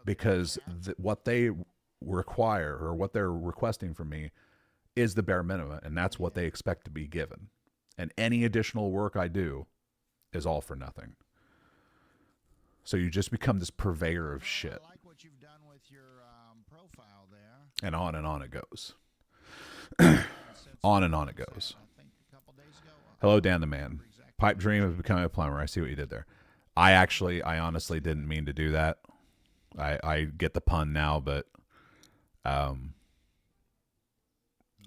because what they require or what they're requesting from me is the bare minimum, and that's what they expect to be given. And any additional work I do is all for nothing. So you just become this purveyor of shit. And on it goes. On and on it goes. Hello, Dan the Man. Pipe dream of becoming a plumber. I see what you did there. I honestly didn't mean to do that. I get the pun now, but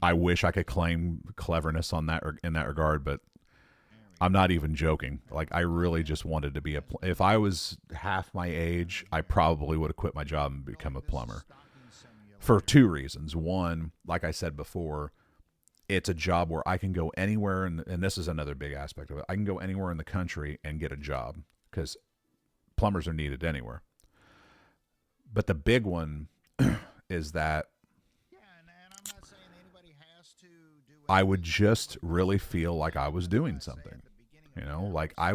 I wish I could claim cleverness on that in that regard, but I'm not even joking. Like, I really just wanted to be if I was half my age, I probably would have quit my job and become a plumber. For two reasons. One, like I said before, it's a job where I can go anywhere, and this is another big aspect of it. I can go anywhere in the country and get a job because plumbers are needed anywhere. But the big one is that I would just really feel like I was doing something. You know, like I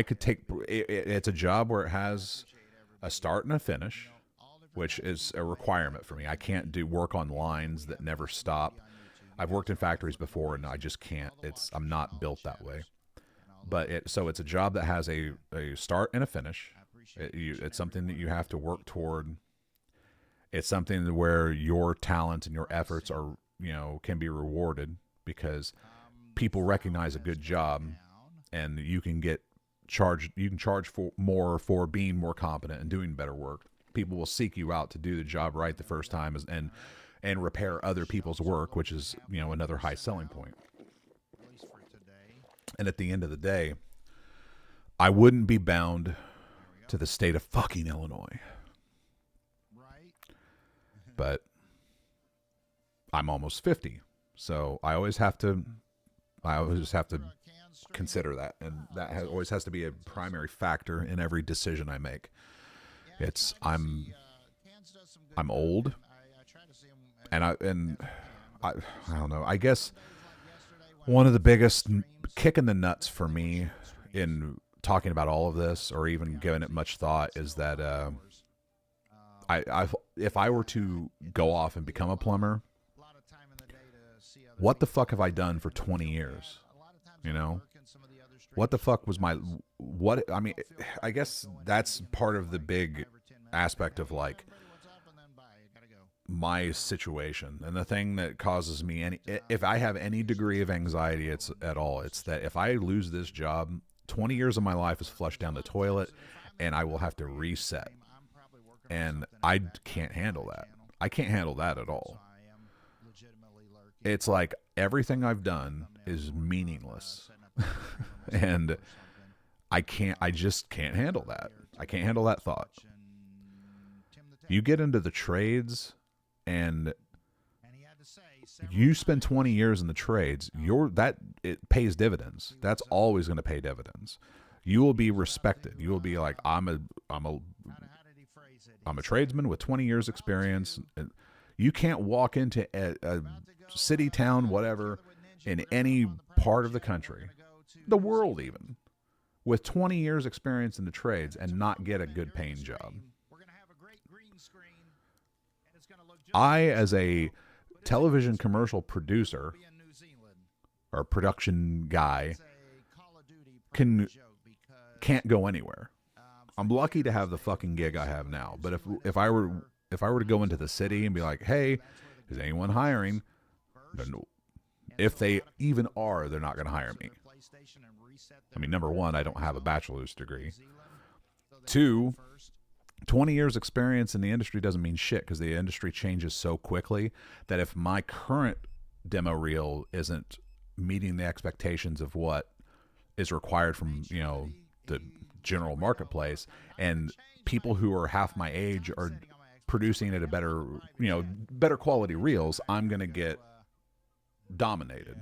could take, it's a job where it has a start and a finish, which is a requirement for me. I can't do work on lines that never stop. I've worked in factories before, and I just can't. I'm not built that way. But so it's a job that has a start and a finish. It's something that you have to work toward. It's something where your talent and your efforts are, can be rewarded because people recognize a good job, and you can charge for more for being more competent and doing better work. People will seek you out to do the job right the first time and repair other people's work, which is, another high selling point. And at the end of the day, I wouldn't be bound to the state of fucking Illinois. But I'm almost 50. So I always have to consider that, and that always has to be a primary factor in every decision I make. It's I'm old, and I don't know. I guess one of the biggest kick in the nuts for me in talking about all of this, or even giving it much thought, is that if I were to go off and become a plumber, what the fuck have I done for 20 years? You know, what the fuck was I mean, I guess that's part of the big aspect of like my situation, and the thing that causes me if I have any degree of anxiety, it's that if I lose this job, 20 years of my life is flushed down the toilet, and I will have to reset, and I can't handle that. I can't handle that at all. It's like everything I've done is meaningless. And I just can't handle that. I can't handle that thought. You get into the trades and you spend 20 years in the trades, it pays dividends. That's always going to pay dividends. You will be respected. You will be like, I'm a tradesman with 20 years experience. You can't walk into a city, town, whatever, in any part of the country, the world even, with 20 years experience in the trades and not get a good paying job. I, as a television commercial producer or production guy, can't go anywhere. I'm lucky to have the fucking gig I have now, but if I were to go into the city and be like, hey, is anyone hiring? If they even are, they're not going to hire me. I mean, number one, I don't have a bachelor's degree. Two, 20 years experience in the industry doesn't mean shit, because the industry changes so quickly that if my current demo reel isn't meeting the expectations of what is required from, the general marketplace, and people who are half my age are producing at a better quality reels, I'm going to get dominated.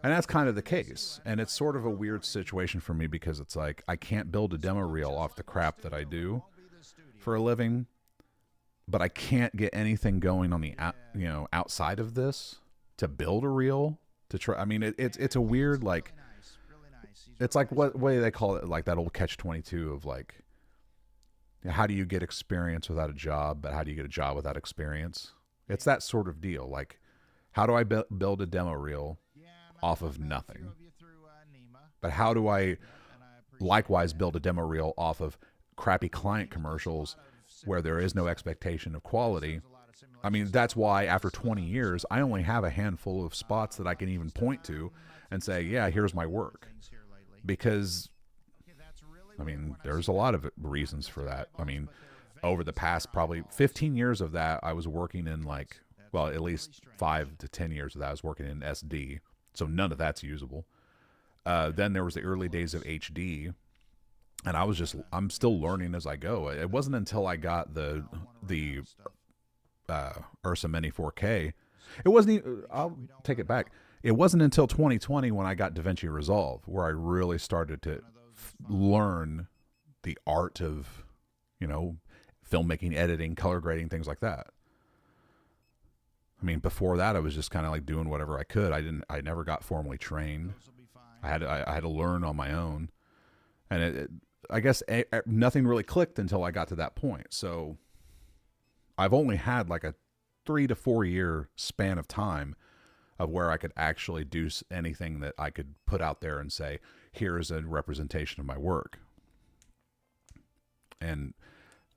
And that's kind of the case. And it's sort of a weird situation for me, because it's like I can't build a demo reel off the crap that I do for a living, but I can't get anything going on the outside of this to build a reel to try. I mean, it's a weird, like, it's like what way they call it, like that old catch-22 of like, how do you get experience without a job, but how do you get a job without experience? It's that sort of deal. Like, how do I build a demo reel off of nothing? But how do I likewise build a demo reel off of crappy client commercials where there is no expectation of quality? I mean, that's why after 20 years, I only have a handful of spots that I can even point to and say, yeah, here's my work. Because, I mean, there's a lot of reasons for that. I mean, over the past probably 15 years of that, I was working in at least 5 to 10 years of that, I was working in SD. So none of that's usable. Then there was the early days of HD, and I'm still learning as I go. It wasn't until I got the Ursa Mini 4K. It wasn't even, I'll take it back. It wasn't until 2020 when I got DaVinci Resolve where I really started to learn the art of, filmmaking, editing, color grading, things like that. I mean, before that, I was just kind of like doing whatever I could. I never got formally trained. I had to learn on my own, and I guess nothing really clicked until I got to that point. So I've only had like a 3 to 4 year span of time of where I could actually do anything that I could put out there and say, here's a representation of my work. And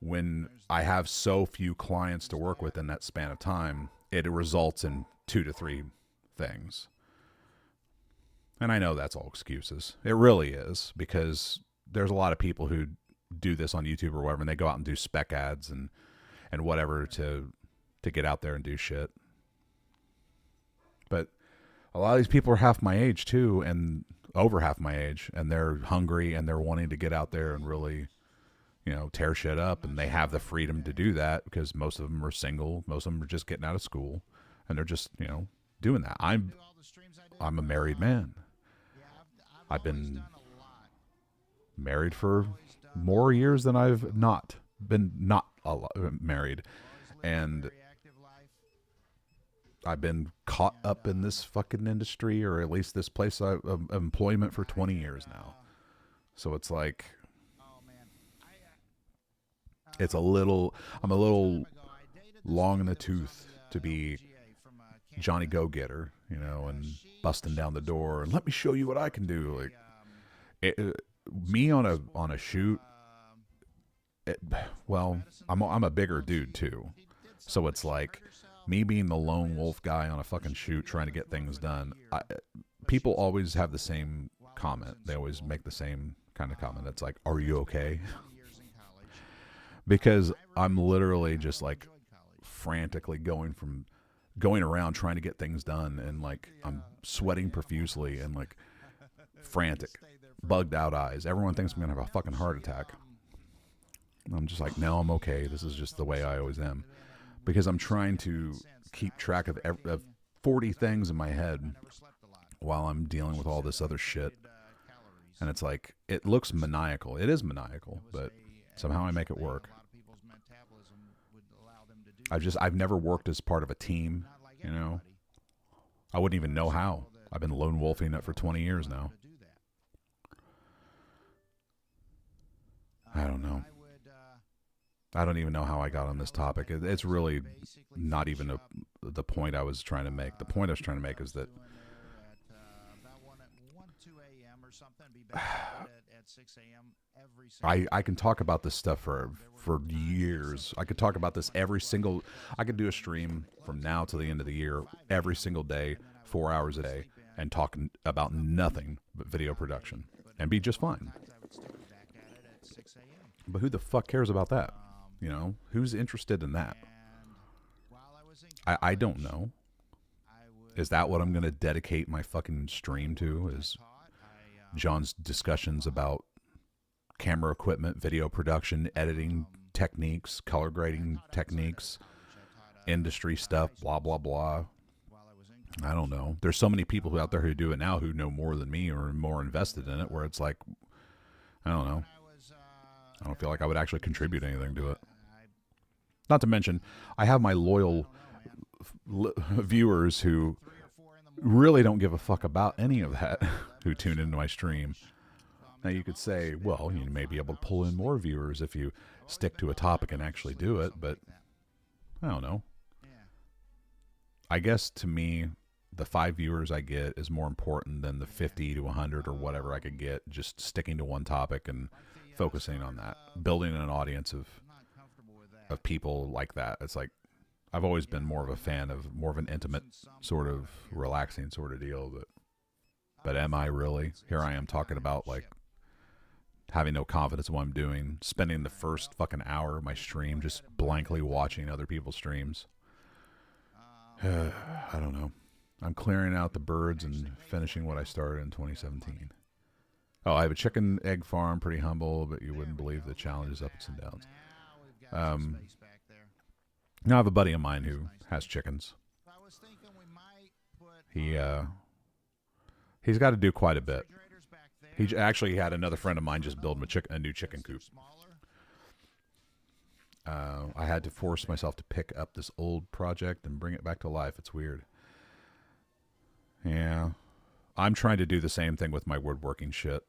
when I have so few clients to work with in that span of time, it results in 2 to 3 things. And I know that's all excuses. It really is, because there's a lot of people who do this on YouTube or whatever, and they go out and do spec ads and whatever to get out there and do shit. But a lot of these people are half my age too, and over half my age, and they're hungry and they're wanting to get out there and really, tear shit up, and they have the freedom to do that because most of them are single, most of them are just getting out of school, and they're just, doing that. I'm a married man. I've been married for more years than I've not been married, and I've been caught up in this fucking industry, or at least this place of employment, for 20 years now. So it's like, I'm a little long in the tooth to be Johnny Go-Getter, you know, and busting down the door and let me show you what I can do. Like, me on a shoot. Well, I'm a bigger dude too, so it's like me being the lone wolf guy on a fucking shoot trying to get things done. People always have the same comment. They always make the same kind of comment. It's like, "Are you okay?" Because I'm literally just like frantically going around trying to get things done, and like I'm sweating profusely and like frantic, bugged out eyes. Everyone thinks I'm gonna have a fucking heart attack. I'm just like, no, I'm okay. This is just the way I always am, because I'm trying to keep track of 40 things in my head while I'm dealing with all this other shit. And it's like, it looks maniacal. It is maniacal, but somehow I make it work. I've never worked as part of a team, you know. I wouldn't even know how. I've been lone wolfing it for 20 years now. I don't know. I don't even know how I got on this topic. It's really not even the point I was trying to make. The point I was trying to make is that I can talk about this stuff for years. I could talk about this I could do a stream from now to the end of the year, every single day, 4 hours a day, and talk about nothing but video production, and be just fine. But who the fuck cares about that? You know, who's interested in that? I don't know. Is that what I'm going to dedicate my fucking stream to? Is John's discussions about camera equipment, video production, editing techniques, color grading techniques, industry stuff, blah, blah, blah. I don't know. There's so many people out there who do it now who know more than me or are more invested in it, where it's like, I don't know. I don't feel like I would actually contribute anything to it. Not to mention, I have my loyal viewers who really don't give a fuck about any of that, who tune into my stream. Now you could say, well, you may be able to pull in more viewers if you stick to a topic and actually do it, but I don't know. I guess to me, the 5 viewers I get is more important than the 50 to 100 or whatever I could get just sticking to one topic and focusing on that, building an audience of people like that. It's like, I've always been more of a fan of more of an intimate sort of relaxing sort of deal, but am I really? Here I am talking about like having no confidence in what I'm doing, spending the first fucking hour of my stream just blankly watching other people's streams. I don't know. I'm clearing out the birds and finishing what I started in 2017. Oh, I have a chicken egg farm, pretty humble, but you wouldn't believe the challenges, ups and downs. Now I have a buddy of mine who has chickens. He's got to do quite a bit. He actually had another friend of mine just build him a new chicken coop. I had to force myself to pick up this old project and bring it back to life. It's weird. Yeah. I'm trying to do the same thing with my woodworking shit.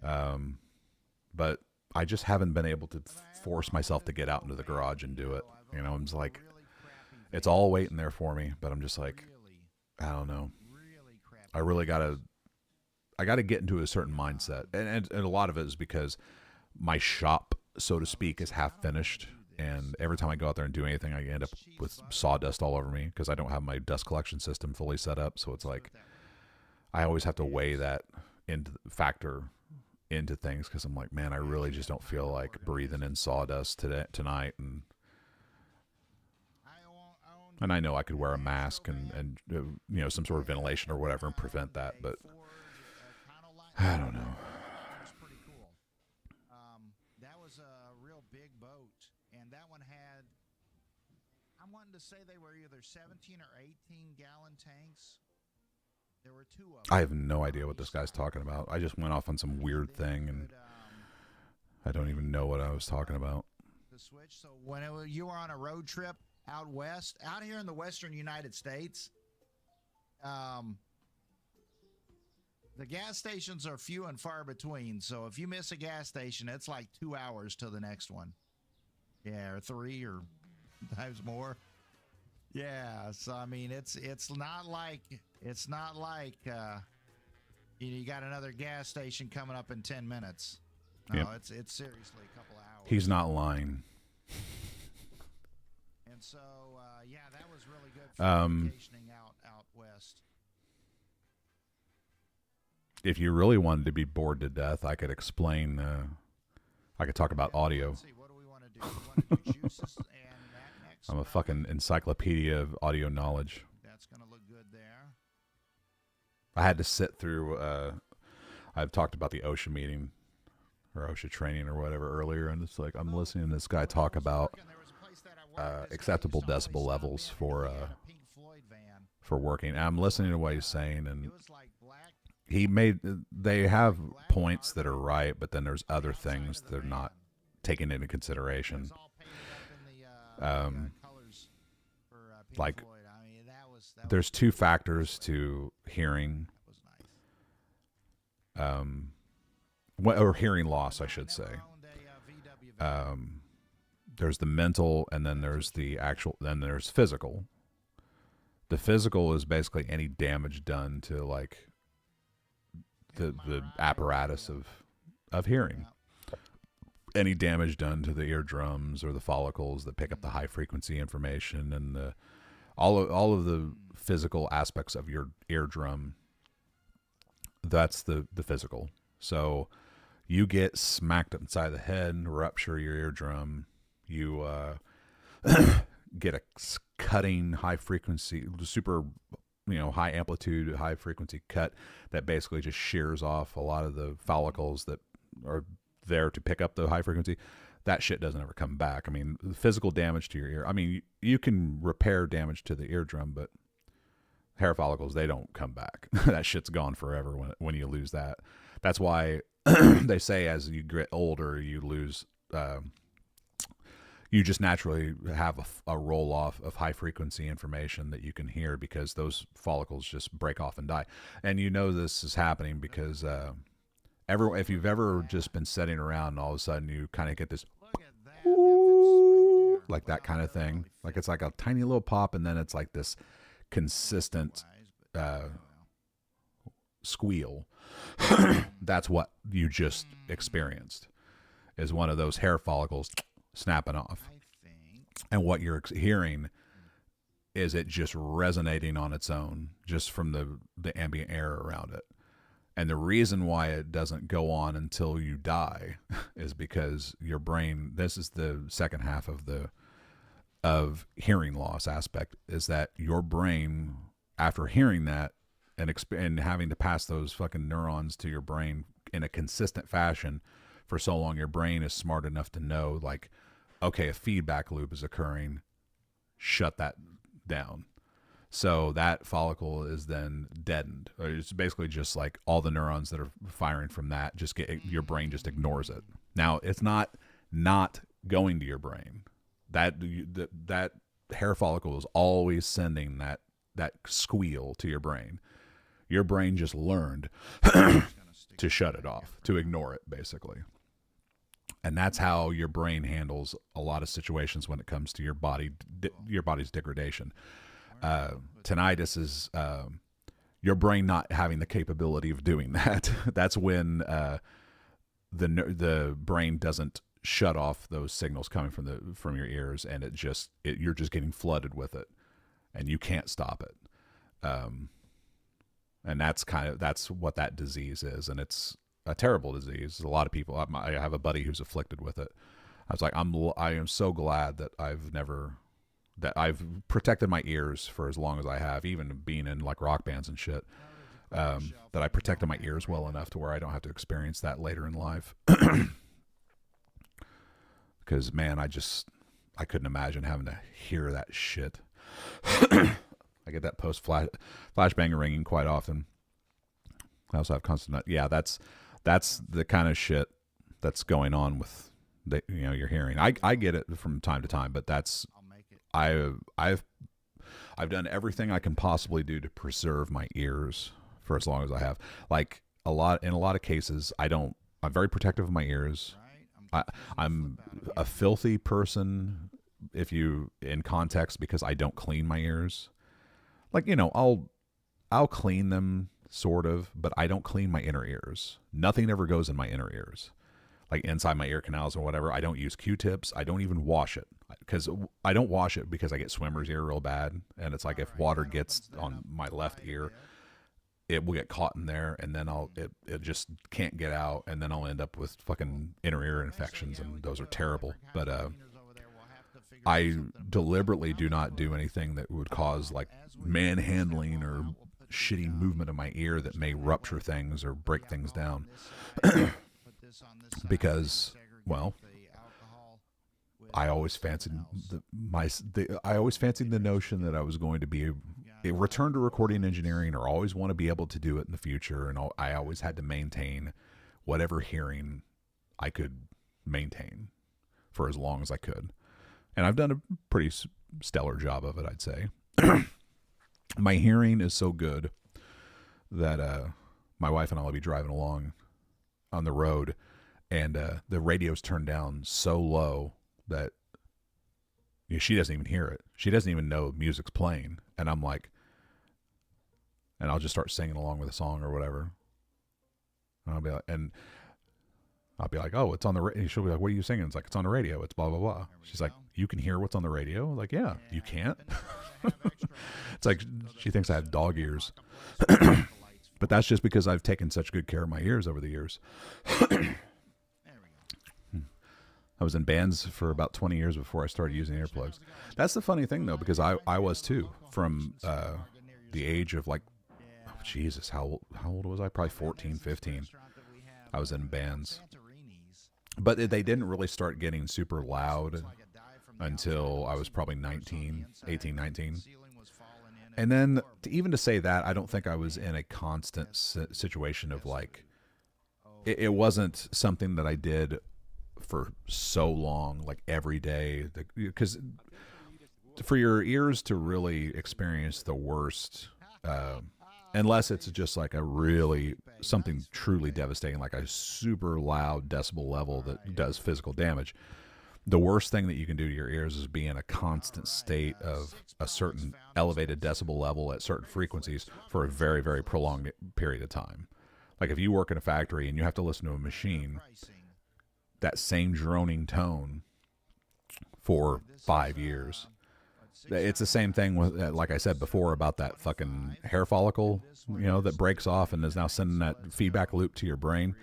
But I just haven't been able to force myself to get out into the garage and do it. You know, I'm just like, it's all waiting there for me, but I'm just like, I don't know. I really gotta get into a certain mindset. And a lot of it is because my shop, so to speak, is half finished. And every time I go out there and do anything, I end up with sawdust all over me because I don't have my dust collection system fully set up. So it's like, I always have to weigh that factor into things because I'm like, man, I really just don't feel like breathing in sawdust tonight. And I know I could wear a mask and you know, some sort of ventilation or whatever and prevent that, but I don't know. That was a real big boat, and that one had, I'm wanting to say they were either 17 or 18 gallon tanks. There were 2 of them. I have no idea what this guy's talking about. I just went off on some weird thing, and I don't even know what I was talking about. The switch. So when you were on a road trip out west, out here in the western United States, the gas stations are few and far between. So if you miss a gas station, it's like 2 hours to the next one. Yeah, or 3 or times more. Yeah, so I mean it's not like you got another gas station coming up in 10 minutes. No, Yep. it's seriously a couple of hours. He's not lying. And so yeah, that was really good for vacationing out west. If you really wanted to be bored to death, I could explain. I could talk about audio. Let's see, what do we want to do? We want to do juices and that next. I'm a fucking encyclopedia of audio knowledge. That's gonna look good there. I had to sit through. I've talked about the OSHA meeting or OSHA training or whatever earlier, and it's like I'm listening to this guy talk about acceptable decibel levels for working. And I'm listening to what he's saying, and they have points that are right, but then there's other things that are not taken into consideration. Like there's 2 factors to hearing, or hearing loss, I should say. There's the mental, and then there's then there's physical. The physical is basically any damage done to like the apparatus of hearing. Any damage done to the eardrums or the follicles that pick up the high frequency information, and all of the physical aspects of your eardrum. That's the physical. So you get smacked upside the head and rupture your eardrum. You get a cutting high frequency, super, high amplitude, high frequency cut that basically just shears off a lot of the follicles that are there to pick up the high frequency. That shit doesn't ever come back. I mean, the physical damage to your ear. I mean, you can repair damage to the eardrum, but hair follicles, they don't come back. That shit's gone forever when you lose that. That's why they say as you get older, you lose. You just naturally have a roll off of high frequency information that you can hear because those follicles just break off and die. And this is happening because if you've ever just been sitting around and all of a sudden you kind of get this like that kind of thing, like it's like a tiny little pop, and then it's like this consistent squeal. That's what you just experienced, is one of those hair follicles snapping off. And what you're hearing is it just resonating on its own, just from the ambient air around it. And the reason why it doesn't go on until you die is because your brain, this is the second half of hearing loss aspect, is that your brain, after hearing that and having to pass those fucking neurons to your brain in a consistent fashion for so long, your brain is smart enough to know, like, okay, a feedback loop is occurring, shut that down. So that follicle is then deadened. It's basically just like all the neurons that are firing from that, your brain just ignores it. Now, it's not going to your brain. That hair follicle is always sending that squeal to your brain. Your brain just learned to shut it off, to ignore it, basically. And that's how your brain handles a lot of situations when it comes to your body's degradation. Tinnitus is your brain not having the capability of doing that. That's when the brain doesn't shut off those signals coming from your ears, and you're just getting flooded with it, and you can't stop it. And that's what that disease is, and it's a terrible disease. A lot of people. I have a buddy who's afflicted with it. I was like, I am so glad that I've protected my ears for as long as I have, even being in like rock bands and shit, that I protected my ears well enough to where I don't have to experience that later in life. Because, man, I couldn't imagine having to hear that shit. I get that flashbang ringing quite often. I also have constant. Yeah, that's the kind of shit that's going on with your hearing. I get it from time to time, but that's I've done everything I can possibly do to preserve my ears for as long as I have. Like in a lot of cases, I'm very protective of my ears. I'm a filthy person in context because I don't clean my ears. Like, I'll clean them sort of, but I don't clean my inner ears. Nothing ever goes in my inner ears. Like inside my ear canals or whatever. I don't use Q-tips. I don't even wash it because I get swimmer's ear real bad. And it's like if water gets on my left ear, it will get caught in there, and then it just can't get out, and then I'll end up with fucking inner ear infections, and those are terrible. But I deliberately do not do anything that would cause like manhandling or shitty movement of my ear that may rupture things or break things down. Because, well, I always fancied the notion that I was going to be a return to recording engineering, or always want to be able to do it in the future, and I always had to maintain whatever hearing I could maintain for as long as I could. And I've done a pretty stellar job of it, I'd say. My hearing is so good that my wife and I will be driving along on the road, and the radio's turned down so low that she doesn't even hear it. She doesn't even know music's playing. And I'm like, and I'll just start singing along with a song or whatever. And I'll be like, oh, it's on the radio. She'll be like, what are you singing? It's like, it's on the radio. It's blah, blah, blah. She's like, you can hear what's on the radio? I'm like, yeah, you can't. It's like, she thinks I have dog ears. But that's just because I've taken such good care of my ears over the years. I was in bands for about 20 years before I started using earplugs. That's the funny thing, though, because I was too. From the age of like, oh, Jesus, how old was I? Probably 14, 15. I was in bands. But they didn't really start getting super loud until I was probably 18, 19. And then even to say that, I don't think I was in a constant situation of like, it wasn't something that I did for so long, like every day, because for your ears to really experience the worst, unless it's just like something truly devastating, like a super loud decibel level that does physical damage, the worst thing that you can do to your ears is be in a constant state of a certain elevated decibel level at certain frequencies for a very, very prolonged period of time. Like if you work in a factory and you have to listen to a machine, that same droning tone for 5 years. It's the same thing with, like I said before, about that fucking hair follicle, that breaks off and is now sending that feedback loop to your brain.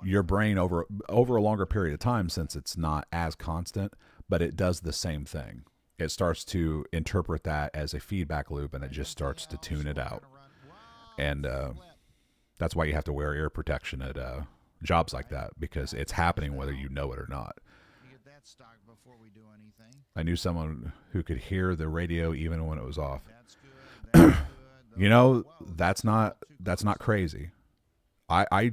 Your brain over a longer period of time, since it's not as constant, but it does the same thing. It starts to interpret that as a feedback loop, and it just starts to tune it out. And that's why you have to wear ear protection at jobs like that, because it's happening whether you know it or not. I knew someone who could hear the radio even when it was off. That's not crazy. I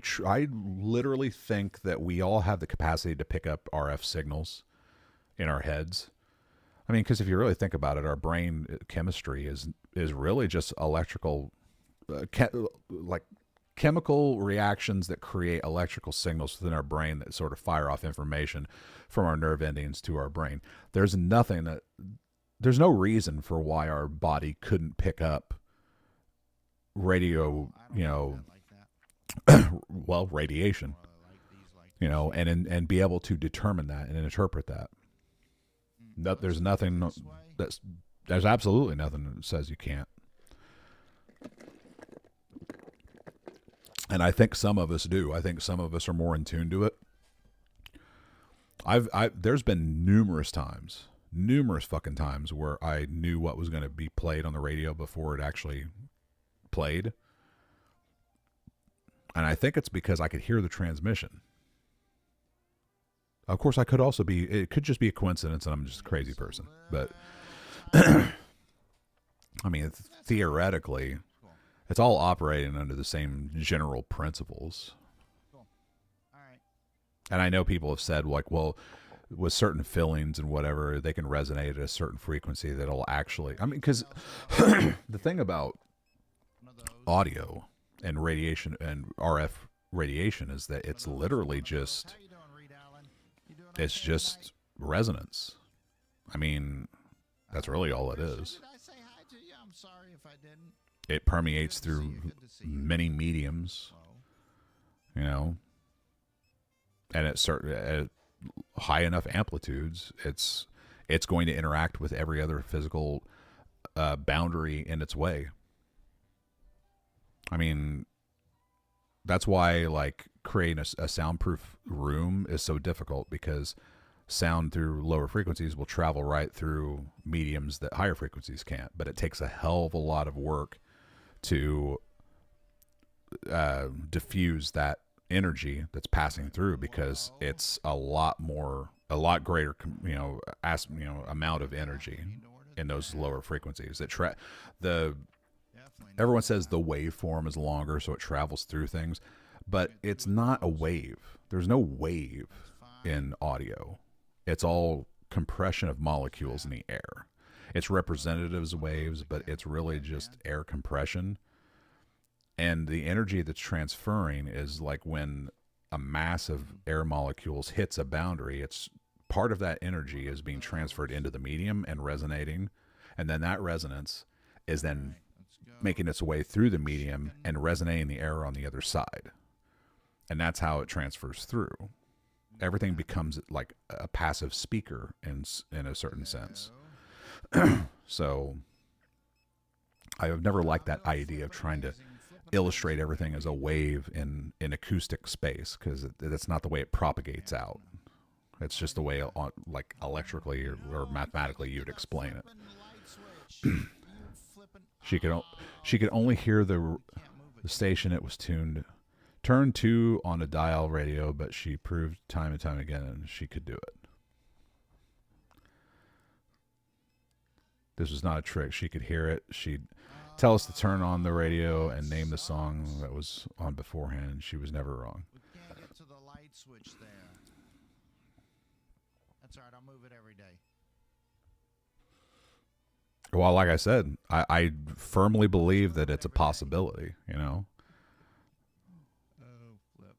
literally think that we all have the capacity to pick up RF signals in our heads. I mean, because if you really think about it, our brain chemistry is really just electrical, chemical reactions that create electrical signals within our brain that sort of fire off information from our nerve endings to our brain. There's no reason for why our body couldn't pick up radio, radiation, and be able to determine that and interpret that. There's absolutely nothing that says you can't. And I think some of us do. I think some of us are more in tune to it. There's been numerous fucking times where I knew what was going to be played on the radio before it actually played. And I think it's because I could hear the transmission. Of course, it could just be a coincidence and I'm just a crazy person. But, I mean, theoretically, It's all operating under the same general principles. Cool. All right. And I know people have said, like, well, with certain fillings and whatever, they can resonate at a certain frequency that'll actually, I mean, because the thing about audio and radiation and RF radiation is that it's literally just, it's just resonance. I mean, that's really all it is. Did I say hi to you? I'm sorry if I didn't. It permeates through many mediums, you know, and at certain at high enough amplitudes, it's going to interact with every other physical boundary in its way. I mean, that's why like creating a soundproof room is so difficult, because sound through lower frequencies will travel right through mediums that higher frequencies can't. But it takes a hell of a lot of work to diffuse that energy that's passing through, because it's a lot greater, amount of energy in those lower frequencies. Everyone says the waveform is longer, so it travels through things, but it's not a wave. There's no wave in audio. It's all compression of molecules in the air. It's representative as waves, but it's really just air compression. And the energy that's transferring is like when a mass of air molecules hits a boundary, it's part of that energy is being transferred into the medium and resonating. And then that resonance is then making its way through the medium and resonating the air on the other side. And that's how it transfers through. Everything becomes like a passive speaker in a certain sense. So I have never liked that idea of trying to illustrate everything as a wave in acoustic space, because that's not the way it propagates out. It's just the way, like electrically or mathematically, you'd explain it. She could only hear the station it was turned to on a dial radio, but she proved time and time again she could do it. This was not a trick. She could hear it. She'd tell us to turn on the radio and name the song that was on beforehand. She was never wrong. We can't get to the light switch there. That's all right. I'll move it every day. Well, like I said, I firmly believe that it's a possibility, you know. Oh, flip.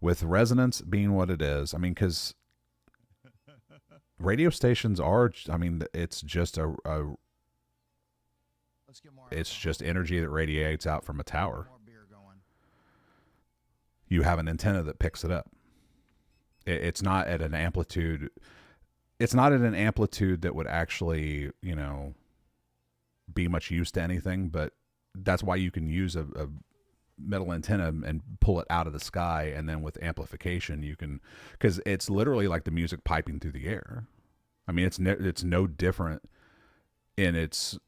With resonance being what it is, I mean, because radio stations are, I mean, it's just it's just energy that radiates out from a tower. You have an antenna that picks it up. It's not at an amplitude. It's not at an amplitude that would actually, you know, be much use to anything, but that's why you can use a metal antenna and pull it out of the sky, and then with amplification you can, because it's literally like the music piping through the air. I mean, it's no different in its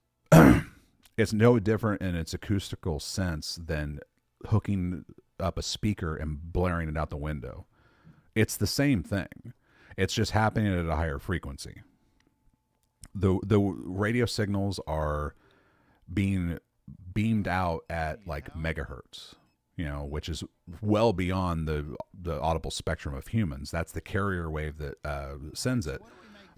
it's no different in its acoustical sense than hooking up a speaker and blaring it out the window. It's the same thing. It's just happening at a higher frequency. The radio signals are being beamed out at like megahertz, you know, which is well beyond the audible spectrum of humans. That's the carrier wave that sends it,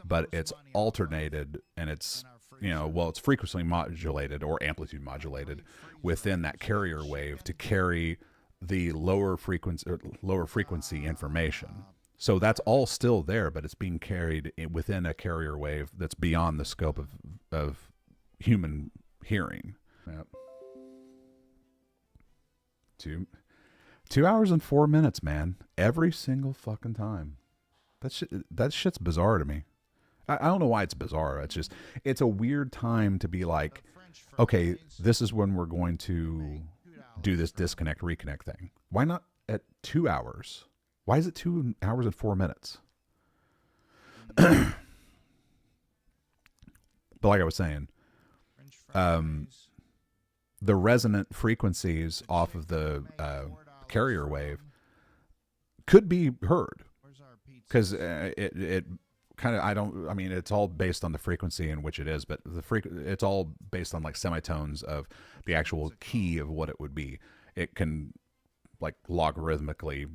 but it's alternated, and it's, you know, well, it's frequency modulated or amplitude modulated within that carrier wave to carry the lower frequency information. So that's all still there, but it's being carried within a carrier wave that's beyond the scope of human hearing. Yep. 2 hours and 4 minutes, man. Every single fucking time. That shit's bizarre to me. I don't know why it's bizarre. It's just, it's a weird time to be like, okay, this is when we're going to do this disconnect reconnect thing. Why not at 2 hours? Why is it 2 hours and 4 minutes? But like I was saying, the resonant frequencies off of the carrier wave could be heard, because it kind of, I mean, it's all based on the frequency in which it is, but it's all based on like semitones of the actual key of what it would be. It can like logarithmically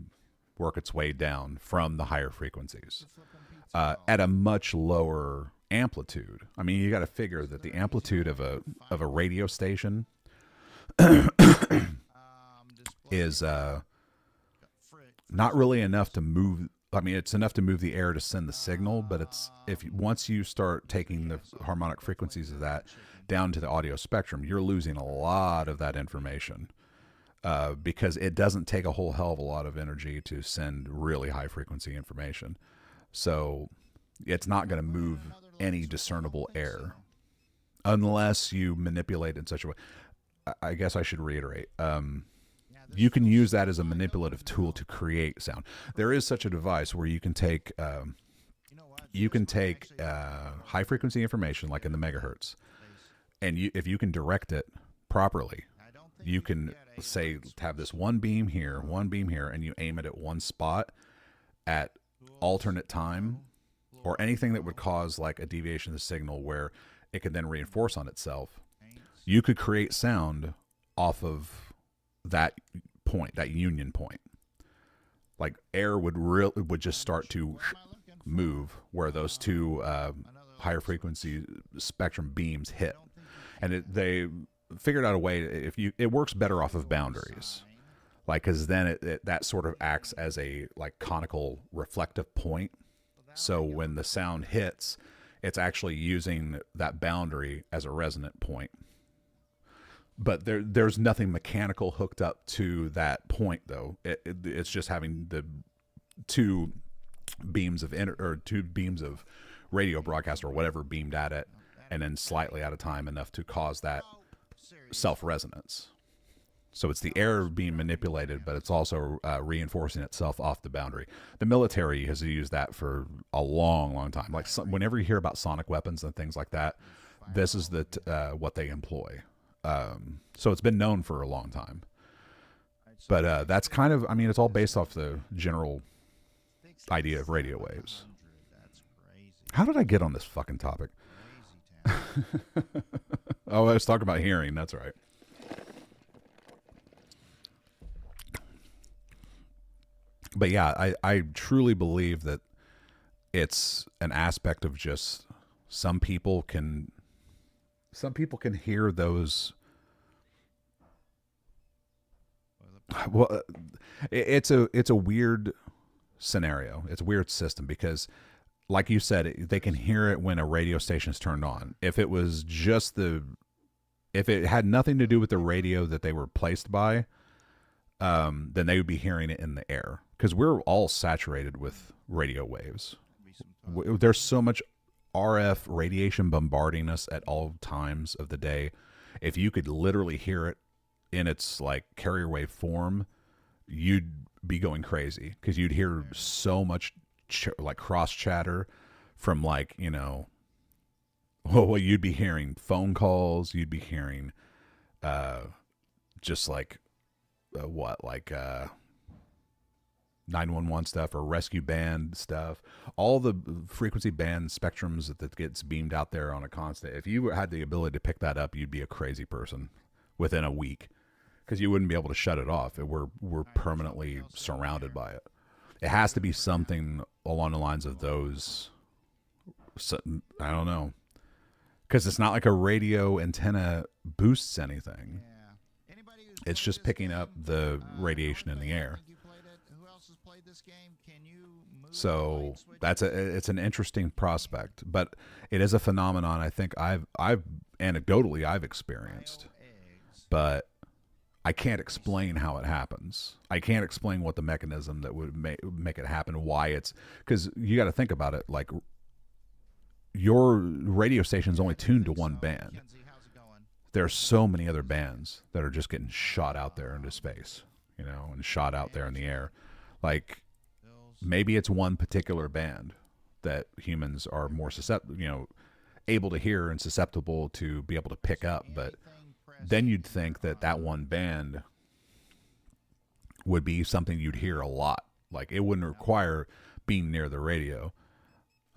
work its way down from the higher frequencies at a much lower amplitude. I mean, you got to figure that the amplitude of a radio station is not really enough to move. I mean, it's enough to move the air to send the signal, but once you start taking the harmonic frequencies of that down to the audio spectrum, you're losing a lot of that information. Because it doesn't take a whole hell of a lot of energy to send really high frequency information. So it's not going to move any discernible air unless you manipulate it in such a way. I guess I should reiterate. You can use that as a manipulative tool to create sound. There is such a device where you can take high frequency information like in the megahertz, and if you can direct it properly, you can say have this one beam here, and you aim it at one spot at alternate time, or anything that would cause like a deviation of the signal where it could then reinforce on itself. You could create sound off of that point, that union point. Like air would just start to move where those two higher frequency spectrum beams hit, and they figured out a way it works better off of boundaries, like because then that sort of acts as a like conical reflective point. So when the sound hits, it's actually using that boundary as a resonant point. But there's nothing mechanical hooked up to that point, though. It's just having the two beams of radio broadcast or whatever beamed at it, and then slightly at a time enough to cause that self-resonance. So it's the air being manipulated, but it's also reinforcing itself off the boundary. The military has used that for a long, long time. Like whenever you hear about sonic weapons and things like that, this is what they employ. So it's been known for a long time. But that's kind of, I mean, it's all based off the general idea of radio waves. How did I get on this fucking topic? Oh, I was talking about hearing. That's right. But yeah, I truly believe that it's an aspect of just some people can hear those. Well, it's a weird scenario. It's a weird system because, like you said, they can hear it when a radio station is turned on. If it was just if it had nothing to do with the radio that they were placed by, then they would be hearing it in the air because we're all saturated with radio waves. There's so much RF radiation bombarding us at all times of the day. If you could literally hear it in its like carrier wave form, you'd be going crazy because you'd hear so much like cross chatter from like, you know, well, you'd be hearing phone calls, you'd be hearing just like 911 stuff or rescue band stuff, all the frequency band spectrums that gets beamed out there on a constant. If you had the ability to pick that up, you'd be a crazy person within a week because you wouldn't be able to shut it off. We're permanently surrounded by it. It has to be something along the lines of those. I don't know, because it's not like a radio antenna boosts anything. It's just picking up the radiation in the air. So it's an interesting prospect, but it is a phenomenon I think I've anecdotally experienced, but I can't explain how it happens. I can't explain what the mechanism that would make it happen, why it's, because you got to think about it, like your radio station is only tuned to one band. There's so many other bands that are just getting shot out there into space, you know, and shot out there in the air. Like maybe it's one particular band that humans are more able to hear and susceptible to be able to pick up. But then you'd think that one band would be something you'd hear a lot. Like it wouldn't require being near the radio.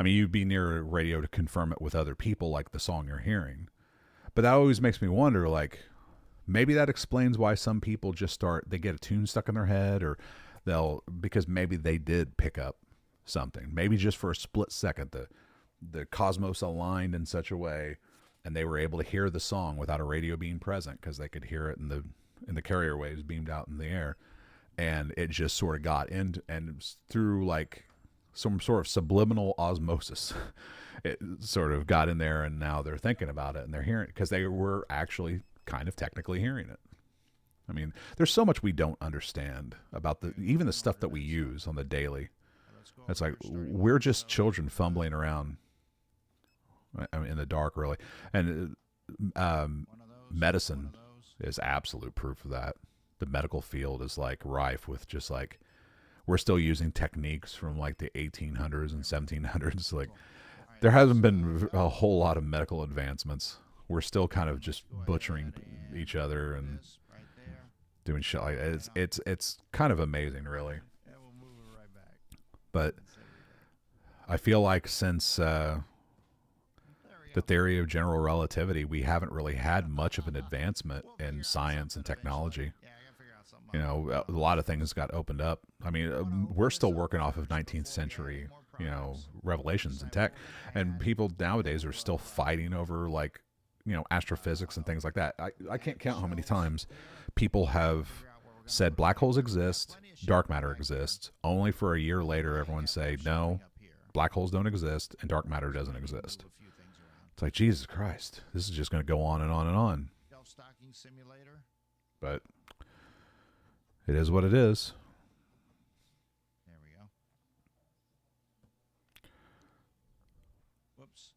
I mean, you'd be near a radio to confirm it with other people, like the song you're hearing. But that always makes me wonder, like, maybe that explains why some people just they get a tune stuck in their head, or because maybe they did pick up something. Maybe just for a split second, the cosmos aligned in such a way, and they were able to hear the song without a radio being present because they could hear it in the carrier waves beamed out in the air. And it just sort of got in, and through like some sort of subliminal osmosis, it sort of got in there, and now they're thinking about it and they're hearing it because they were actually kind of technically hearing it. I mean, there's so much we don't understand about even the stuff that we use on the daily. It's like we're just children fumbling around, I mean, in the dark, really. And medicine is absolute proof of that. The medical field is like rife with just like, we're still using techniques from like the 1800s and 1700s. Like, there hasn't been a whole lot of medical advancements. We're still kind of just butchering each other and doing shit like it's kind of amazing, really. But I feel like since the theory of general relativity, we haven't really had much of an advancement in science and technology. You know, a lot of things got opened up. I mean, we're still working off of 19th century, you know, revelations and tech, and people nowadays are still fighting over, like, you know, astrophysics and things like that. I can't count how many times people have said black holes exist, dark matter exists, only for a year later everyone say, no, black holes don't exist and dark matter doesn't exist. It's like, Jesus Christ, this is just going to go on and on and on. But it is what it is. There we go. Whoops.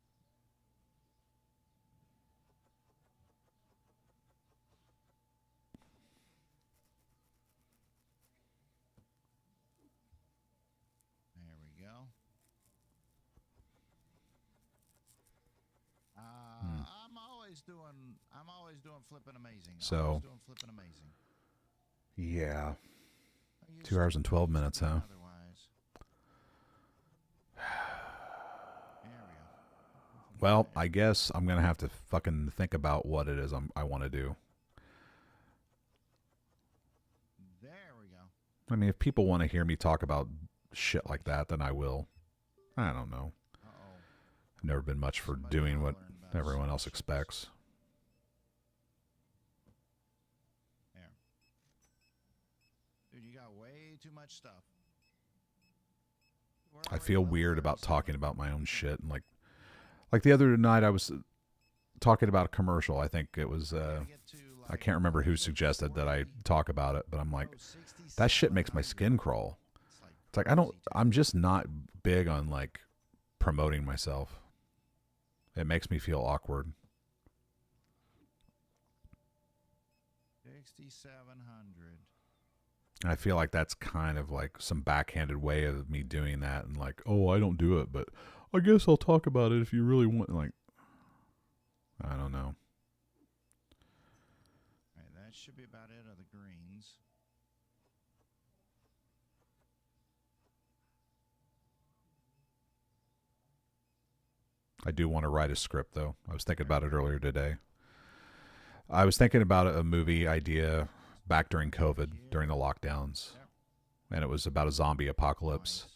There we go. I'm always doing flipping amazing. So, Doing flipping amazing. Yeah. 2 hours and 12 minutes, huh? Otherwise. There we go. Well, I guess I'm going to have to fucking think about what it is I want to do. There we go. I mean, if people want to hear me talk about shit like that, then I will. I don't know. Uh-oh. I've never been much for doing what everyone else expects. There. Dude, you got way too much stuff. I feel weird about talking about my own shit. And like the other night I was talking about a commercial. I think it was, I can't remember who suggested that I talk about it, but I'm like, that shit makes my skin crawl. It's like, I'm just not big on like promoting myself. It makes me feel awkward. 6,700. And I feel like that's kind of like some backhanded way of me doing that, and like, oh, I don't do it, but I guess I'll talk about it if you really want. Like, I don't know. All right, that should be about it of the greens. I do want to write a script, though. I was thinking about it earlier today. I was thinking about a movie idea back during COVID, during the lockdowns, and it was about a zombie apocalypse.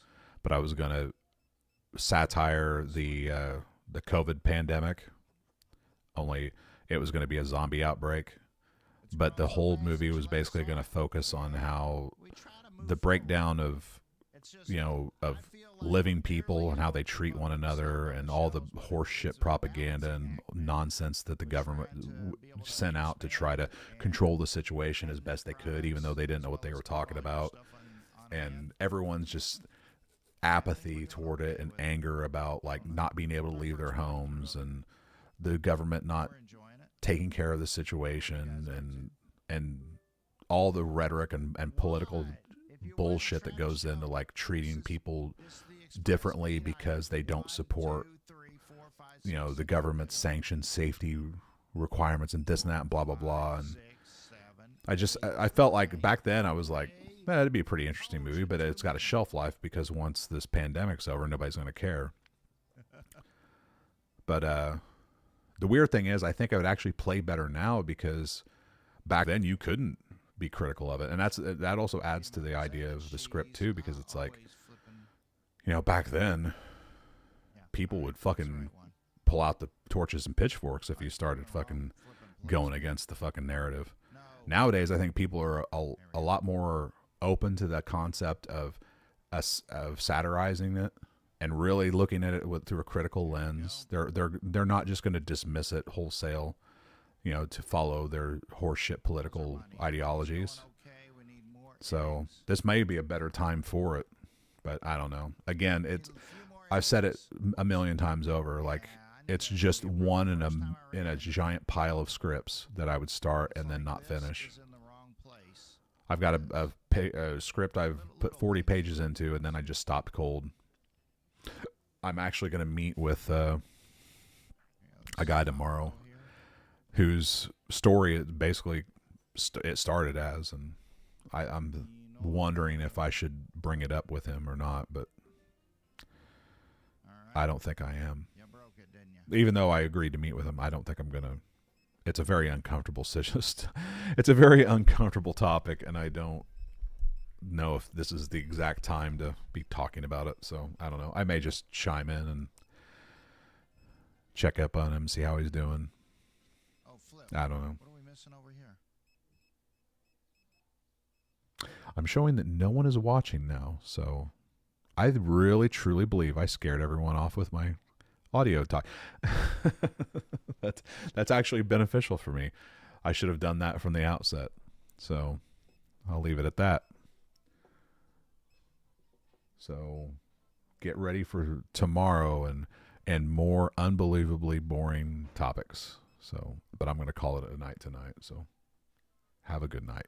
But I was going to satire the COVID pandemic, only it was going to be a zombie outbreak. But the whole movie was basically going to focus on how the breakdown of, you know, of living people and how they treat one another, and all the horseshit propaganda and nonsense that the government sent out to try to control the situation as best they could, even though they didn't know what they were talking about. And everyone's just apathy toward it and anger about like not being able to leave their homes, and the government not taking care of the situation, and all the rhetoric and political bullshit that goes into like treating people differently because they don't support, you know, the government's sanctioned safety requirements and this and that and blah blah blah. And I felt like back then I was like, it'd be a pretty interesting movie, but it's got a shelf life because once this pandemic's over, nobody's going to care. But the weird thing is, I think I would actually play better now because back then you couldn't be critical of it, and that also adds to the idea of the script too, because it's like, you know, back then people would fucking pull out the torches and pitchforks if you started fucking going against the fucking narrative. Nowadays, I think people are a lot more open to the concept of satirizing it and really looking at it through a critical lens. They're not just going to dismiss it wholesale, you know, to follow their horseshit political ideologies. So this may be a better time for it, but I don't know. Again, I've said it a million times over. Like, it's just one in a giant pile of scripts that I would start and then not finish. I've got a script I've put 40 pages into, and then I just stopped cold. I'm actually going to meet with a guy tomorrow whose story it basically it started as, and I'm wondering if I should bring it up with him or not, but I don't think I am. Even though I agreed to meet with him, I don't think I'm going to. It's a very uncomfortable it's a very uncomfortable topic, and I don't know if this is the exact time to be talking about it. So I don't know. I may just chime in and check up on him, see how he's doing. I don't know. What are we missing over here? I'm showing that no one is watching now, so I really truly believe I scared everyone off with my audio talk. That's actually beneficial for me. I should have done that from the outset. So I'll leave it at that. So get ready for tomorrow and more unbelievably boring topics. So, but I'm going to call it a night tonight. So have a good night.